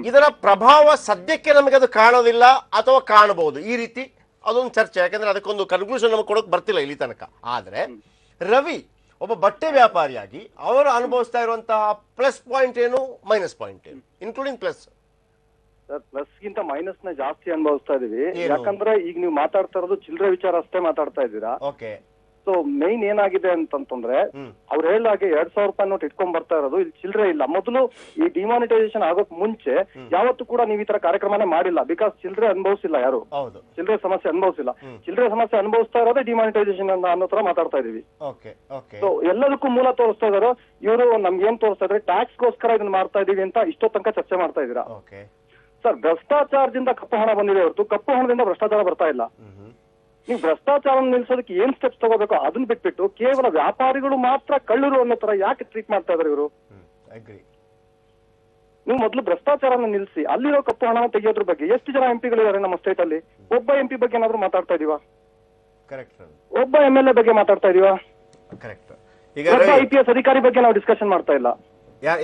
[SPEAKER 1] ಇದರ ಪ್ರಭಾವ ಸದ್ಯಕ್ಕೆ ನಮಗೆ ಅದು ಕಾಣೋದಿಲ್ಲ ಅಥವಾ ಕಾಣಬಹುದು, ಈ ರೀತಿ ಅದೊಂದು ಚರ್ಚೆ. ಯಾಕಂದ್ರೆ ಅದಕ್ಕೊಂದು ಕನ್ಕ್ಲೂಷನ್ ನಮಗೆ ಕೊಡೋಕೆ ಬರ್ತಿಲ್ಲ ಇಲ್ಲಿ ತನಕ. ಆದ್ರೆ ರವಿ ಒಬ್ಬ ಬಟ್ಟೆ ವ್ಯಾಪಾರಿಯಾಗಿ ಅವರು ಅನುಭವಿಸ್ತಾ ಇರುವಂತಹ ಪ್ಲಸ್ ಪಾಯಿಂಟ್ ಏನು, ಮೈನಸ್ ಪಾಯಿಂಟ್ ಏನು, ಇನ್ಕ್ಲೂಡಿಂಗ್ ಪ್ಲಸ್?
[SPEAKER 10] ಸರ್ ಪ್ಲಸ್ ಗಿಂತ ಮೈನಸ್ ನ ಜಾಸ್ತಿ ಅನುಭವಿಸ್ತಾ ಇದೀವಿ. ಯಾಕಂದ್ರೆ ಈಗ ನೀವು ಮಾತಾಡ್ತಾ ಇರೋದು ಚಿಲ್ಲರೆ ವಿಚಾರ ಅಷ್ಟೇ ಮಾತಾಡ್ತಾ ಇದ್ದೀರಾ.
[SPEAKER 1] ಓಕೆ.
[SPEAKER 10] ಸೊ ಮೈನ್ ಏನಾಗಿದೆ ಅಂತಂದ್ರೆ, ಅವ್ರು ಹೇಳಿದಾಗೆ 2000 ರೂಪಾಯಿ ನೋಟ್ ಇಟ್ಕೊಂಡ್ ಬರ್ತಾ ಇರೋದು, ಇಲ್ಲಿ ಚಿಲ್ಲರೆ ಇಲ್ಲ. ಮೊದಲು ಈ ಡಿಮಾನಿಟೈಸೇಷನ್ ಆಗೋಕ್ ಮುಂಚೆ ಯಾವತ್ತೂ ಕೂಡ ನೀವು ಈ ತರ ಕಾರ್ಯಕ್ರಮನೇ ಮಾಡಿಲ್ಲ. ಬಿಕಾಸ್ ಚಿಲ್ಲರೆ ಅನುಭವಿಸಿಲ್ಲ ಯಾರು, ಚಿಲ್ಲರೆ ಸಮಸ್ಯೆ ಅನುಭವಿಸಿಲ್ಲ. ಚಿಲ್ಲರೆ ಸಮಸ್ಯೆ ಅನುಭವಿಸ್ತಾ ಇರೋದೇ ಡಿಮಾನಿಟೈಸೇಷನ್ ಅನ್ನೋ ತರ ಮಾತಾಡ್ತಾ ಇದೀವಿ. ಸೊ ಎಲ್ಲದಕ್ಕೂ ಮೂಲ ತೋರಿಸ್ತಾ ಇದಾರೆ ಇವರು. ನಮ್ಗೆ ಏನ್ ತೋರಿಸ್ತಾ ಇದ್ರೆ ಟ್ಯಾಕ್ಸ್ಗೋಸ್ಕರ ಇದನ್ನ ಮಾಡ್ತಾ ಇದೀವಿ ಅಂತ ಇಷ್ಟೋ ತನಕ ಚರ್ಚೆ ಮಾಡ್ತಾ ಇದೀರಾ. ಸರ್ ಭ್ರಷ್ಟಾಚಾರದಿಂದ ಕಪ್ಪು ಹಣ ಬಂದಿದೆ ಹೊರತು ಕಪ್ಪು ಹಣದಿಂದ ಭ್ರಷ್ಟಾಚಾರ ಬರ್ತಾ ಇಲ್ಲ. ನೀವು ಭ್ರಷ್ಟಾಚಾರ ನಿಲ್ಸೋದಕ್ಕೆ ಏನ್ ಸ್ಟೆಪ್ಸ್ ತಗೋಬೇಕು ಅದನ್ನ ಬಿಟ್ಬಿಟ್ಟು ಕೇವಲ ವ್ಯಾಪಾರಿಗಳು ಮಾತ್ರ ಕಳ್ಳರು ಅನ್ನೋ ತರ ಯಾಕೆ ಟ್ರೀಟ್ ಮಾಡ್ತಾ ಇದಾರೆ ಇವರು? ನೀವು ಮೊದಲು ಭ್ರಷ್ಟಾಚಾರನ ನಿಲ್ಸಿ ಅಲ್ಲಿರೋ ಕಪ್ಪು ಹಣ ತೆಗೆಯೋದ್ರ ಬಗ್ಗೆ ಎಷ್ಟು ಜನ ಎಂಪಿಗಳಿದ್ದಾರೆ ನಮ್ಮ ಸ್ಟೇಟ್ ಅಲ್ಲಿ? ಒಬ್ಬ ಎಂಪಿ ಬಗ್ಗೆ ಏನಾದ್ರು ಮಾತಾಡ್ತಾ ಇದೀವಾ? ಒಬ್ಬ MLA ಬಗ್ಗೆ ಮಾತಾಡ್ತಾ ಇದೀವಾ? ಒಬ್ಬ IPS ಅಧಿಕಾರಿ ಬಗ್ಗೆ ನಾವು ಡಿಸ್ಕಷನ್ ಮಾಡ್ತಾ ಇಲ್ಲ.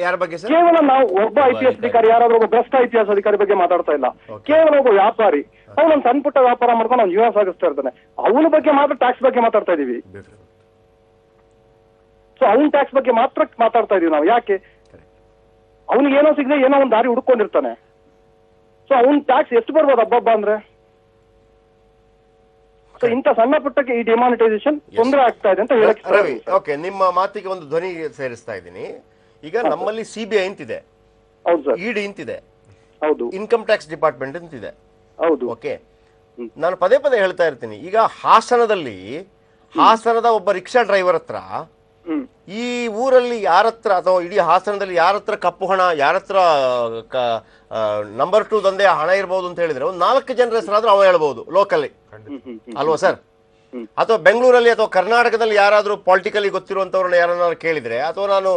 [SPEAKER 1] ಯಾರ ಬಗ್ಗೆ ಸರ್?
[SPEAKER 10] ಕೇವಲ ನಾವು ಒಬ್ಬ IPS ಅಧಿಕಾರಿ, ಯಾರಾದ್ರೂ ಒಬ್ಬ ಭ್ರಷ್ಟ IPS ಅಧಿಕಾರಿ ಬಗ್ಗೆ ಮಾತಾಡ್ತಾ ಇಲ್ಲ. ಕೇವಲ ಒಬ್ಬ ವ್ಯಾಪಾರಿ, ಅವನೊಂದು ಸಣ್ಣ ಪುಟ್ಟ ವ್ಯಾಪಾರ ಮಾಡ್ಕೊಂಡು ಅವ್ನು ಜೀವನ ಸಾಗಿಸ್ತಾ ಇರ್ತಾನೆ. ಅವನ ಬಗ್ಗೆ ಮಾತ್ರ ಟ್ಯಾಕ್ಸ್ ಬಗ್ಗೆ ಮಾತಾಡ್ತಾ ಇದೀವಿ. ಸೊ ಅವನ್ ಟ್ಯಾಕ್ಸ್ ಬಗ್ಗೆ ಮಾತ್ರ ಮಾತಾಡ್ತಾ ಇದೀವಿ ನಾವು. ಯಾಕೆ? ಅವನಿಗೆ ಏನೋ ಸಿಗದೆ ಏನೋ ಒಂದು ದಾರಿ ಹುಡ್ಕೊಂಡಿರ್ತಾನೆ. ಸೊ ಅವನ್ ಟ್ಯಾಕ್ಸ್ ಎಷ್ಟು ಬರ್ಬೋದು ಹಬ್ಬ ಅಂದ್ರೆ? ಸೊ ಇಂಥ ಸಣ್ಣ ಪುಟ್ಟಕ್ಕೆ ಈ ಡಿಮಾನಿಟೈಸೇಷನ್ ತೊಂದರೆ ಆಗ್ತಾ ಇದೆ ಅಂತ ಹೇಳಕ್.
[SPEAKER 1] ರವಿ, ಓಕೆ, ನಿಮ್ಮ ಮಾತಿಗೆ ಒಂದು ಧ್ವನಿ ಸೇರಿಸ್ತಾ ಇದ್ದೀನಿ. ಈಗ ನಮ್ಮಲ್ಲಿ CBI ಅಂತಿದೆ, ED ಅಂತಿದೆ, ಇನ್ಕಮ್ ಟ್ಯಾಕ್ಸ್ ಡಿಪಾರ್ಟ್ಮೆಂಟ್ ಅಂತಿದೆ.
[SPEAKER 10] ಹೌದು.
[SPEAKER 1] ಓಕೆ, ನಾನು ಪದೇ ಪದೇ ಹೇಳ್ತಾ ಇರ್ತೀನಿ. ಈಗ ಹಾಸನದಲ್ಲಿ ಹಾಸನದ ಒಬ್ಬ ರಿಕ್ಷಾ ಡ್ರೈವರ್ ಹತ್ರ, ಈ ಊರಲ್ಲಿ ಯಾರ ಹತ್ರ ಅಥವಾ ಇಡೀ ಹಾಸನದಲ್ಲಿ ಯಾರ ಹತ್ರ ಕಪ್ಪು ಹಣ, ಯಾರ ಹತ್ರ ನಂಬರ್ 2 ದಂಧೆ ಹಣ ಇರ್ಬೋದು ಅಂತ ಹೇಳಿದ್ರೆ ಒಂದು 4 ಜನರ ಹೆಸರಾದ್ರೂ ಅವ ಹೇಳ್ಬೋದು ಲೋಕಲ್ಲಿ, ಅಲ್ವಾ ಸರ್? ಅಥವಾ ಬೆಂಗಳೂರಲ್ಲಿ ಅಥವಾ ಕರ್ನಾಟಕದಲ್ಲಿ ಯಾರಾದ್ರೂ ಪಾಲಿಟಿಕಲಿ ಗೊತ್ತಿರುವಂತವ್ರನ್ನ ಯಾರನ್ನಾರು ಕೇಳಿದ್ರೆ, ಅಥವಾ ನಾನು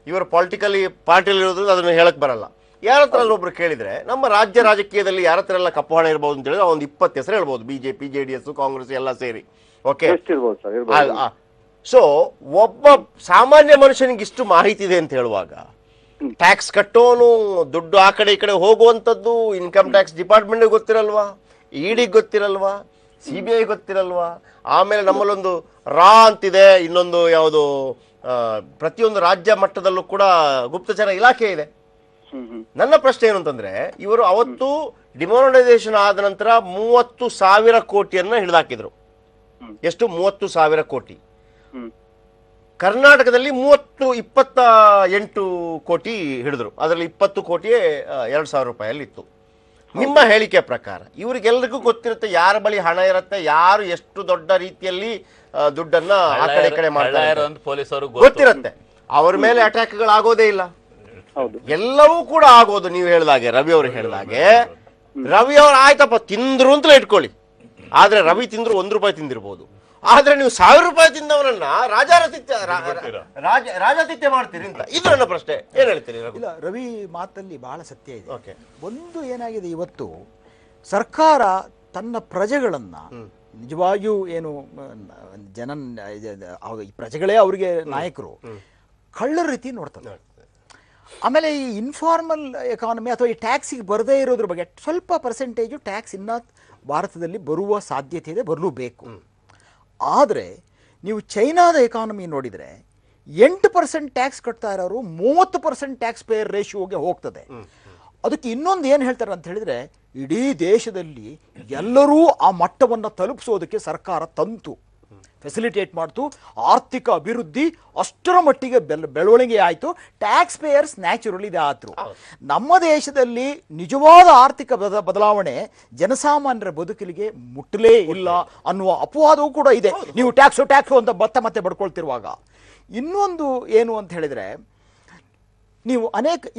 [SPEAKER 1] ಇವರು ಪಾಲಿಟಿಕಲಿ ಪಾರ್ಟಿಯಲ್ಲಿ ಇರೋದ್ರಿಂದ ಅದನ್ನ ಹೇಳಕ್ ಬರಲ್ಲ, ಯಾರ ಹತ್ರ ಒಬ್ರು ಕೇಳಿದ್ರೆ ನಮ್ಮ ರಾಜ್ಯ ರಾಜಕೀಯದಲ್ಲಿ ಯಾರ ಹತ್ರ ಎಲ್ಲ ಕಪ್ಪು ಹಣ ಇರ್ಬೋದು ಅಂತ ಹೇಳಿದ್ರೆ ಒಂದು 20 ಹೆಸರು ಹೇಳ್ಬೋದು, BJP, JDS, ಕಾಂಗ್ರೆಸ್ ಎಲ್ಲ ಸೇರಿ. ಓಕೆ, ಸೊ ಒಬ್ಬ ಸಾಮಾನ್ಯ ಮನುಷ್ಯನಿಗೆ ಇಷ್ಟು ಮಾಹಿತಿ ಇದೆ ಅಂತ ಹೇಳುವಾಗ, ಟ್ಯಾಕ್ಸ್ ಕಟ್ಟೋನು ದುಡ್ಡು ಆ ಕಡೆ ಈ ಕಡೆ ಹೋಗುವಂಥದ್ದು ಇನ್ಕಮ್ ಟ್ಯಾಕ್ಸ್ ಡಿಪಾರ್ಟ್ಮೆಂಟ್ ಗೊತ್ತಿರಲ್ವಾ, ED ಗೊತ್ತಿರಲ್ವಾ, CBI ಗೊತ್ತಿರಲ್ವಾ? ಆಮೇಲೆ ನಮ್ಮಲ್ಲೊಂದು ರಾ ಅಂತಿದೆ, ಇನ್ನೊಂದು ಯಾವುದು ಪ್ರತಿಯೊಂದು ರಾಜ್ಯ ಮಟ್ಟದಲ್ಲೂ ಕೂಡ ಗುಪ್ತಚರ ಇಲಾಖೆ ಇದೆ. ನನ್ನ ಪ್ರಶ್ನೆ ಏನು ಅಂತಂದ್ರೆ, ಇವರು ಅವತ್ತು ಡಿಮಾನಿಟೈಸೇಷನ್ ಆದ ನಂತರ 30,000 ಕೋಟಿಯನ್ನ ಹಿಡಿದಾಕಿದ್ರು. ಎಷ್ಟು? 30,000 ಕೋಟಿ. ಕರ್ನಾಟಕದಲ್ಲಿ 28 ಕೋಟಿ ಹಿಡಿದ್ರು. ಅದರಲ್ಲಿ 20 ಕೋಟಿಯೇ 2,000 ರೂಪಾಯಲ್ಲಿ ಇತ್ತು. ನಿಮ್ಮ ಹೇಳಿಕೆ ಪ್ರಕಾರ ಇವರಿಗೆಲ್ಲರಿಗೂ ಗೊತ್ತಿರುತ್ತೆ ಯಾರ ಬಳಿ ಹಣ ಇರುತ್ತೆ, ಯಾರು ಎಷ್ಟು ದೊಡ್ಡ ರೀತಿಯಲ್ಲಿ ದುಡ್ಡನ್ನ ಆ ಕಡೆ ಈ ಕಡೆ ಮಾಡ್ತಾರೆ ಗೊತ್ತಿರುತ್ತೆ. ಅವ್ರ ಮೇಲೆ ಅಟ್ಯಾಕ್ಗಳಾಗೋದೇ ಇಲ್ಲ, ಎಲ್ಲವೂ ಕೂಡ ಆಗೋದು. ನೀವು ಹೇಳಿದಾಗೆ, ರವಿ ಅವರು ಹೇಳಿದಾಗೆ, ರವಿ ಅವ್ರು ಆಯ್ತಪ್ಪ ತಿಂದ್ರು ಅಂತಲೇ ಇಟ್ಕೊಳ್ಳಿ, ಆದ್ರೆ ರವಿ ತಿಂದ್ರು 1 ರೂಪಾಯಿ ತಿಂದಿರ್ಬೋದು. ಆದ್ರೆ ನೀವು 1,000 ರೂಪಾಯಿ ತಿಂದವರನ್ನ ರಾಜಾತಿಥ್ಯ ಮಾಡ್ತೀರಿ ಅಂತ. ಇದು ನನ್ನ ಪ್ರಶ್ನೆ. ಏನ್ ಹೇಳ್ತೀರಿ?
[SPEAKER 2] ಇಲ್ಲ, ರವಿ ಮಾತಲ್ಲಿ ಬಹಳ ಸತ್ಯ ಇದೆ. ಒಂದು ಏನಾಗಿದೆ, ಇವತ್ತು ಸರ್ಕಾರ ತನ್ನ ಪ್ರಜೆಗಳನ್ನ ನಿಜವಾಗಿಯೂ ಏನು ಈ ಪ್ರಜೆಗಳೇ ಅವರಿಗೆ ನಾಯಕರು ಕಳ್ಳರ ರೀತಿ ನೋಡ್ತಾರೆ. ಆಮೇಲೆ ಈ ಇನ್ಫಾರ್ಮಲ್ ಎಕಾನಮಿ ಅಥವಾ ಈ ಟ್ಯಾಕ್ಸಿಗೆ ಬರದೇ ಇರೋದ್ರ ಬಗ್ಗೆ ಸ್ವಲ್ಪ ಪರ್ಸೆಂಟೇಜು ಟ್ಯಾಕ್ಸ್ ಇನ್ನ ಭಾರತದಲ್ಲಿ ಬರುವ ಸಾಧ್ಯತೆ ಇದೆ, ಬರಲೂಬೇಕು. ಆದರೆ ನೀವು ಚೈನಾದ ಎಕಾನಮಿ ನೋಡಿದರೆ 8% ಟ್ಯಾಕ್ಸ್ ಕಟ್ತಾ ಇರೋರು 30% ಟ್ಯಾಕ್ಸ್ ಪೇಯರ್ ರೇಷಿಯೋಗೆ ಹೋಗ್ತದೆ. ಅದಕ್ಕೆ ಇನ್ನೊಂದು ಏನು ಹೇಳ್ತಾರೆ ಅಂತ ಹೇಳಿದರೆ, ಇಡೀ ದೇಶದಲ್ಲಿ ಎಲ್ಲರೂ ಆ ಮಟ್ಟವನ್ನು ತಲುಪಿಸೋದಕ್ಕೆ ಸರ್ಕಾರ ತಂತು, ಫೆಸಿಲಿಟೇಟ್ ಮಾಡ್ತು, ಆರ್ಥಿಕ ಅಭಿವೃದ್ಧಿ ಅಷ್ಟರ ಮಟ್ಟಿಗೆ ಬೆಳವಣಿಗೆ ಆಯಿತು, ಟ್ಯಾಕ್ಸ್ ಪೇಯರ್ಸ್ ನ್ಯಾಚುರಲಿ ಇದೆ ಆದರು. ನಮ್ಮ ದೇಶದಲ್ಲಿ ನಿಜವಾದ ಆರ್ಥಿಕ ಬದಲಾವಣೆ ಜನಸಾಮಾನ್ಯರ ಬದುಕಲಿಗೆ ಮುಟ್ಟಲೇ ಇಲ್ಲ ಅನ್ನುವ ಅಪವಾದವೂ ಕೂಡ ಇದೆ. ನೀವು ಟ್ಯಾಕ್ಸು ಅಂತ ಮತ್ತೆ ಬಡ್ಕೊಳ್ತಿರುವಾಗ ಇನ್ನೊಂದು ಏನು ಅಂತ ಹೇಳಿದರೆ, ನೀವು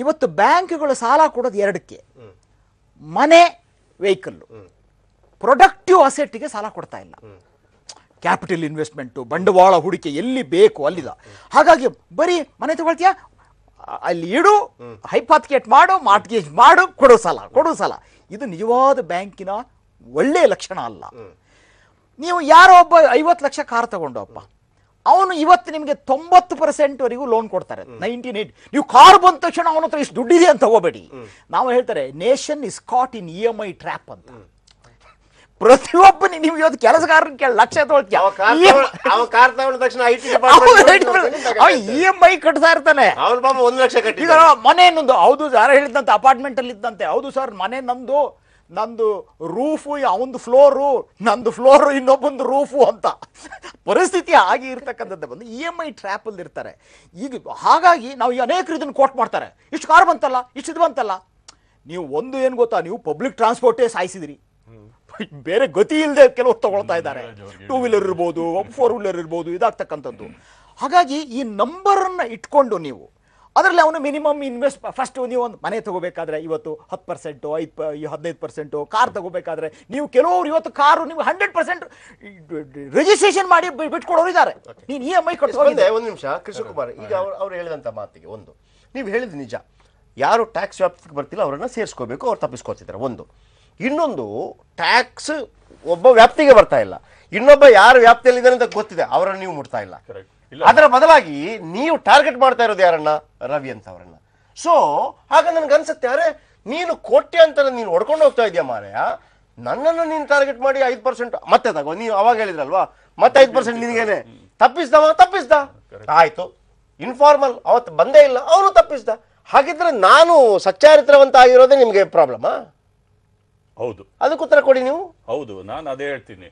[SPEAKER 2] ಇವತ್ತು ಬ್ಯಾಂಕ್ಗಳು ಸಾಲ ಕೊಡೋದು 2ಕ್ಕೆ, ಮನೆ, ವೆಹಿಕಲ್ಲು. ಪ್ರೊಡಕ್ಟಿವ್ ಅಸೆಟ್ಗೆ ಸಾಲ ಕೊಡ್ತಾ ಇಲ್ಲ. ಕ್ಯಾಪಿಟಲ್ ಇನ್ವೆಸ್ಟ್ಮೆಂಟು, ಬಂಡವಾಳ ಹೂಡಿಕೆ ಎಲ್ಲಿ ಬೇಕು ಅಲ್ಲಿದ. ಹಾಗಾಗಿ ಬರೀ ಮನೆ ತಗೊಳ್ತೀಯಾ, ಅಲ್ಲಿ ಇಡು, ಹೈಪಾಥಿಕೇಟ್ ಮಾಡು, ಮಾರ್ಟ್ಗೇಜ್ ಮಾಡು, ಕೊಡು ಸಾಲ. ಇದು ನಿಜವಾದ ಬ್ಯಾಂಕಿನ ಒಳ್ಳೆಯ ಲಕ್ಷಣ ಅಲ್ಲ. ನೀವು ಯಾರೋ ಒಬ್ಬ 50 ಲಕ್ಷ ಕಾರ್ ತಗೊಂಡಪ್ಪ, ಅವನು ಇವತ್ತು ನಿಮಗೆ 90% ಲೋನ್ ಕೊಡ್ತಾರೆ, 98. ನೀವು ಕಾರ್ ಬಂದ ತಕ್ಷಣ ಅವನ ಹತ್ರ ಇಷ್ಟು ದುಡ್ಡಿದೆ ಅಂತ ತಗೋಬೇಡಿ. ನಾವು ಹೇಳ್ತಾರೆ nation is caught in EMI trap ಅಂತ. ಪ್ರತಿಯೊಬ್ಬ ನೀವು ಇವತ್ತು ಕೆಲಸಗಾರನ ಲಕ್ಷ ತಗೊಳ್ತೀಯ, EMI ಕಟ್ತಾ ಇರ್ತಾನೆ. ಈಗ ಮನೆ ನಂದು, ಹೌದು ಯಾರು ಹೇಳಿದಂತೆ ಅಪಾರ್ಟ್ಮೆಂಟ್ ಅಲ್ಲಿ ಇದ್ದಂತೆ, ಹೌದು ಸರ್ ಮನೆ ನಂದು ರೂಫು ಅವಂದು ಫ್ಲೋರು, ನಂದು ಫ್ಲೋರು ಇನ್ನೊಬ್ಬಂದು ರೂಫು ಅಂತ ಪರಿಸ್ಥಿತಿ ಆಗಿ ಇರ್ತಕ್ಕಂಥದ್ದು ಬಂದು EMI ಟ್ರ್ಯಾಪ್ ಅಲ್ಲಿ ಇರ್ತಾರೆ. ಈಗ ಹಾಗಾಗಿ ನಾವು ಅನೇಕರು ಇದನ್ನು ಕೋಟ್ ಮಾಡ್ತಾರೆ, ಇಷ್ಟು ಕಾರ್ ಬಂತಲ್ಲ, ಇಷ್ಟು ಇದು ಬಂತಲ್ಲ. ನೀವು ಒಂದು ಏನು ಗೊತ್ತಾ, ನೀವು ಪಬ್ಲಿಕ್ ಟ್ರಾನ್ಸ್ಪೋರ್ಟೇ ಸಾಯಿಸಿದಿರಿ, ಬೇರೆ ಗತಿ ಇಲ್ಲದೆ ಕೆಲವರು ತಗೊಳ್ತಾ ಇದ್ದಾರೆ. 2 ವೀಲರ್ ಇರ್ಬೋದು, 4 ವೀಲರ್ ಇರ್ಬೋದು, ಇದಾಗ್ತಕ್ಕಂಥದ್ದು. ಹಾಗಾಗಿ ಈ ನಂಬರನ್ನು ಇಟ್ಕೊಂಡು ನೀವು ಅದರಲ್ಲಿ ಅವನು ಮಿನಿಮಮ್ ಫಸ್ಟ್ ನೀವು ಒಂದು ಮನೆ ತಗೋಬೇಕಾದ್ರೆ ಇವತ್ತು 10%, 15%, ಕಾರ್ ತಗೋಬೇಕಾದ್ರೆ ನೀವು ಕೆಲವರು ಇವತ್ತು ಕಾರು ನೀವು 100% ರಿಜಿಸ್ಟ್ರೇಷನ್ ಮಾಡಿ ಬಿಟ್ಕೊಡೋರು ಇದ್ದಾರೆ. ನೀನು EMI ಕಟ್ಕೊಂಡೆ.
[SPEAKER 1] ಒಂದು ನಿಮಿಷ ಕೃಷ್ಣಕುಮಾರ್, ಈಗ ಅವ್ರು ಹೇಳಿದಂಥ ಮಾತಿಗೆ ಒಂದು ನೀವು ಹೇಳಿದ ನಿಜ, ಯಾರು ಟ್ಯಾಕ್ಸ್ ವ್ಯಾಪ್ತಿಗೆ ಬರ್ತಿಲ್ಲ ಅವರನ್ನು ಸೇರಿಸ್ಕೋಬೇಕು, ಅವ್ರು ತಪ್ಪಿಸ್ಕೋತಿದ್ದಾರೆ. ಒಂದು ಇನ್ನೊಂದು, ಟ್ಯಾಕ್ಸ್ ಒಬ್ಬ ವ್ಯಾಪ್ತಿಗೆ ಬರ್ತಾ ಇಲ್ಲ, ಇನ್ನೊಬ್ಬ ಯಾರು ವ್ಯಾಪ್ತಿಯಲ್ಲಿದ್ದಾನೆ ಅಂತ ಗೊತ್ತಿದೆ, ಅವರನ್ನು ನೀವು ಮುಟ್ತಾ ಇಲ್ಲ. ಅದರ ಬದಲಾಗಿ ನೀವು ಟಾರ್ಗೆಟ್ ಮಾಡ್ತಾ ಇರೋದು ಯಾರನ್ನ? ರವಿ ಅಂತ ಅವರನ್ನ. ಸೊ ಹಾಗ ನನ್ಗೆ ಅನ್ಸುತ್ತೆ, ಅರೆ ನೀನು ಕೋಟ್ಯಾಂತರ ನೀನು ಹೊಡ್ಕೊಂಡು ಹೋಗ್ತಾ ಇದೆಯಾ ಮಾರಾಯ, ನನ್ನನ್ನು ನೀನು ಟಾರ್ಗೆಟ್ ಮಾಡಿ 5% ಮತ್ತೆ ತಗೋ. ನೀವು ಅವಾಗ ಹೇಳಿದ್ರಲ್ವಾ, ಮತ್ತೆ 5% ನಿನಗೇನೆ ತಪ್ಪಿಸ್ದ ಆಯ್ತು. ಇನ್ಫಾರ್ಮಲ್ ಅವತ್ತು ಬಂದೇ ಇಲ್ಲ, ಅವನು ತಪ್ಪಿಸ್ದ. ಹಾಗಿದ್ರೆ ನಾನು ಸಚ್ಚಾರಿತ್ರವಂತ ಆಗಿರೋದೇ ನಿಮ್ಗೆ ಪ್ರಾಬ್ಲಮಾ?
[SPEAKER 8] ಹೌದು,
[SPEAKER 1] ಅದಕ್ಕೆ ಉತ್ತರ ಕೊಡಿ ನೀವು.
[SPEAKER 8] ಹೌದು, ನಾನು ಅದೇ ಹೇಳ್ತೀನಿ.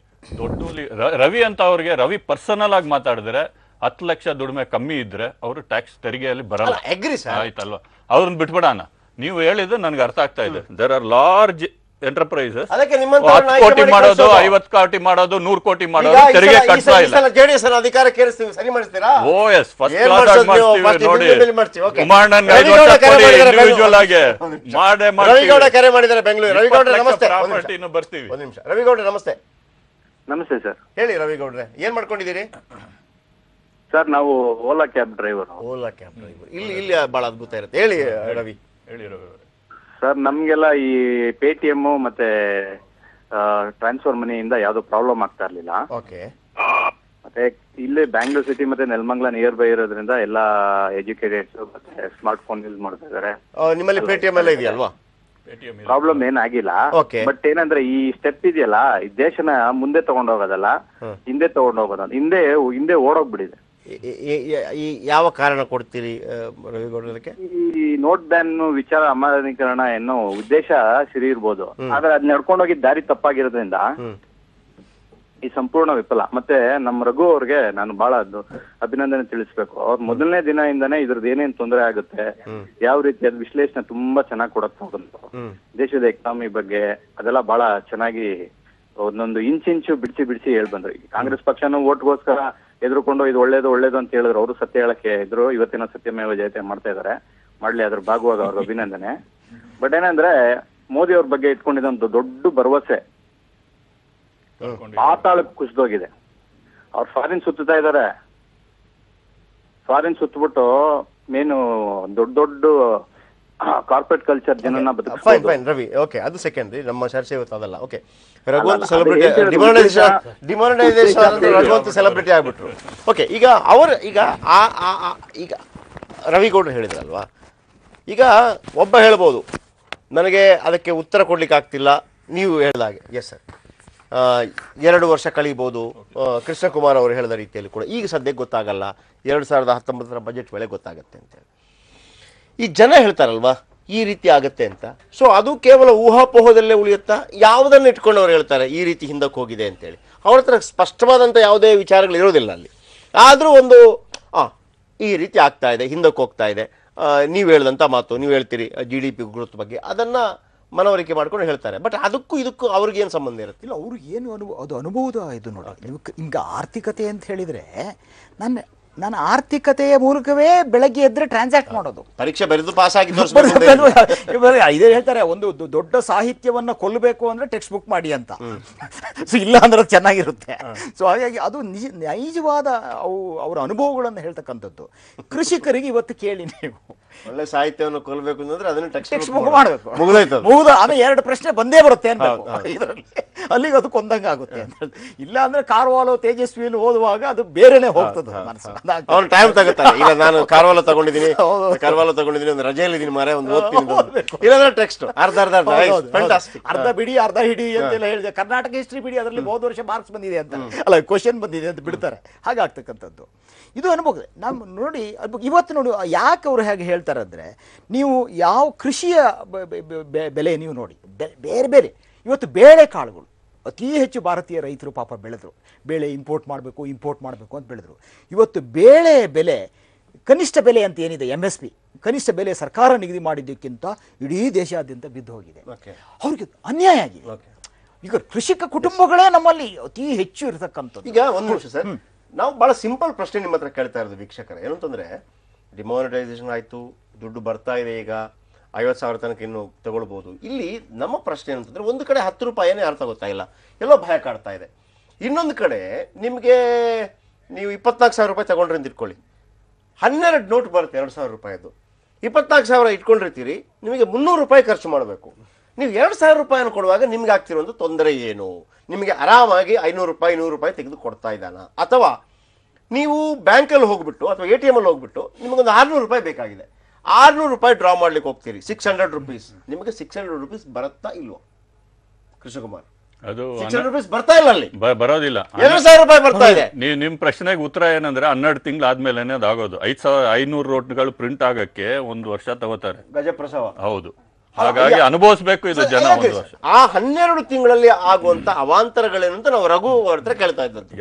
[SPEAKER 8] ರವಿ ಅಂತ ಅವ್ರಿಗೆ, ರವಿ ಪರ್ಸನಲ್ ಆಗಿ ಮಾತಾಡಿದ್ರೆ 10 ಲಕ್ಷ ದುಡಿಮೆ ಕಮ್ಮಿ ಇದ್ರೆ ಅವರು ಟ್ಯಾಕ್ಸ್ ತೆರಿಗೆಯಲ್ಲಿ ಬರಲ್ಲ. ಆಯ್ತಲ್ವಾ, ಅವ್ರನ್ನ ಬಿಟ್ಬಿಡೋಣ. ನೀವು ಹೇಳಿದ್ರೆ ನನ್ಗೆ ಅರ್ಥ ಆಗ್ತಾ ಇದೆ. ದೇರ್ ಆರ್ ಲಾರ್ಜ್ ಎಂಟರ್ಪ್ರೈಸಸ್ 10 ಕೋಟಿ ಮಾಡೋದು, 50 ಕೋಟಿ ಮಾಡೋದು, 100 ಕೋಟಿ ಮಾಡೋದು, ತೆರಿಗೆ ಕಟ್ತಾ ಇಲ್ಲ.
[SPEAKER 1] ಜೆಡಿಎಸ್ ಅಧಿಕಾರಕ್ಕೆ ಸರಿ ಮಾಡಿಸ್ತೀರಾ?
[SPEAKER 8] ಓ ಎಸ್, ಫಸ್ಟ್ ಕ್ಲಾಸ್ ಆಗಿ ಮಾಡ್ತೀವಿ ನೋಡಿ. ಕುಮಾರಣ್ಣನ್ ಇಂಡಿವಿಜುವಲ್ ಆಗಿ
[SPEAKER 1] ರವಿಗೌಡ ಕರೆ ಮಾಡಿದ್ದಾರೆ ಬೆಂಗಳೂರು. ರವಿಗೌಡ್ರೆ ನಮಸ್ತೆ.
[SPEAKER 8] ಪ್ರಾಪರ್ಟಿನೂ ಬರ್ತೀವಿ.
[SPEAKER 1] ಒಂದು ನಿಮಿಷ ರವಿಗೌಡ್ರೆ ನಮಸ್ತೆ.
[SPEAKER 10] ನಮಸ್ತೆ ಸರ್.
[SPEAKER 1] ಹೇಳಿ ರವಿಗೌಡ್ರೆ, ಏನ್ ಮಾಡ್ಕೊಂಡಿದ್ದೀರಿ?
[SPEAKER 10] ಸರ್ ನಾವು ಓಲಾ ಕ್ಯಾಬ್ ಡ್ರೈವರ್.
[SPEAKER 1] ಇಲ್ಲಿ ಬಹಳ ಅದ್ಭುತ ಇರುತ್ತೆ. ಹೇಳಿ ರವಿ.
[SPEAKER 8] ಹೇಳಿ ರವಿ.
[SPEAKER 10] ಸರ್ ನಮ್ಗೆಲ್ಲ ಈ ಪೇಟಿಎಂ ಮತ್ತೆ ಟ್ರಾನ್ಸ್ಫರ್ ಮನಿಯಿಂದ ಯಾವ್ದು ಪ್ರಾಬ್ಲಮ್ ಆಗ್ತಾ ಇರ್ಲಿಲ್ಲ. ಮತ್ತೆ ಇಲ್ಲೇ ಬ್ಯಾಂಗ್ಳೂರ್ ಸಿಟಿ ಮತ್ತೆ ನೆಲಮಂಗಲ ನಿಯರ್ ಬೈ ಇರೋದ್ರಿಂದ ಎಲ್ಲಾ ಎಜುಕೇಟೆಡ್ಸ್ ಮತ್ತೆ ಸ್ಮಾರ್ಟ್ ಫೋನ್ ಯೂಸ್ ಮಾಡ್ತಾ ಇದಾರೆ.
[SPEAKER 1] ನಿಮ್ಮಲ್ಲಿ ಪೇಟಿಎಂ ಎಲ್ಲ ಇದೆಯಲ್ವಾ?
[SPEAKER 10] ಪ್ರಾಬ್ಲಮ್ ಏನಾಗಿಲ್ಲ. ಬಟ್ ಏನಂದ್ರೆ ಈ ಸ್ಟೆಪ್ ಇದೆಯಲ್ಲ, ಈ ದೇಶನ ಮುಂದೆ ತಗೊಂಡೋಗೋದಲ್ಲ, ಹಿಂದೆ ತಗೊಂಡೋಗೋದ, ಹಿಂದೆ ಓಡೋಗ್ಬಿಟ್ಟಿದೆ.
[SPEAKER 1] ಈ ಯಾವ ಕಾರಣ ಕೊಡ್ತೀರಿ ರವಿಗೌಡ್ರ ಅದಕ್ಕೆ?
[SPEAKER 11] ಈ ನೋಟ್ ಬ್ಯಾನ್ ವಿಚಾರ ಅಮಾನ್ಯೀಕರಣ ಏನೋ ಉದ್ದೇಶ ಸರಿ ಇರ್ಬೋದು, ಆದ್ರೆ ಅದ್ ನಡ್ಕೊಂಡೋಗಿ ದಾರಿ ತಪ್ಪಾಗಿರೋದ್ರಿಂದ ಈ ಸಂಪೂರ್ಣ ವಿಫಲ. ಮತ್ತೆ ನಮ್ಮ ರಘು ಅವ್ರಿಗೆ ನಾನು ಬಹಳ ಅಭಿನಂದನೆ ತಿಳಿಸ್ಬೇಕು. ಅವ್ರ ಮೊದಲನೇ ದಿನದಿಂದಾನೇ ಇದ್ರದ್ದು ಏನೇನ್ ತೊಂದರೆ ಆಗುತ್ತೆ, ಯಾವ ರೀತಿ ಅದ್ ವಿಶ್ಲೇಷಣೆ ತುಂಬಾ ಚೆನ್ನಾಗಿ ಕೊಡಕ್ ಹೋಗುತ್ತೋ, ದೇಶದ ಎಕಾನಮಿ ಬಗ್ಗೆ ಅದೆಲ್ಲ ಬಹಳ ಚೆನ್ನಾಗಿ ಒಂದೊಂದು ಇಂಚಿಂಚು ಬಿಡಿಸಿ ಹೇಳ್ ಬಂದ್ರು. ಕಾಂಗ್ರೆಸ್ ಪಕ್ಷನೂ ಓಟ್ಗೋಸ್ಕರ ಎದುರುಕೊಂಡು ಇದು ಒಳ್ಳೇದು ಅಂತ ಹೇಳಿದ್ರು, ಅವರು ಸತ್ಯ ಹೇಳಕ್ಕೆ ಇದ್ರು. ಇವತ್ತಿನ ಸತ್ಯಮೇವ ಜಯತೆ ಮಾಡ್ತಾ ಇದಾರೆ, ಮಾಡ್ಲಿ, ಅದ್ರ ಭಾಗವಾಗಿ ಅವ್ರಿಗೆ ಅಭಿನಂದನೆ. ಬಟ್ ಏನಂದ್ರೆ ಮೋದಿ ಅವ್ರ ಬಗ್ಗೆ ಇಟ್ಕೊಂಡಿದ್ದಂತ ದೊಡ್ಡ ಭರವಸೆ ಪಾತಾಳಕ್ಕೆ ಕುಸಿದೋಗಿದೆ. ಅವ್ರು ಫಾರಿನ್ ಸುತ್ತಾ ಇದಾರೆ, ಫಾರಿನ್ ಸುತ್ತಬಿಟ್ಟು ಮೇನು ದೊಡ್ಡ ಕಾರ್ಪೊರೇಟ್ ಕಲ್ಚರ್ ಜನನ
[SPEAKER 1] ಫೈನ್ ರವಿ, ಓಕೆ, ಅದು ಸೆಕೆಂಡ್ರಿ, ನಮ್ಮ ಚರ್ಚೆ ಇವತ್ತು ಅದಲ್ಲ. ಓಕೆ, ರಘುವಂತ ಸೆಲೆಬ್ರಿಟಿ ಡಿಮಾನಿಟೈಸೇಷನ್ ರಘುವಂತ ಸೆಲೆಬ್ರಿಟಿ ಆಗ್ಬಿಟ್ರು. ಓಕೆ, ಈಗ ಈಗ ರವಿಗೌಡರು ಹೇಳಿದ್ರಲ್ವಾ, ಈಗ ಒಬ್ಬ ಹೇಳ್ಬೋದು ನನಗೆ ಅದಕ್ಕೆ ಉತ್ತರ ಕೊಡ್ಲಿಕ್ಕೆ ಆಗ್ತಿಲ್ಲ, ನೀವು ಹೇಳಿದಾಗೆ ಎಸ್ ಸರ್ 2 ವರ್ಷ ಕಳೀಬೋದು, ಕೃಷ್ಣಕುಮಾರ್ ಅವರು ಹೇಳಿದ ರೀತಿಯಲ್ಲಿ ಕೂಡ ಈಗ ಸದ್ಯಕ್ಕೆ ಗೊತ್ತಾಗಲ್ಲ, 2019 ಬಜೆಟ್ ವೇಳೆ ಗೊತ್ತಾಗತ್ತೆ ಅಂತೇಳಿ ಈ ಜನ ಹೇಳ್ತಾರಲ್ವಾ ಈ ರೀತಿ ಆಗತ್ತೆ ಅಂತ. ಸೊ ಅದು ಕೇವಲ ಊಹಾಪೋಹದಲ್ಲೇ ಉಳಿಯುತ್ತಾ? ಯಾವುದನ್ನು ಇಟ್ಕೊಂಡು ಅವ್ರು ಹೇಳ್ತಾರೆ ಈ ರೀತಿ ಹಿಂದಕ್ಕೆ ಹೋಗಿದೆ ಅಂತೇಳಿ? ಅವ್ರ ಹತ್ರ ಸ್ಪಷ್ಟವಾದಂಥ ಯಾವುದೇ ವಿಚಾರಗಳು ಇರೋದಿಲ್ಲ ಅಲ್ಲಿ. ಆದರೂ ಒಂದು ಈ ರೀತಿ ಆಗ್ತಾ ಇದೆ, ಹಿಂದಕ್ಕೆ ಹೋಗ್ತಾ ಇದೆ, ನೀವು ಹೇಳಿದಂಥ ಮಾತು, ನೀವು ಹೇಳ್ತೀರಿ GDP ಗ್ರೋತ್ ಬಗ್ಗೆ, ಅದನ್ನು ಮನವರಿಕೆ ಮಾಡ್ಕೊಂಡು ಹೇಳ್ತಾರೆ. ಬಟ್ ಅದಕ್ಕೂ ಇದಕ್ಕೂ ಅವ್ರಿಗೇನು ಸಂಬಂಧ ಇರುತ್ತೆ?
[SPEAKER 2] ಇಲ್ಲ, ಅವ್ರಿಗೇನು ಅದು ಅನುಭವದ ಇದು ನೋಡಿ. ನೀವು ಹಿಂಗೆ ಆರ್ಥಿಕತೆ ಅಂತ ಹೇಳಿದರೆ ನಾನು ಆರ್ಥಿಕತೆಯ ಮೂಲಕವೇ ಬೆಳಗ್ಗೆ ಎದ್ರೆ ಟ್ರಾನ್ಸಾಕ್ಟ್ ಮಾಡೋದು.
[SPEAKER 1] ಪರೀಕ್ಷೆ ಬರೆದು ಪಾಸ್ ಆಗಿದ್ದು
[SPEAKER 2] ಇದೇ ಹೇಳ್ತಾರೆ, ಒಂದು ದೊಡ್ಡ ಸಾಹಿತ್ಯವನ್ನ ಕೊಲ್ಲಬೇಕು ಅಂದ್ರೆ ಟೆಕ್ಸ್ಟ್ ಬುಕ್ ಮಾಡಿ ಅಂತ. ಸೊ ಇಲ್ಲ ಅಂದ್ರೆ ಚೆನ್ನಾಗಿರುತ್ತೆ. ಸೊ ಹಾಗಾಗಿ ಅದು ನೈಜವಾದ ಅವರ ಅನುಭವಗಳನ್ನು ಹೇಳ್ತಕ್ಕಂಥದ್ದು. ಕೃಷಿಕರಿಗೆ ಇವತ್ತು ಕೇಳಿ, ನೀವು
[SPEAKER 1] ಒಳ್ಳೆ ಸಾಹಿತ್ಯವನ್ನು ಕೊಲ್ಲಬೇಕು ಅಂತಂದ್ರೆ ಅದನ್ನು
[SPEAKER 2] ಟೆಕ್ಸ್ಟ್ ಬುಕ್ ಮಾಡಬೇಕು,
[SPEAKER 1] ಮುಗಿದ
[SPEAKER 2] ಆಮೇಲೆ 2 ಪ್ರಶ್ನೆ ಬಂದೇ ಬರುತ್ತೆ ಅನ್ಬೇಕು ಇದರಲ್ಲಿ, ಅಲ್ಲಿಗೆ ಅದು ಕೊಂದಂಗ ಆಗುತ್ತೆ ಅಂತ. ಇಲ್ಲ ಅಂದ್ರೆ ಕಾರ್ವಾಲೋ ತೇಜಸ್ವಿಯನ್ನು ಓದುವಾಗ ಅದು ಬೇರೆನೆ ಹೋಗ್ತದೆ ಮನಸ್ಸು.
[SPEAKER 1] ಅವ್ನು ಟೈಮ್ ತಗೋತಾನೆ. ಈಗ ನಾನು ಕಾರ್ವಾಲೋ ತಗೊಂಡಿದ್ದೀನಿ, ಒಂದು ರಜೆಯಲ್ಲಿ ಇದೀನಿ, ಮಾರೆ ಒಂದು ಓದ್ತೀನಿ, ಇಲ್ಲಾಂದ್ರೆ ಟೆಕ್ಸ್ಟ್
[SPEAKER 2] ಅರ್ಧ ಬಿಡಿ ಅರ್ಧ ಹಿಡಿ ಅಂತೆಲ್ಲ ಹೇಳಿದೆ. ಕರ್ನಾಟಕ ಹಿಸ್ಟ್ರಿ ಬಿಡಿ, ಅದರಲ್ಲಿ ಹೋದ ವರ್ಷ ಮಾರ್ಕ್ಸ್ ಬಂದಿದೆ ಅಂತ, ಅಲ್ಲ ಕ್ವಶನ್ ಬಂದಿದೆ ಅಂತ ಬಿಡ್ತಾರೆ. ಹಾಗಾಗ್ತಕ್ಕಂಥದ್ದು ಇದು ಅನುಭವ. ನಮ್ಮ ನೋಡಿ ಇವತ್ತು ನೋಡಿ ಯಾಕೆ ಅವರು ಹೇಗೆ ಹೇಳ್ತಾರೆ ಅಂದರೆ, ನೀವು ಯಾವ ಕೃಷಿಯ ಬೆಲೆ ನೀವು ನೋಡಿ, ಬೇರೆ ಬೇರೆ ಇವತ್ತು ಬೇಳೆ ಕಾಳುಗಳು ಅತಿ ಹೆಚ್ಚು ಭಾರತೀಯ ರೈತರು ಪಾಪ ಬೆಳೆದ್ರು. ಬೇಳೆ ಇಂಪೋರ್ಟ್ ಮಾಡಬೇಕು ಅಂತ ಬೆಳೆದ್ರು. ಇವತ್ತು ಬೇಳೆ ಬೆಲೆ ಕನಿಷ್ಠ ಬೆಲೆ ಅಂತ ಏನಿದೆ MSP, ಕನಿಷ್ಠ ಬೆಲೆ ಸರ್ಕಾರ ನಿಗದಿ ಮಾಡಿದ್ದಕ್ಕಿಂತ ಇಡೀ ದೇಶಾದ್ಯಂತ ಬಿದ್ದು ಹೋಗಿದೆ. ಅವ್ರಿಗೆ ಅನ್ಯಾಯ ಆಗಿದೆ. ಈಗ ಕೃಷಿಕ ಕುಟುಂಬಗಳೇ ನಮ್ಮಲ್ಲಿ ಅತಿ ಹೆಚ್ಚು ಇರತಕ್ಕಂಥದ್ದು.
[SPEAKER 1] ಈಗ ಒಂದು ನಿಮಿಷ ಸರ್, ನಾವು ಬಹಳ ಸಿಂಪಲ್ ಪ್ರಶ್ನೆ ನಿಮ್ಮ ಹತ್ರ ಕೇಳ್ತಾ ಇರೋದು ವೀಕ್ಷಕರೇ. ಏನಂತಂದ್ರೆ ಡಿಮಾನಿಟೈಸೇಷನ್ ಆಯಿತು, ದುಡ್ಡು ಬರ್ತಾ ಇದೆ, ಈಗ 50,000 ತನಕ ಇನ್ನು ತಗೊಳ್ಬೋದು. ಇಲ್ಲಿ ನಮ್ಮ ಪ್ರಶ್ನೆ ಏನಂತಂದ್ರೆ, ಒಂದು ಕಡೆ 10 ರೂಪಾಯಿನೇ ಅರ್ಥ ಗೊತ್ತಾಗಿಲ್ಲ, ಎಲ್ಲೋ ಭಯ ಕಾಡ್ತಾ ಇದೆ. ಇನ್ನೊಂದು ಕಡೆ ನಿಮಗೆ ನೀವು 24,000 ರೂಪಾಯಿ ತಗೊಂಡ್ರಿ ಅಂತ ಇಟ್ಕೊಳ್ಳಿ, 12 ನೋಟ್ ಬರುತ್ತೆ 2,000 ರೂಪಾಯಿದು. 24,000 ಇಟ್ಕೊಂಡಿರ್ತೀರಿ, ನಿಮಗೆ 300 ರೂಪಾಯಿ ಖರ್ಚು ಮಾಡಬೇಕು. ನೀವು 2,000 ರೂಪಾಯಿಯನ್ನು ಕೊಡುವಾಗ ನಿಮ್ಗೆ ಆಗ್ತಿರುವಂಥ ತೊಂದರೆ ಏನು? ನಿಮಗೆ ಆರಾಮಾಗಿ 500 ರೂಪಾಯಿ 100 ರೂಪಾಯಿ ತೆಗೆದು ಕೊಡ್ತಾ ಇದ್ದಾನ? ಅಥವಾ ನೀವು ಬ್ಯಾಂಕಲ್ಲಿ ಹೋಗ್ಬಿಟ್ಟು ಅಥವಾ ATM ಅಲ್ಲಿ ಹೋಗ್ಬಿಟ್ಟು ನಿಮಗೊಂದು 600 ರೂಪಾಯಿ ಬೇಕಾಗಿದೆ, 600 ರೂಪಾಯಿ ಡ್ರಾ ಮಾಡ್ಲಿಕ್ಕೆ ಹೋಗ್ತೀರಿ, 600 ರೂಪೀಸ್. ನಿಮಗೆ 600 ರೂಪೀಸ್ ಬರುತ್ತಾ ಇಲ್ವೋ ಕೃಷ್ಣಕುಮಾರ್?
[SPEAKER 8] ಅದು
[SPEAKER 1] 600 ರೂಪೀಸ್ ಬರ್ತಾ ಇಲ್ಲ, ಅಲ್ಲಿ
[SPEAKER 8] ಬರೋದಿಲ್ಲ.
[SPEAKER 1] 2,000 ರೂಪಾಯಿ ಬರ್ತಾ ಇದೆ.
[SPEAKER 8] ನಿಮ್ ಪ್ರಶ್ನೆಗೆ ಉತ್ತರ ಏನಂದ್ರೆ 12 ತಿಂಗಳು ಆದ್ಮೇಲೆ ಅದಾಗೋದು. 5,500 ನೋಟ್ಗಳು ಪ್ರಿಂಟ್ ಆಗಕ್ಕೆ 1 ವರ್ಷ ತಗೋತಾರೆ.
[SPEAKER 1] ಗಜಪ್ರಸವ.
[SPEAKER 8] ಹೌದು, ಹಾಗಾಗಿ ಅನುಭವಿಸ್ಬೇಕು ಇದು ಜನ 1 ವರ್ಷ.
[SPEAKER 1] ಆ 12 ತಿಂಗಳಲ್ಲಿ ಆಗುವಂತ ಅವಾಂತರಗಳೇನು ಅಂತ ನಾವು ರಘು ಅವ್ರ ಹತ್ರ ಕೇಳ್ತಾ ಇದ್ದದ್ದು.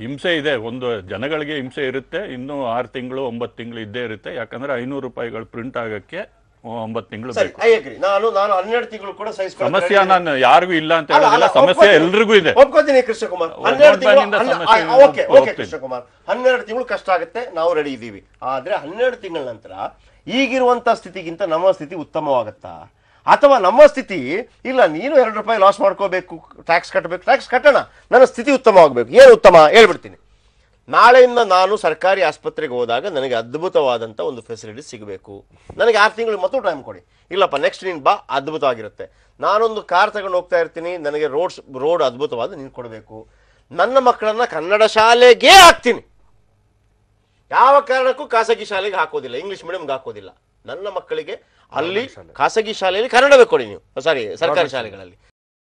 [SPEAKER 8] ಹಿಂಸೆ ಇದೆ, ಒಂದು ಜನಗಳಿಗೆ ಹಿಂಸೆ ಇರುತ್ತೆ. ಇನ್ನು 6 ತಿಂಗಳು 9 ತಿಂಗಳು ಇದ್ದೇ ಇರುತ್ತೆ. ಯಾಕಂದ್ರೆ 500 ರೂಪಾಯಿಗಳು ಪ್ರಿಂಟ್ ಆಗಕ್ಕೆ 9 ತಿಂಗಳು ಬೇಕು.
[SPEAKER 1] ನಾನು 12 ತಿಂಗಳು ಕೂಡ
[SPEAKER 8] ಸಮಸ್ಯೆ ನಾನು ಯಾರಿಗೂ ಇಲ್ಲ ಅಂತ ಹೇಳೋದಿಲ್ಲ, ಸಮಸ್ಯೆ ಎಲ್ರಿಗೂ ಇದೆ.
[SPEAKER 1] ಒಪ್ಕೋತೀನಿ ಕೃಷ್ಣಕುಮಾರ್, 12 ತಿಂಗಳು ಕಷ್ಟ ಆಗುತ್ತೆ, ನಾವು ರೆಡಿ ಇದ್ದೀವಿ. ಆದ್ರೆ 12 ತಿಂಗಳ ನಂತರ ಈಗಿರುವಂತ ಸ್ಥಿತಿಗಿಂತ ನಮ್ಮ ಸ್ಥಿತಿ ಉತ್ತಮವಾಗತ್ತಾ? ಅಥವಾ ನಮ್ಮ ಸ್ಥಿತಿ ಇಲ್ಲ, ನೀನು 2 ರೂಪಾಯಿ ಲಾಸ್ ಮಾಡ್ಕೋಬೇಕು, ಟ್ಯಾಕ್ಸ್ ಕಟ್ಟಬೇಕು, ಟ್ಯಾಕ್ಸ್ ಕಟ್ಟೋಣ, ನನ್ನ ಸ್ಥಿತಿ ಉತ್ತಮವಾಗಬೇಕು. ಏನು ಉತ್ತಮ ಹೇಳ್ಬಿಡ್ತೀನಿ. ನಾಳೆಯಿಂದ ನಾನು ಸರ್ಕಾರಿ ಆಸ್ಪತ್ರೆಗೆ ಹೋದಾಗ ನನಗೆ ಅದ್ಭುತವಾದಂಥ ಒಂದು ಫೆಸಿಲಿಟಿ ಸಿಗಬೇಕು. ನನಗೆ 6 ತಿಂಗಳು ಮತ್ತು ಟೈಮ್ ಕೊಡಿ. ಇಲ್ಲಪ್ಪ, ನೆಕ್ಸ್ಟ್ ನೀನು ಬಾ, ಅದ್ಭುತವಾಗಿರುತ್ತೆ. ನಾನೊಂದು ಕಾರ್ ತಗೊಂಡು ಹೋಗ್ತಾ ಇರ್ತೀನಿ, ನನಗೆ ರೋಡ್ ಅದ್ಭುತವಾದ ನೀನು ಕೊಡಬೇಕು. ನನ್ನ ಮಕ್ಕಳನ್ನ ಕನ್ನಡ ಶಾಲೆಗೆ ಹಾಕ್ತೀನಿ, ಯಾವ ಕಾರಣಕ್ಕೂ ಖಾಸಗಿ ಶಾಲೆಗೆ ಹಾಕೋದಿಲ್ಲ, ಇಂಗ್ಲಿಷ್ ಮೀಡಿಯಂಗೆ ಹಾಕೋದಿಲ್ಲ. ನನ್ನ ಮಕ್ಕಳಿಗೆ ಅಲ್ಲಿ ಖಾಸಗಿ ಶಾಲೆಯಲ್ಲಿ ಕನ್ನಡವೇ ಕೊಡಿ ನೀವು, ಸಾರಿ ಸರ್ಕಾರಿ ಶಾಲೆಗಳಲ್ಲಿ.